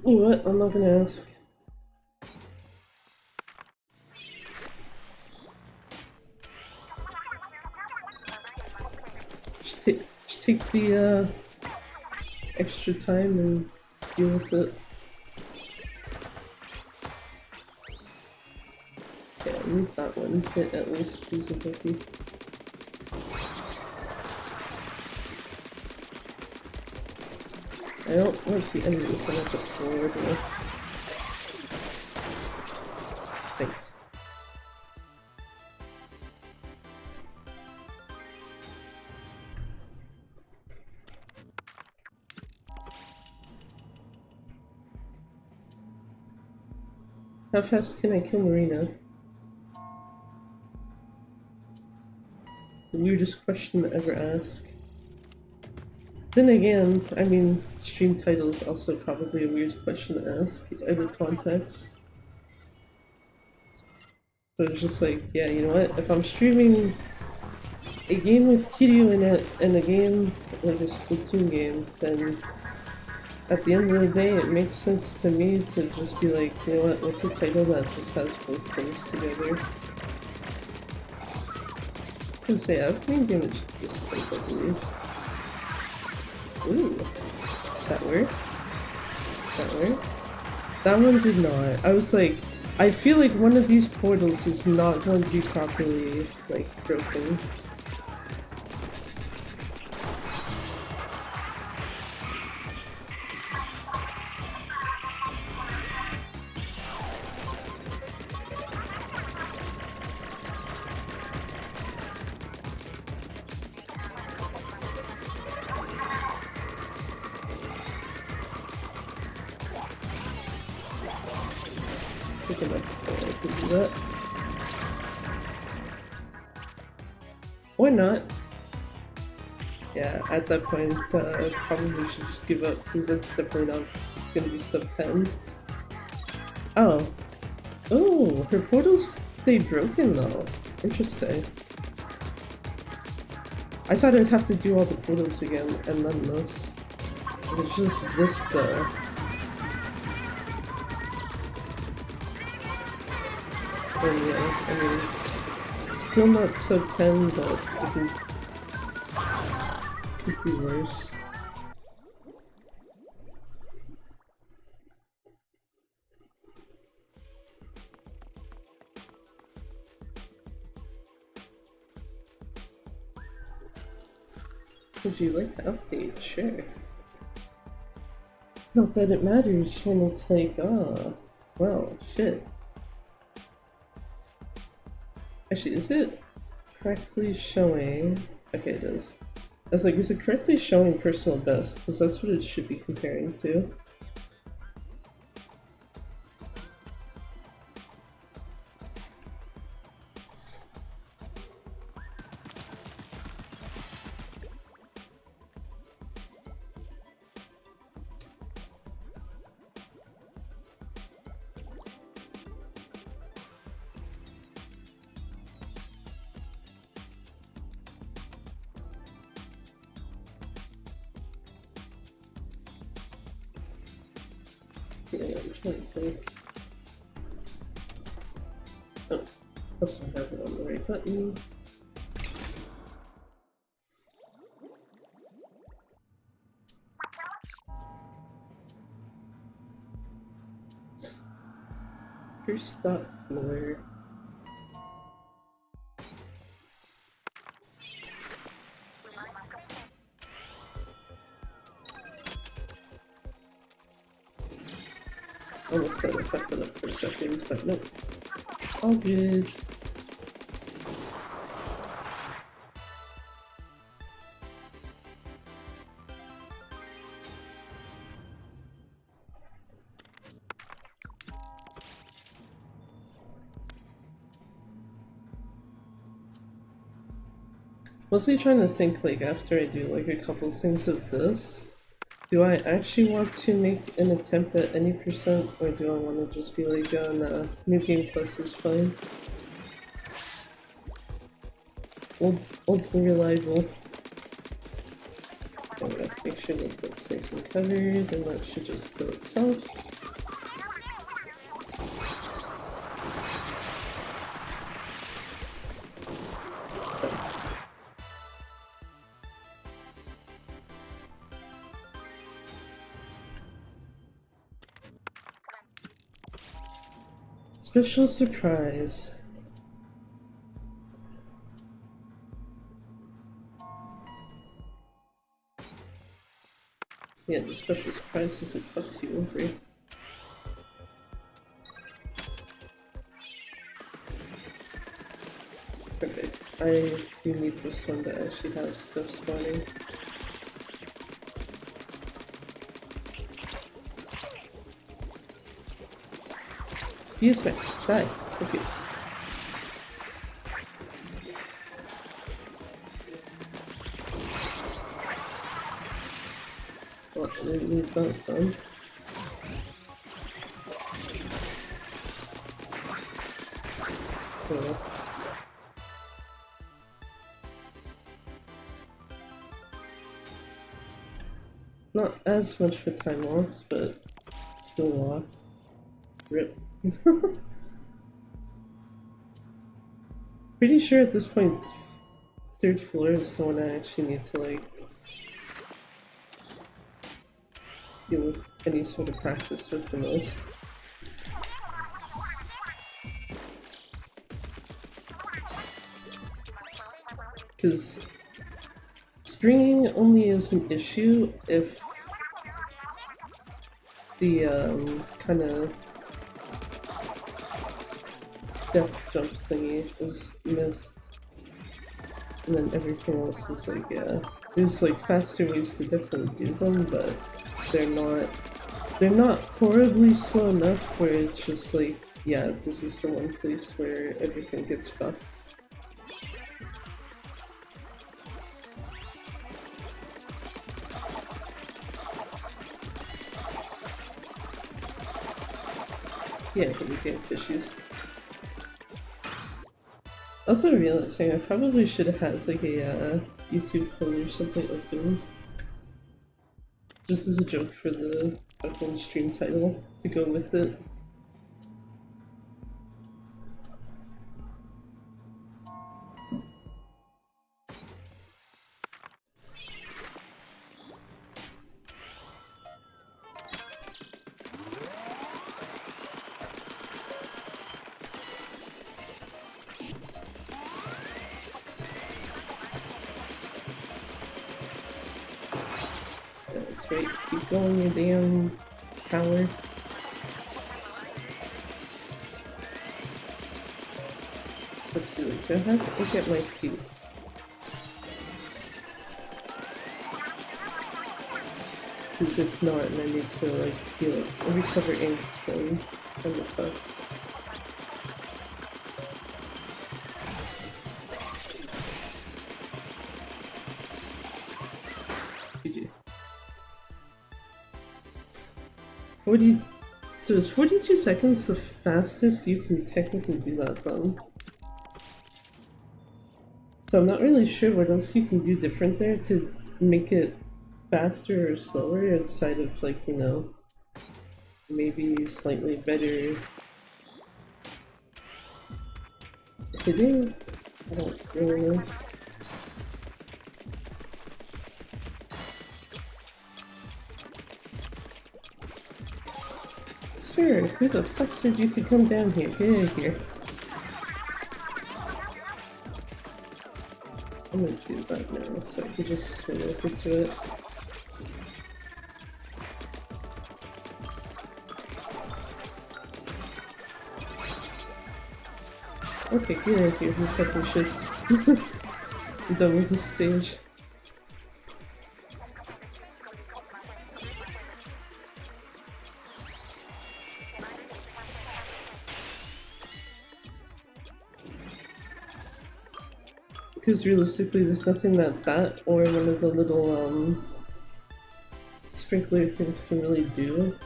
You know what? I'm not gonna ask. Just take the extra time and deal with it. Yeah, I need that one to at least feasibility. I don't want the enemy so much up forward now. Thanks. How fast can I kill Marina? The weirdest question to ever ask. Then again, I mean, stream title is also probably a weird question to ask, out of context. But it's just like, yeah, you know what? If I'm streaming a game with Kiryu in it and a game like a Splatoon game, then at the end of the day, it makes sense to me to just be like, you know what? What's a title that just has both things together? I can say I've made damage this like, I believe. Ooh, that worked. That worked. That one did not. I was like, I feel like one of these portals is not going to be properly, like, broken. Or not. Yeah, at that point, probably should just give up, because that's definitely not gonna be sub 10. Oh. Oh, her portals stay broken though. Interesting. I thought I'd have to do all the portals again, and then this. It's just this though. And yeah, I mean, still not sub 10, but could be worse. Would you like to update? Sure. Not that it matters when it's like, ah, well, shit. Actually, is it correctly showing? Okay, it is. I was like, is it correctly showing personal best? Because that's what it should be comparing to. Yeah, I'm trying to think. Oh, also have it on the right button. First stop lawyer. Almost said I fucked it up for a second, but no. All good. Mostly trying to think, like, after I do like a couple things of this, do I actually want to make an attempt at any percent, or do I want to just be like, oh no, New Game Plus is fine. Old's the reliable. I'm gonna make sure that that's nice and covered, and that should just kill itself. Special surprise. Yeah, the special surprise is it fucks you over. Perfect. I do need this one to actually have stuff spawning. Excuse me. Die. Thank you. Well, I didn't need that done. Oh. Not as much for time loss, but still loss. RIP. Pretty sure at this point, third floor is the one I actually need to like deal with any sort of practice with the most. Because springing only is an issue if the kind of death jump thingy is missed, and then everything else is like, yeah, there's like faster ways to definitely do them, but they're not horribly slow enough where it's just like, yeah, this is the one place where everything gets fucked. Yeah, but we get fishies. Also realizing I probably should have had like a YouTube poll or something open. Just as a joke for the fucking stream title to go with it. That's right, keep going, you damn coward. Let's see, do I have to look at my feet? Because if not, then I need to like heal it. Recover ink from the fuck. GG. 40. So is 42 seconds the fastest you can technically do that though? So I'm not really sure what else you can do different there to make it faster or slower outside of like, you know, maybe slightly better hitting? I don't really know. Sir, who the fuck said you could come down here? Get out of here. I'm gonna do that now so I can just swim over to it. Okay, get out of here, you fucking shits. I'm done with this stage. Because realistically, there's nothing that or one of the little sprinkler things can really do.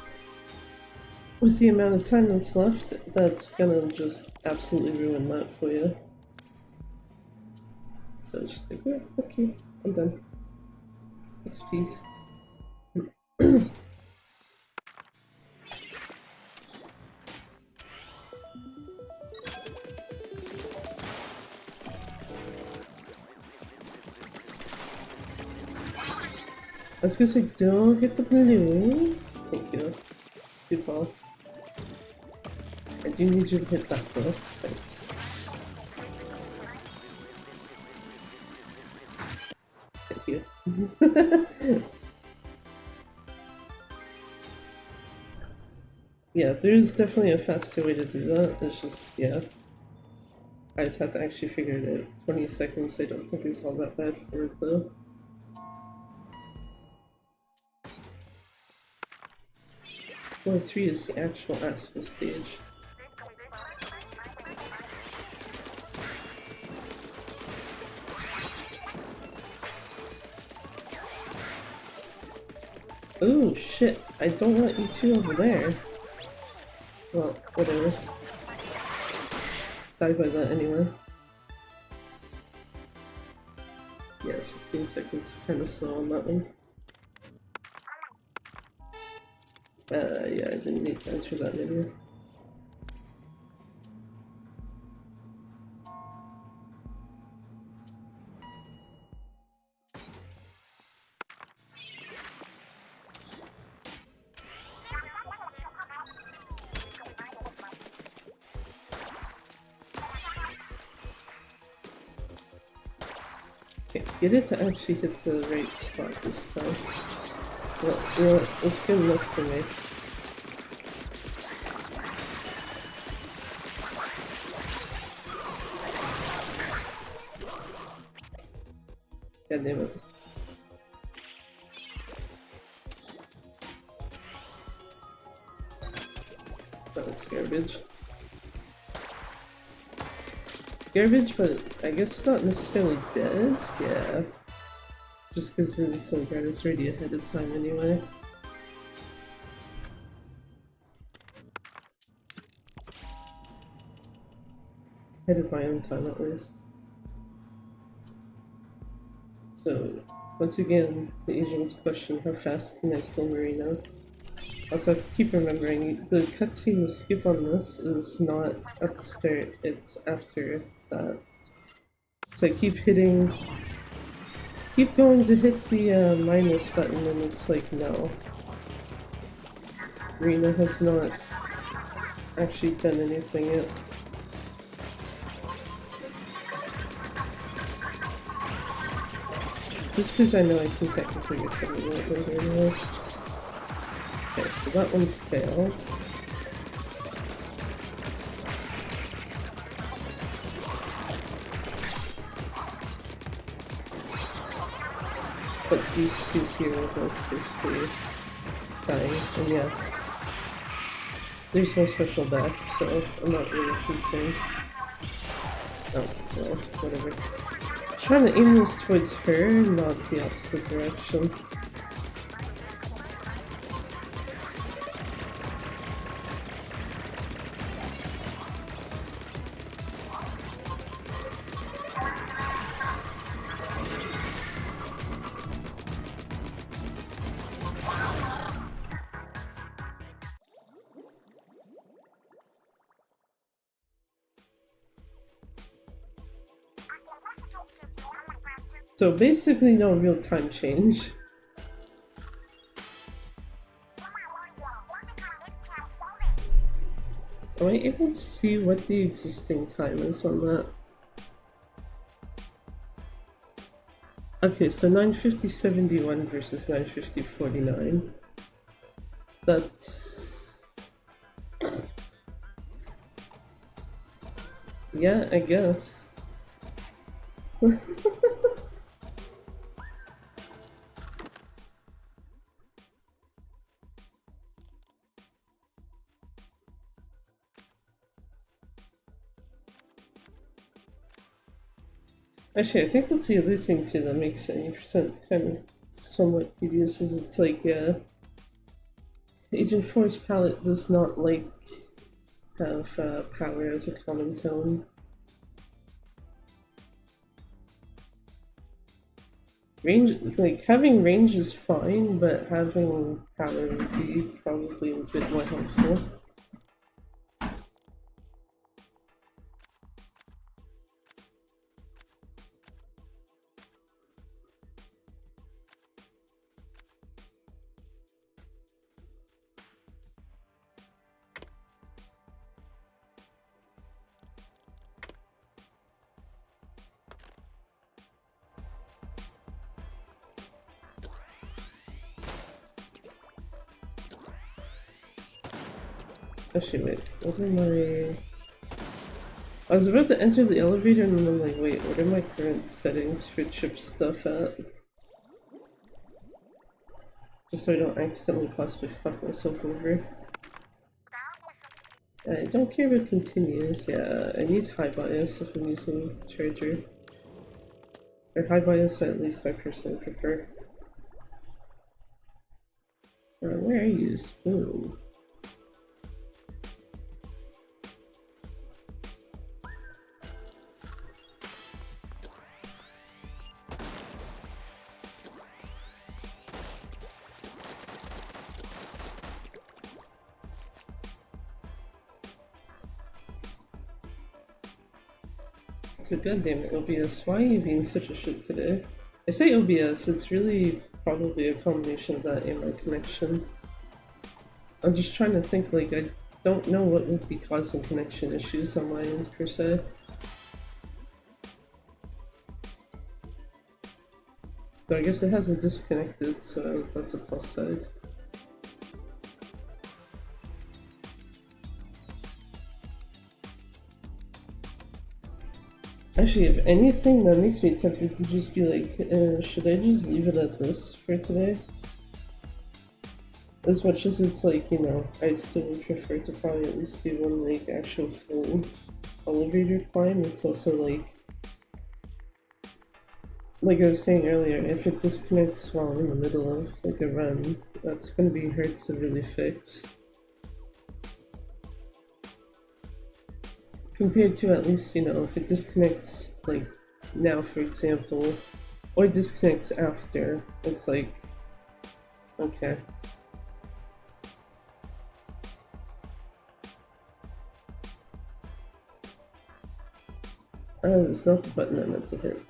With the amount of time that's left, that's gonna just absolutely ruin that for you. So it's just like, yeah, okay, I'm done. Next piece. I was gonna say, don't hit the balloon. Thank you. Good ball. I do need you to hit that though. Thanks. Thank you. Yeah, there's definitely a faster way to do that. It's just, yeah. I'd have to actually figure it out. 20 seconds I don't think is all that bad for it though. Floor 3 is the actual Asphalt stage. Oh shit, I don't want you two over there. Well, whatever. Die by that anyway. Yeah, 16 seconds, kinda slow on that one. Yeah, I didn't need to answer that video. Okay, get it to actually hit the right spot this time. Well, it's good enough for me. God damn it. That's garbage. Garbage, but I guess it's not necessarily dead. Yeah. Just because it's so bad, it's already ahead of time anyway. Ahead of my own time at least. So, once again, the Asian's question, how fast can I kill Marina? Also have to keep remembering, the cutscene skip on this is not at the start, it's after that. So I keep going to hit the minus button and it's like, no. Rena has not actually done anything yet. Just because I know I can technically get them later anyway. Okay, so that one failed. But these two here are both basically dying, and yeah. There's no special back, so I'm not really concerned. Oh, well, whatever. I'm trying to aim this towards her, not the opposite direction. So basically no real time change. Am I able to see what the existing time is on that? Okay, so 950.71 versus 950.49. That's... yeah, I guess. Actually, I think that's the other thing too that makes 70% kind of somewhat tedious is it's like, Agent 4's palette does not like have power as a common tone. Range, like having range is fine, but having power would be probably a bit more helpful. Actually, wait, what are my... I was about to enter the elevator and then I'm like, wait, what are my current settings for chip stuff at? Just so I don't accidentally possibly fuck myself over. I don't care if it continues, yeah, I need high bias if I'm using charger. Or high bias at least I personally prefer. Where are you? Spoon. So goddammit, OBS, why are you being such a shit today? I say OBS, it's really probably a combination of that and my connection. I'm just trying to think, like, I don't know what would be causing connection issues on my end, per se. But I guess it hasn't disconnected, so that's a plus side. Actually, if anything, that makes me tempted to just be like, should I just leave it at this for today? As much as it's like, you know, I still would prefer to probably at least do one, like, actual full elevator climb, it's also like I was saying earlier, if it disconnects while in the middle of, like, a run, that's gonna be hard to really fix. Compared to at least, you know, if it disconnects, like, now for example, or disconnects after, it's like, okay. It's not the button I meant to hit.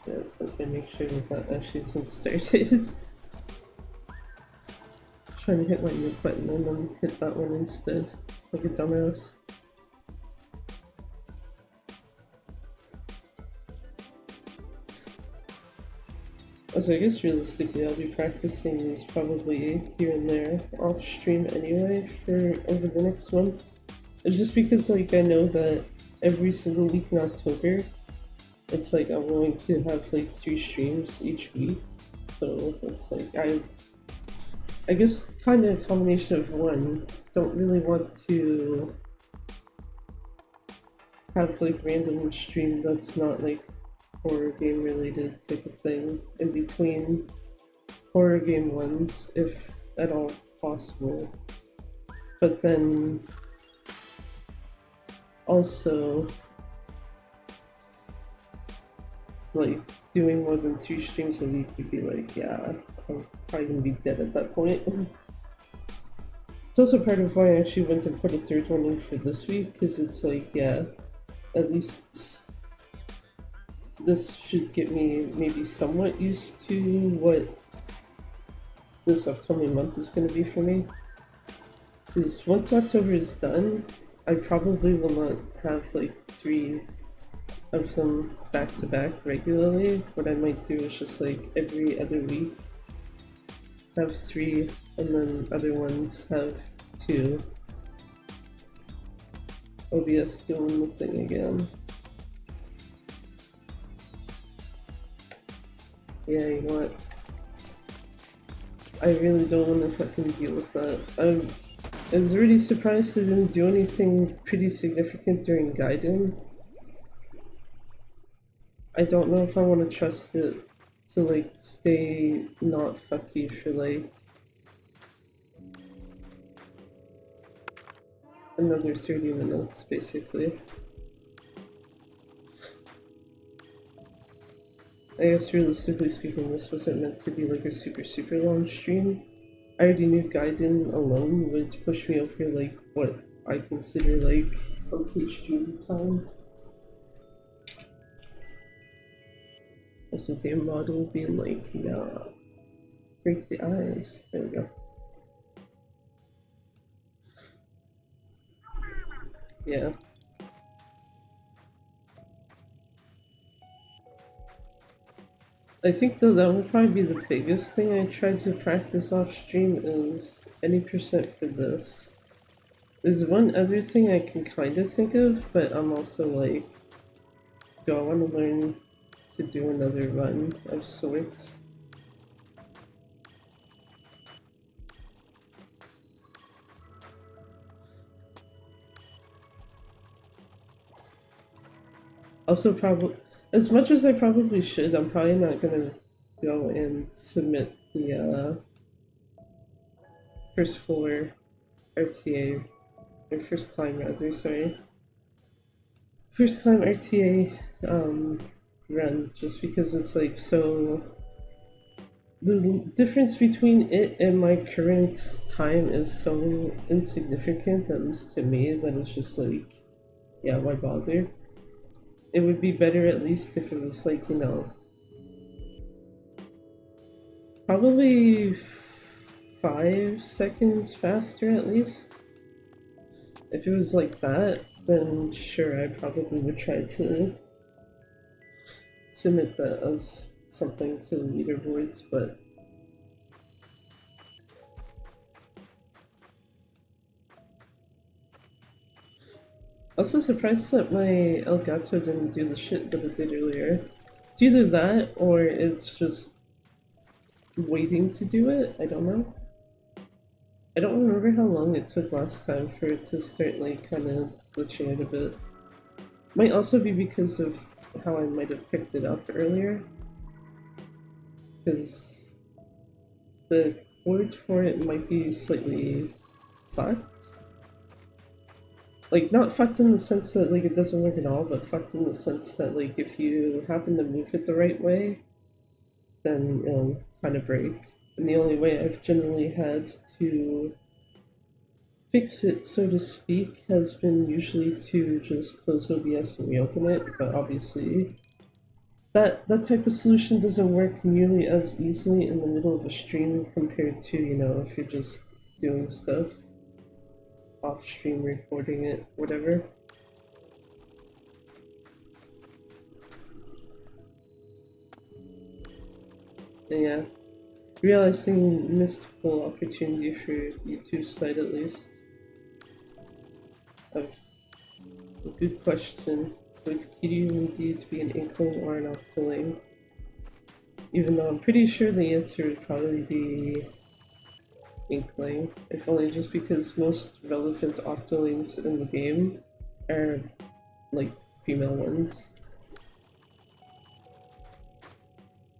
Yeah, I was gonna say make sure that actually isn't started. Trying to hit my mute button and then hit that one instead, like a dumbass. So I guess realistically I'll be practicing these probably here and there off stream anyway for over the next month. It's just because like I know that every single week in October it's like I'm going to have like 3 streams each week. So it's like I guess kind of a combination of one. Don't really want to have like random stream that's not like horror game related type of thing in between horror game ones, if at all possible. But then also like doing more than 3 streams a week would be like, yeah, I'm probably gonna be dead at that point. It's also part of why I actually went and put a 3rd one in for this week, because it's like, yeah, at least this should get me maybe somewhat used to what this upcoming month is going to be for me. Because once October is done, I probably will not have like 3 of them back to back regularly. What I might do is just like every other week have 3 and then other ones have 2. OBS doing the thing again. Yeah, you know what? I really don't want to fucking deal with that. I was really surprised they didn't do anything pretty significant during Gaiden. I don't know if I want to trust it to like stay not fucky for like another 30 minutes basically. I guess realistically speaking this wasn't meant to be like a super long stream. I already knew Gaiden alone would push me over like what I consider like okay stream time. Also damn model being like, nah, break the eyes. There we go. Yeah. I think though that would probably be the biggest thing I tried to practice off stream is any percent for this. There's one other thing I can kind of think of, but I'm also like, do I want to learn to do another run of sorts? Also, probably, as much as I probably should, I'm probably not gonna go and submit the first floor RTA, or first climb rather, sorry. First climb RTA run, just because it's like so. The difference between it and my current time is so insignificant, at least to me, that it's just like, yeah, why bother? It would be better at least if it was like, you know, probably 5 seconds faster at least. If it was like that, then sure, I probably would try to submit that as something to the leaderboards, but also surprised that my Elgato didn't do the shit that it did earlier. It's either that or it's just waiting to do it. I don't know. I don't remember how long it took last time for it to start like kind of glitching out a bit. Might also be because of how I might have picked it up earlier. Because the word for it might be slightly fucked. Like, not fucked in the sense that like it doesn't work at all, but fucked in the sense that like if you happen to move it the right way, then it'll kind of break. And the only way I've generally had to fix it, so to speak, has been usually to just close OBS and reopen it, but obviously that type of solution doesn't work nearly as easily in the middle of a stream compared to, you know, if you're just doing stuff off stream, recording it, whatever. And yeah, realizing missed full opportunity for YouTube's site at least. A good question. Would Kiryu indeed be an inkling or an octoling? Even though I'm pretty sure the answer would probably be inkling, if only just because most relevant octolings in the game are like female ones.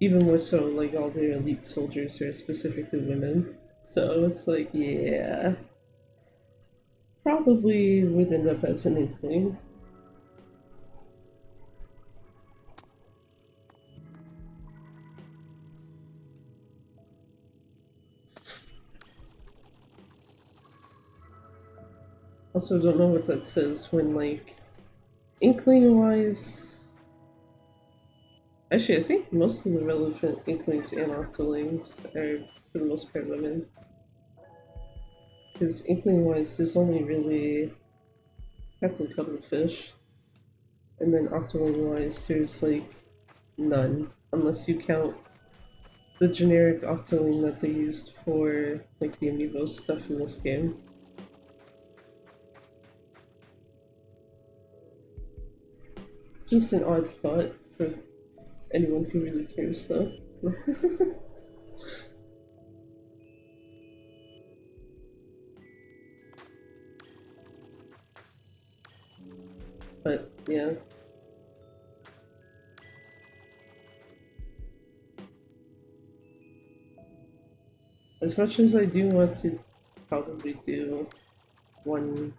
Even more so, like all the elite soldiers are specifically women. So it's like, yeah, probably would end up as an inkling. Also, don't know what that says when, like, inkling-wise... Actually, I think most of the relevant inklings and octolings are, for the most part, women. Because inkling-wise, there's only really Captain Cuttlefish. And then octoling-wise, there's, like, none. Unless you count the generic octoling that they used for, like, the amiibo stuff in this game. Just an odd thought for anyone who really cares, though. But yeah. As much as I do want to probably do one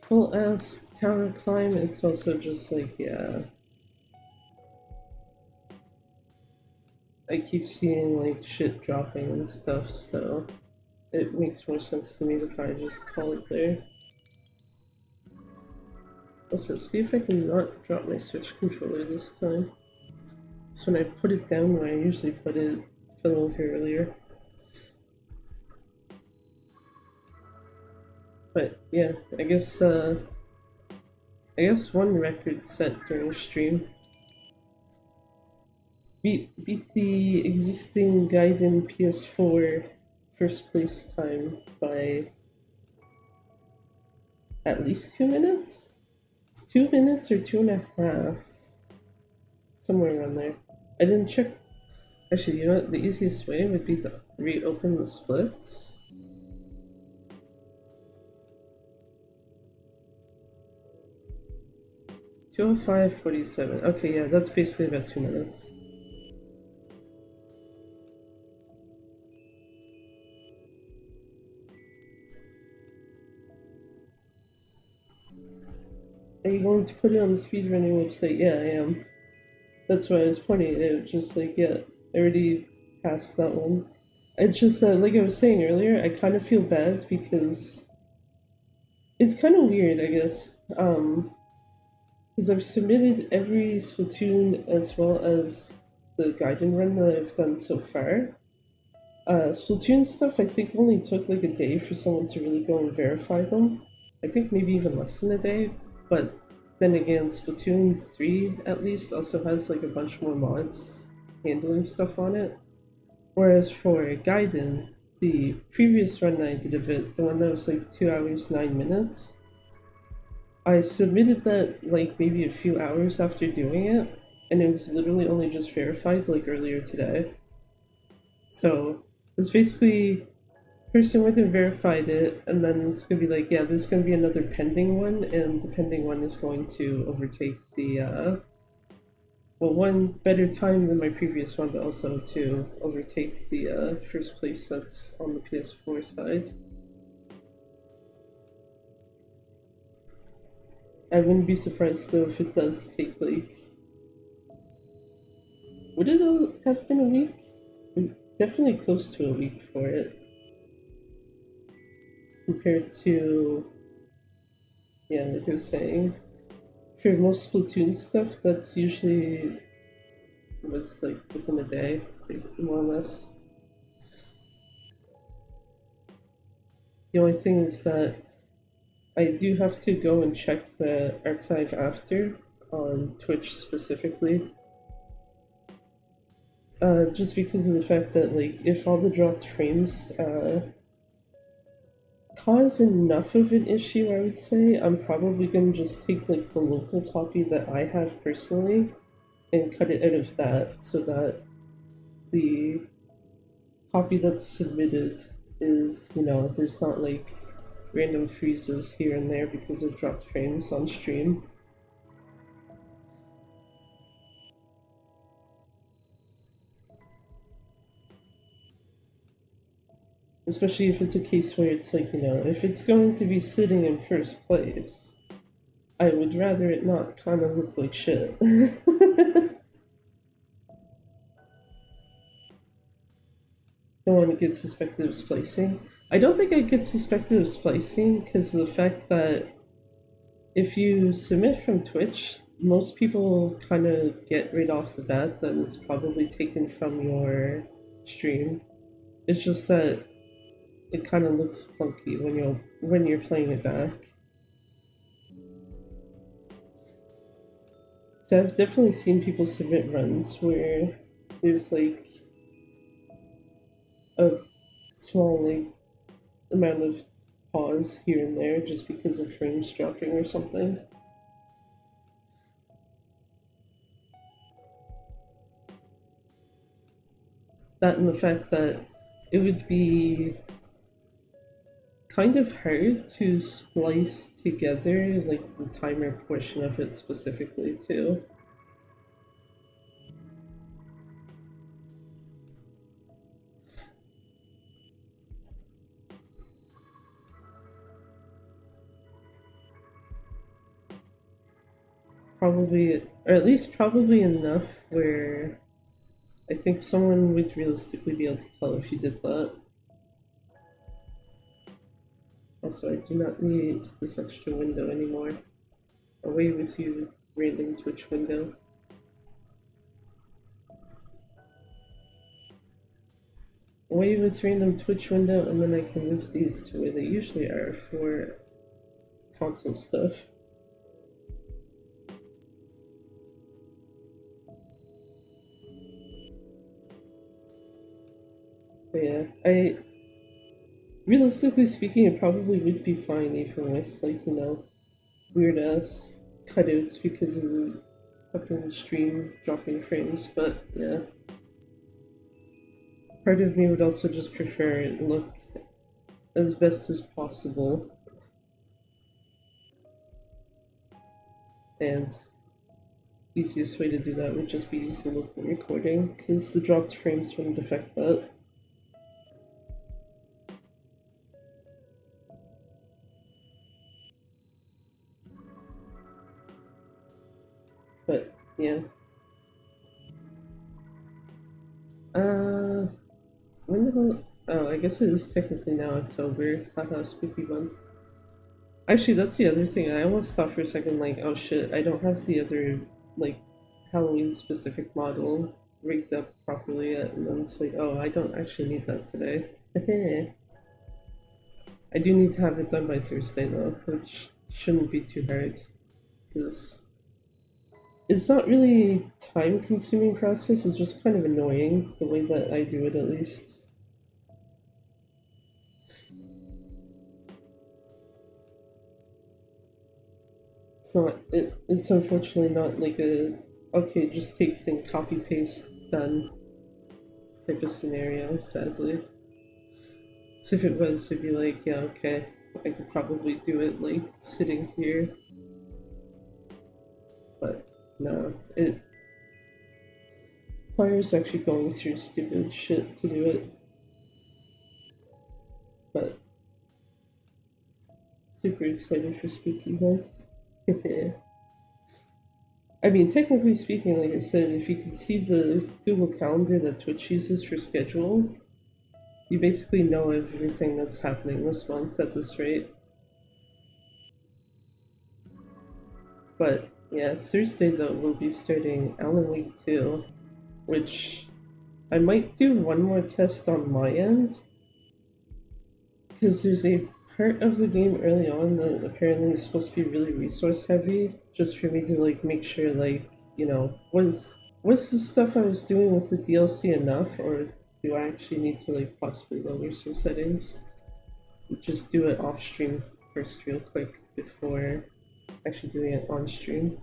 full ass tower climb, it's also just like, yeah. I keep seeing like shit dropping and stuff, so it makes more sense to me to probably just call it there. Also, see if I can not drop my Switch controller this time. So when I put it down where I usually put it, it fell over earlier. But yeah, I guess one record set during stream. Beat the existing Gaiden PS4 first place time by at least 2 minutes? It's 2 minutes or 2.5. Somewhere around there. I didn't check. Actually, you know what? The easiest way would be to reopen the splits. $2:05:47. Okay, yeah, that's basically about 2 minutes. Are you going to put it on the speedrunning website? Yeah, I am. That's why I was pointing it out. Just like, yeah, I already passed that one. It's just like I was saying earlier, I kind of feel bad because it's kind of weird, I guess. Because I've submitted every Splatoon as well as the Gaiden run that I've done so far. Splatoon stuff I think only took like a day for someone to really go and verify them. I think maybe even less than a day, but then again, Splatoon 3 at least also has like a bunch more mods handling stuff on it. Whereas for Gaiden, the previous run I did of it, the one that was like 2 hours 9 minutes, I submitted that like maybe a few hours after doing it, and it was literally only just verified like earlier today. So it's basically person went and verified it, and then it's gonna be like, yeah, there's gonna be another pending one, and the pending one is going to overtake the well, one better time than my previous one, but also to overtake the first place that's on the PS4 side. I wouldn't be surprised though if it does take like. Would it have been a week? Definitely close to a week for it. Compared to. Yeah, like I was saying. For most Splatoon stuff, that's usually. Was like within a day, more or less. The only thing is that I do have to go and check the archive after on Twitch specifically. Just because of the fact that like if all the dropped frames cause enough of an issue, I would say I'm probably gonna just take like the local copy that I have personally and cut it out of that so that the copy that's submitted is, there's not like random freezes here and there because of dropped frames on stream. Especially if it's a case where it's like, if it's going to be sitting in first place, I would rather it not kind of look like shit. Don't want to get suspected of splicing. I don't think I'd get suspected of splicing because of the fact that if you submit from Twitch, most people kind of get right off the bat that it's probably taken from your stream. It's just that it kind of looks clunky when you're playing it back. So I've definitely seen people submit runs where there's like a small like amount of pause here and there just because of frames dropping or something. That and the fact that it would be kind of hard to splice together like the timer portion of it specifically too. Probably, or at least probably enough where I think someone would realistically be able to tell if you did that. Also, I do not need this extra window anymore. Away with you, random Twitch window. Away with random Twitch window, and then I can move these to where they usually are for console stuff. But yeah, realistically speaking, it probably would be fine even with, like, you know, weird ass cutouts because of the fucking stream dropping frames, but yeah. Part of me would also just prefer it look as best as possible. And easiest way to do that would just be use the local recording, because the dropped frames wouldn't affect that. But yeah. When the hell? Oh, I guess it is technically now October. Haha, spooky month. Actually, that's the other thing. I almost thought for a second, like, oh shit, I don't have the other, like, Halloween specific model rigged up properly yet. And then it's like, oh, I don't actually need that today. I do need to have it done by Thursday though, which shouldn't be too hard. Because it's not really a time consuming process, it's just kind of annoying the way that I do it at least. It's unfortunately not like a okay, just take thing, copy paste, done type of scenario, sadly. So if it was, it'd be like, yeah, okay, I could probably do it like sitting here. But no, it requires actually going through stupid shit to do it. But super excited for Spooky Month. I mean, technically speaking, like I said, if you can see the Google Calendar that Twitch uses for schedule, you basically know everything that's happening this month at this rate. But yeah, Thursday though, we'll be starting Alan Wake 2, which I might do one more test on my end, because there's a part of the game early on that apparently is supposed to be really resource heavy, just for me to like make sure, like, you know, was the stuff I was doing with the DLC enough, or do I actually need to like possibly lower some settings? Just do it off stream first real quick before actually doing it on stream.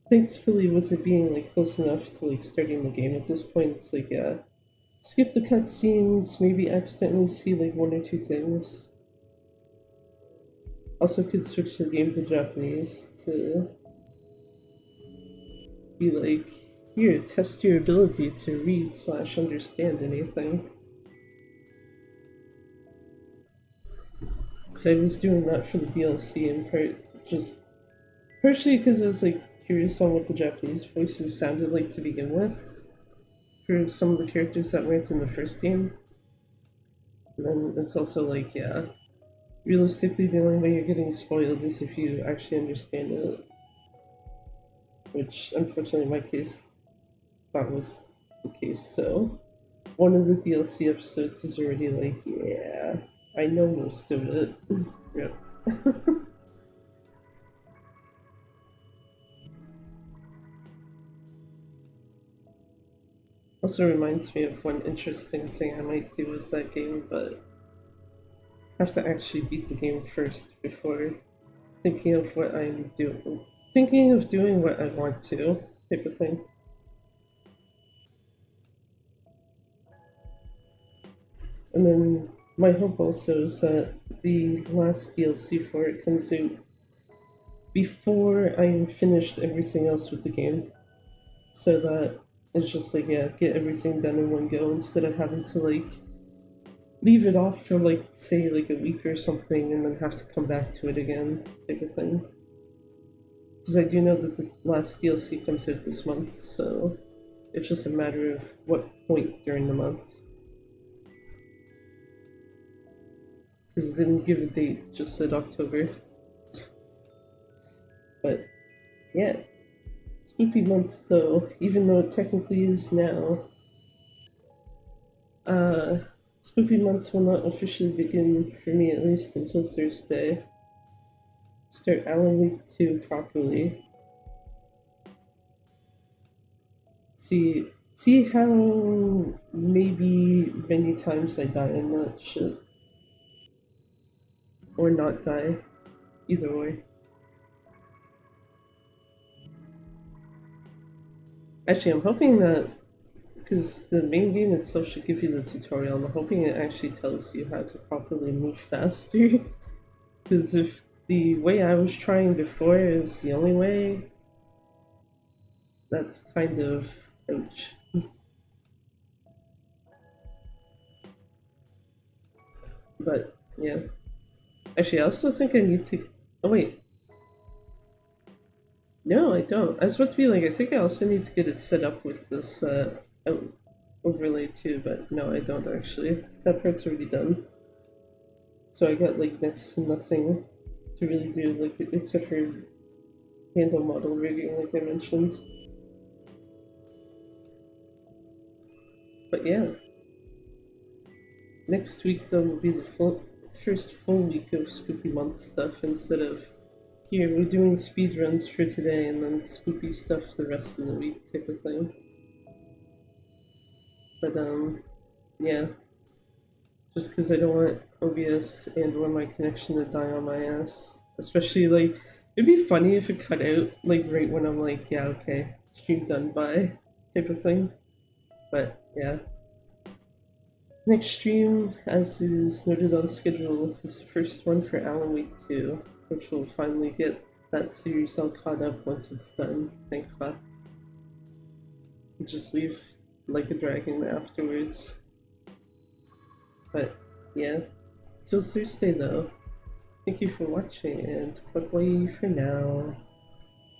Thankfully, with it being like close enough to like starting the game at this point, it's like, yeah, skip the cutscenes, maybe accidentally see like one or two things. Also could switch the game to Japanese to be like, here, test your ability to read / understand anything. Because I was doing that for the DLC in part, just partially because I was like curious on what the Japanese voices sounded like to begin with for some of the characters that weren't in the first game. And then it's also like, yeah, realistically the only way you're getting spoiled is if you actually understand it. Which unfortunately in my case, that was the case, so one of the DLC episodes is already like, yeah, I know most of it. Yep. Also reminds me of one interesting thing I might do with that game, but I have to actually beat the game first before thinking of what I'm doing. Thinking of doing what I want to, type of thing. And then my hope also is that the last DLC for it comes out before I'm finished everything else with the game. So that it's just like, yeah, get everything done in one go instead of having to like leave it off for like, say, like a week or something and then have to come back to it again, type of thing. Because I do know that the last DLC comes out this month, so it's just a matter of what point during the month. Because it didn't give a date, just said October. But yeah, spooky month though, even though it technically is now. Spooky month will not officially begin, for me at least, until Thursday. Start Alan Week 2 properly. See how maybe many times I die in that shit. Or not die. Either way. Actually, I'm hoping that, because the main game itself should give you the tutorial, I'm hoping it actually tells you how to properly move faster. Because if the way I was trying before is the only way, that's kind of ouch. But yeah. Actually, I also think I need to. Oh, wait. No, I don't. I was about to be like, I think I also need to get it set up with this overlay too, but no, I don't actually. That part's already done. So I got like next to nothing to really do, like, except for handle model rigging, like I mentioned. But yeah. Next week, though, will be the first full week of Spooky Month stuff instead of here, we're doing speed runs for today and then spooky stuff the rest of the week type of thing. But yeah. Just because I don't want OBS and or my connection to die on my ass. Especially like, it'd be funny if it cut out like right when I'm like, yeah, okay, stream done by type of thing. But yeah. Next stream, as is noted on schedule, is the first one for Alan Week 2, which will finally get that series all caught up once it's done, thank fuck. Just leave like a dragon afterwards. But yeah, till Thursday though. Thank you for watching and bye-bye for now.